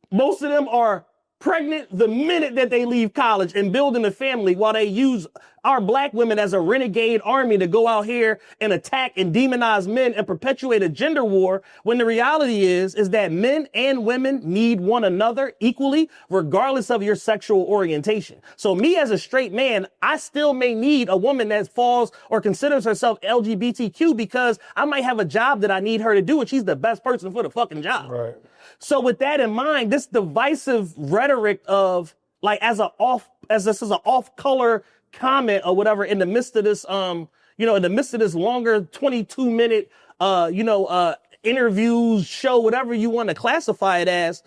Speaker 1: Most of them are pregnant the minute that they leave college and building a family while they use our black women as a renegade army to go out here and attack and demonize men and perpetuate a gender war, when the reality is that men and women need one another equally, regardless of your sexual orientation. So me as a straight man, I still may need a woman that falls or considers herself LGBTQ because I might have a job that I need her to do and she's the best person for the fucking job.
Speaker 3: Right.
Speaker 1: So with that in mind, this divisive rhetoric of like as this is an off color comment or whatever in the midst of this, in the midst of this longer 22-minute, interviews, show, whatever you want to classify it as,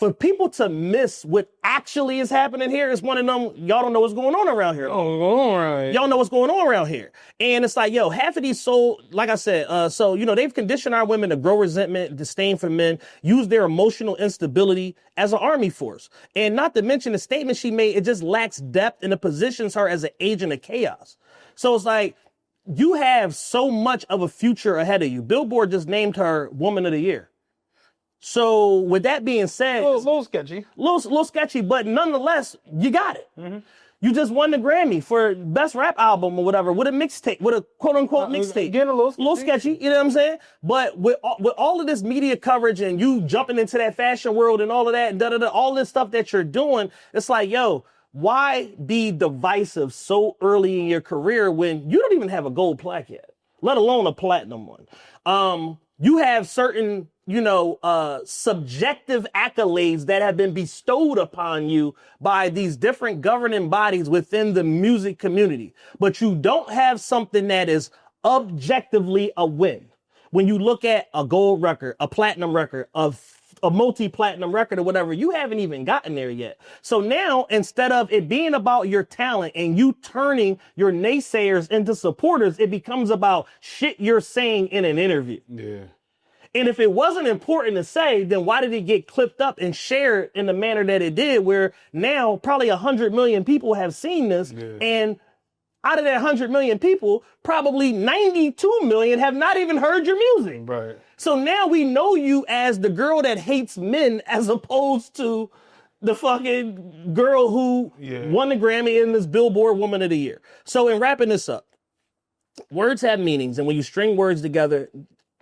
Speaker 1: for people to miss what actually is happening here is one of them, y'all don't know what's going on around here. Y'all know what's going on around here. And it's like, yo, half of these like I said, they've conditioned our women to grow resentment, disdain for men, use their emotional instability as an army force. And not to mention the statement she made, it just lacks depth and it positions her as an agent of chaos. So it's like, you have so much of a future ahead of you. Billboard just named her Woman of the Year. So with that being said,
Speaker 3: a little sketchy,
Speaker 1: little sketchy, but nonetheless, you got it. Mm-hmm. You just won the Grammy for best rap album or whatever with a mixtape, with a quote unquote mixtape.
Speaker 3: Getting a little
Speaker 1: sketchy, you know what I'm saying? But with all of this media coverage and you jumping into that fashion world and all of that, all this stuff that you're doing, it's like, yo, why be divisive so early in your career when you don't even have a gold plaque yet, let alone a platinum one? You have certain, subjective accolades that have been bestowed upon you by these different governing bodies within the music community, but you don't have something that is objectively a win. When you look at a gold record, a platinum record, a multi-platinum record or whatever, you haven't even gotten there yet. So now, instead of it being about your talent and you turning your naysayers into supporters, it becomes about shit you're saying in an interview.
Speaker 3: Yeah.
Speaker 1: And if it wasn't important to say, then why did it get clipped up and shared in the manner that it did, where now probably 100 million people have seen this, and out of that 100 million people, probably 92 million have not even heard your music.
Speaker 3: Right.
Speaker 1: So now we know you as the girl that hates men as opposed to the fucking girl who won the Grammy in this Billboard Woman of the Year. So in wrapping this up, words have meanings, and when you string words together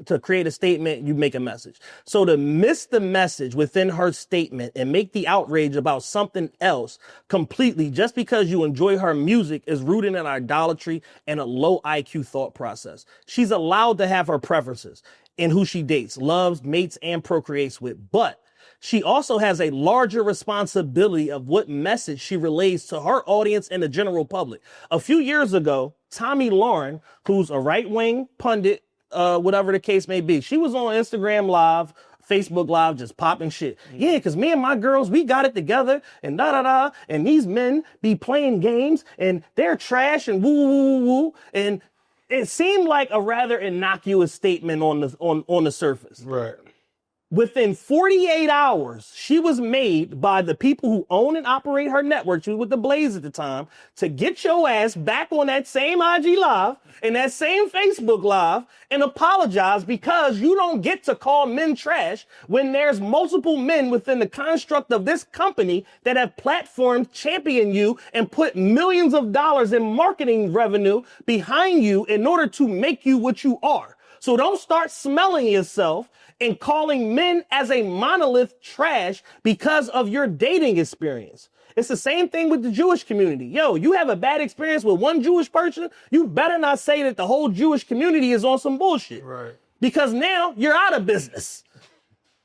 Speaker 1: to create a statement, you make a message. So to miss the message within her statement and make the outrage about something else completely just because you enjoy her music is rooted in idolatry and a low IQ thought process. She's allowed to have her preferences in who she dates, loves, mates, and procreates with, but she also has a larger responsibility of what message she relays to her audience and the general public. A few years ago, Tommy Lauren, who's a right-wing pundit, whatever the case may be, she was on Instagram Live, Facebook Live, just popping shit. Yeah, because me and my girls, we got it together and da-da-da, and these men be playing games and they're trash and woo-woo-woo-woo. And it seemed like a rather innocuous statement on the surface.
Speaker 3: Right.
Speaker 1: Within 48 hours, she was made by the people who own and operate her network, she was with the Blaze at the time, to get your ass back on that same IG Live and that same Facebook Live and apologize because you don't get to call men trash when there's multiple men within the construct of this company that have platformed, championed you, and put millions of dollars in marketing revenue behind you in order to make you what you are. So don't start smelling yourself and calling men as a monolith trash because of your dating experience. It's the same thing with the Jewish community. Yo, you have a bad experience with one Jewish person, you better not say that the whole Jewish community is on some bullshit.
Speaker 3: Right.
Speaker 1: Because now you're out of business.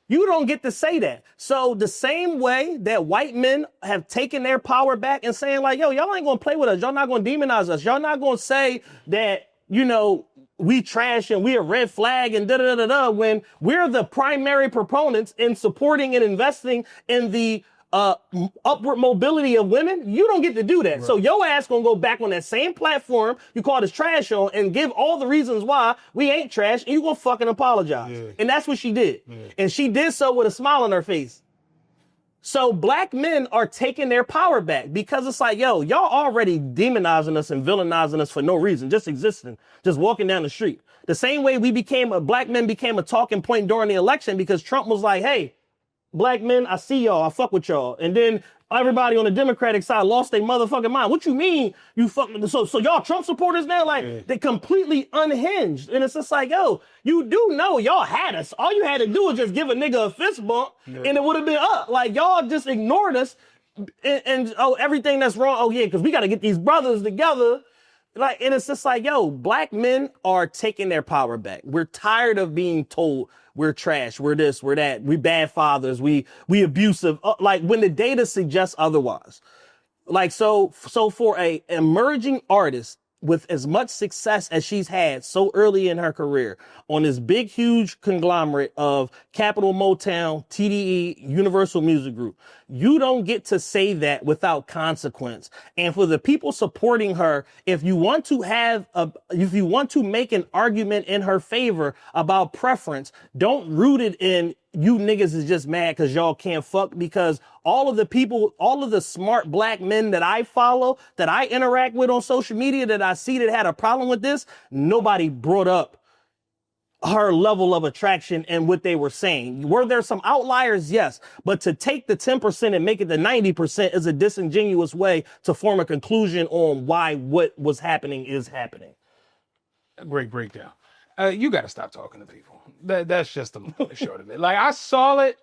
Speaker 1: You don't get to say that. So the same way that white men have taken their power back and saying like, yo, y'all ain't gonna play with us. Y'all not gonna demonize us. Y'all not gonna say that, you know, we trash and we a red flag and da-da-da-da-da when we're the primary proponents in supporting and investing in the upward mobility of women. You don't get to do that. Right. So your ass gonna go back on that same platform you called us trash on and give all the reasons why we ain't trash, and you gonna fucking apologize. Yeah. And that's what she did. Yeah. And she did so with a smile on her face. So black men are taking their power back because it's like, yo, y'all already demonizing us and villainizing us for no reason, just existing, just walking down the street. The same way black men became a talking point during the election because Trump was like, hey, black men, I see y'all, I fuck with y'all. And then everybody on the Democratic side lost their motherfucking mind. What you mean you fucking, so y'all Trump supporters now? Like, they completely unhinged. And it's just like, yo, you do know y'all had us. All you had to do was just give a nigga a fist bump and it would have been up. Like, y'all just ignored us and oh, everything that's wrong. Oh yeah, because we got to get these brothers together. Like, and it's just like, yo, black men are taking their power back. We're tired of being told we're trash, we're this, we're that, we bad fathers, we abusive. Like when the data suggests otherwise. Like, so for a emerging artist with as much success as she's had so early in her career on this big, huge conglomerate of Capitol, Motown, TDE, Universal Music Group, you don't get to say that without consequence. And for the people supporting her, if you want to make an argument in her favor about preference, don't root it in you niggas is just mad because y'all can't fuck, because all of the smart black men that I follow, that I interact with on social media, that I see that had a problem with this, nobody brought up her level of attraction and what they were saying. Were there some outliers? Yes. But to take the 10% and make it the 90% is a disingenuous way to form a conclusion on why what was happening is happening.
Speaker 3: A great breakdown. You got to stop talking to people. That's just the short of it. Like, I saw it.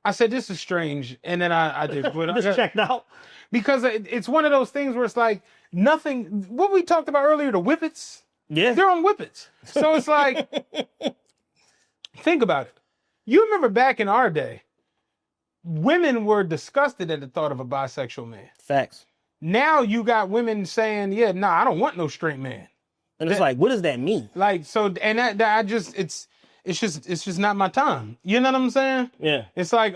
Speaker 3: I said, this is strange. And then I did.
Speaker 1: Just checked out.
Speaker 3: Because it's one of those things where it's like nothing. What we talked about earlier, the whippets.
Speaker 1: Yeah.
Speaker 3: They're on whippets. So it's like, think about it. You remember back in our day, women were disgusted at the thought of a bisexual man.
Speaker 1: Facts.
Speaker 3: Now you got women saying, yeah, nah, I don't want no straight man.
Speaker 1: And it's like, what does that mean? Like,
Speaker 3: so, and it's just not my time. You know what I'm saying?
Speaker 1: Yeah.
Speaker 3: It's like,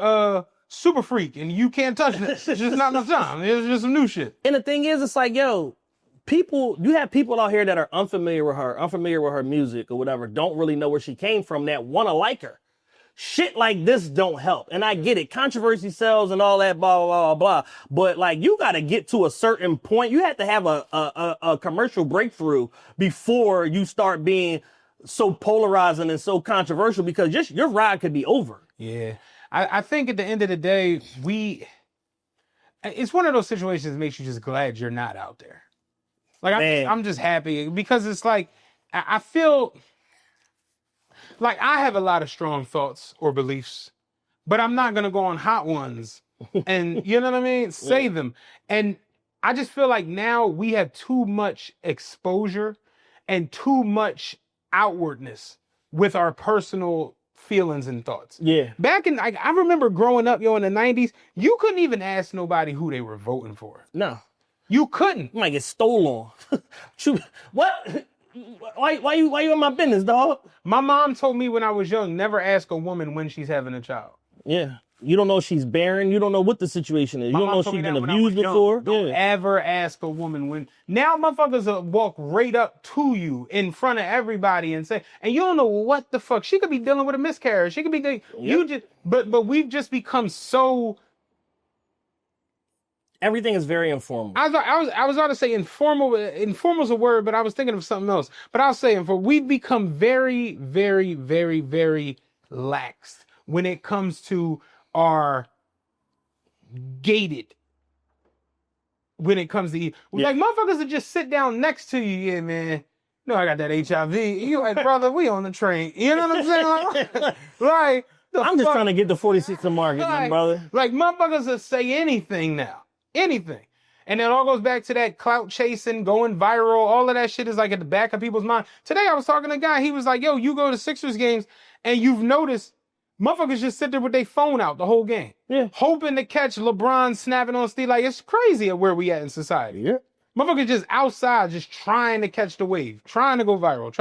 Speaker 3: super freak, and you can't touch this. It's just not enough time. It's just some new shit.
Speaker 1: And the thing is, it's like, yo, you have people out here that are unfamiliar with her music or whatever, don't really know where she came from, that want to like her. Shit like this don't help. And I get it. Controversy sells and all that, blah, blah, blah, blah. But like, you got to get to a certain point. You have to have a commercial breakthrough before you start being so polarizing and so controversial, because just your ride could be over.
Speaker 3: Yeah. I think at the end of the day, it's one of those situations that makes you just glad you're not out there. Like, I'm just happy because it's like, I feel like I have a lot of strong thoughts or beliefs, but I'm not going to go on Hot Ones and, you know what I mean? Say them. And I just feel like now we have too much exposure and too much outwardness with our personal feelings and thoughts.
Speaker 1: Yeah.
Speaker 3: Back in, I remember growing up, in the 90s, you couldn't even ask nobody who they were voting for.
Speaker 1: No.
Speaker 3: You couldn't.
Speaker 1: You might get stolen. What? Why you in my business, dog?
Speaker 3: My mom told me when I was young, never ask a woman when she's having a child.
Speaker 1: Yeah. You don't know if she's barren. You don't know what the situation is. You don't know if she's been abused before.
Speaker 3: Don't ever ask a woman when. Now motherfuckers will walk right up to you in front of everybody and say, and you don't know what the fuck. She could be dealing with a miscarriage. She could be, but we've just become so.
Speaker 1: Everything is very informal.
Speaker 3: I was about to say informal. Informal is a word, but I was thinking of something else. But I'll say we've become very, very, very, very lax when it comes to our gated. When it comes to like motherfuckers that just sit down next to you, yeah, man. No, I got that HIV. You like, brother, we on the train. You know what I'm saying? Like I'm
Speaker 5: just trying to get the 46 to market, my brother.
Speaker 3: Like, motherfuckers will say anything now. Anything. And it all goes back to that clout chasing, going viral. All of that shit is like at the back of people's mind. Today I was talking to a guy. He was like, yo, you go to Sixers games and you've noticed motherfuckers just sit there with their phone out the whole game.
Speaker 5: Yeah.
Speaker 3: Hoping to catch LeBron snapping on Steve. Like, it's crazy at where we at in society.
Speaker 5: Yeah.
Speaker 3: Motherfuckers just outside, just trying to catch the wave, trying to go viral.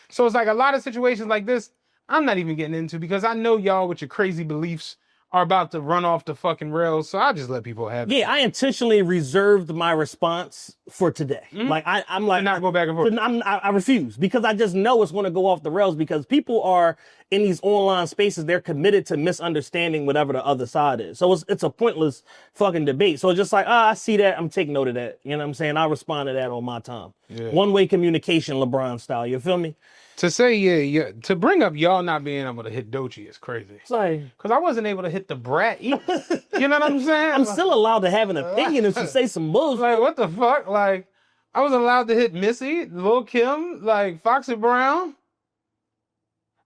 Speaker 3: So it's like a lot of situations like this, I'm not even getting into because I know y'all with your crazy beliefs are about to run off the fucking rails. So I just let people have it.
Speaker 5: Yeah, I intentionally reserved my response for today.
Speaker 3: Mm-hmm.
Speaker 5: Like I'm like,
Speaker 3: to not go back and forth.
Speaker 5: I refuse because I just know it's going to go off the rails because people are in these online spaces. They're committed to misunderstanding whatever the other side is. So it's a pointless fucking debate. So it's just like, I see that. I'm taking note of that. You know what I'm saying? I'll respond to that on my time.
Speaker 3: Yeah.
Speaker 5: One-way communication, LeBron style. You feel me?
Speaker 3: To say, yeah, to bring up y'all not being able to hit Doechii is crazy.
Speaker 5: It's like,
Speaker 3: because I wasn't able to hit the brat either. You know what I'm saying?
Speaker 5: I'm still allowed to have an opinion if you say some bullshit.
Speaker 3: Like, what the fuck? Like, I was allowed to hit Missy, Lil Kim, like Foxy Brown.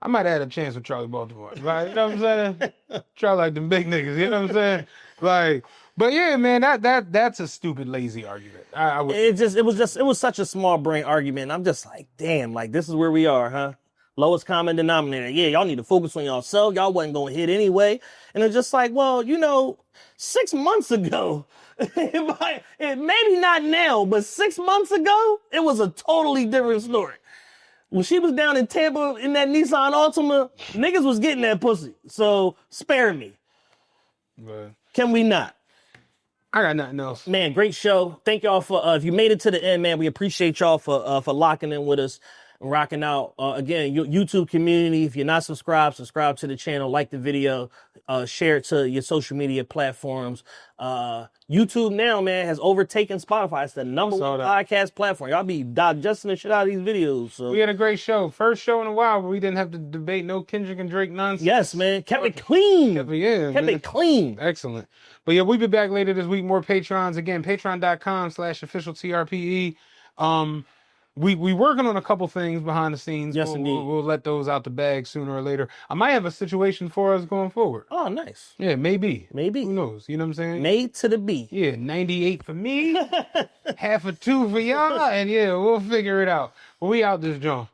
Speaker 3: I might have had a chance with Charlie Baltimore. Like, you know what I'm saying? Try like them big niggas, you know what I'm saying? Like, but yeah, man, that's a stupid, lazy argument.
Speaker 5: It was such a small brain argument. I'm just like, damn, like this is where we are, huh? Lowest common denominator. Yeah, y'all need to focus on yourself. Y'all wasn't gonna hit anyway. And it's just like, well, 6 months ago, maybe not now, but 6 months ago, it was a totally different story. When she was down in Tampa in that Nissan Altima, niggas was getting that pussy. So spare me.
Speaker 3: But
Speaker 5: Can we not?
Speaker 3: I got nothing else.
Speaker 5: Man, great show. Thank y'all for, if you made it to the end, man, we appreciate y'all for locking in with us and rocking out. Again, YouTube community, if you're not subscribed, subscribe to the channel, like the video, share it to your social media platforms. YouTube now, man, has overtaken Spotify. It's the number one podcast platform. Y'all be digesting the shit out of these videos. So
Speaker 3: we had a great show. First show in a while where we didn't have to debate no Kendrick and Drake nonsense.
Speaker 5: Yes, man. Kept it clean.
Speaker 3: Kept
Speaker 5: it clean.
Speaker 3: Excellent. But yeah, we'll be back later this week. More Patrons. Again, patreon.com/official TRPE. We working on a couple things behind the scenes.
Speaker 5: Yes, indeed.
Speaker 3: We'll let those out the bag sooner or later. I might have a situation for us going forward.
Speaker 5: Oh, nice.
Speaker 3: Yeah, maybe.
Speaker 5: Maybe.
Speaker 3: Who knows? You know what I'm saying?
Speaker 5: Made to the B.
Speaker 3: Yeah, 98 for me, half of 2 for y'all, and yeah, we'll figure it out. But we out this joint.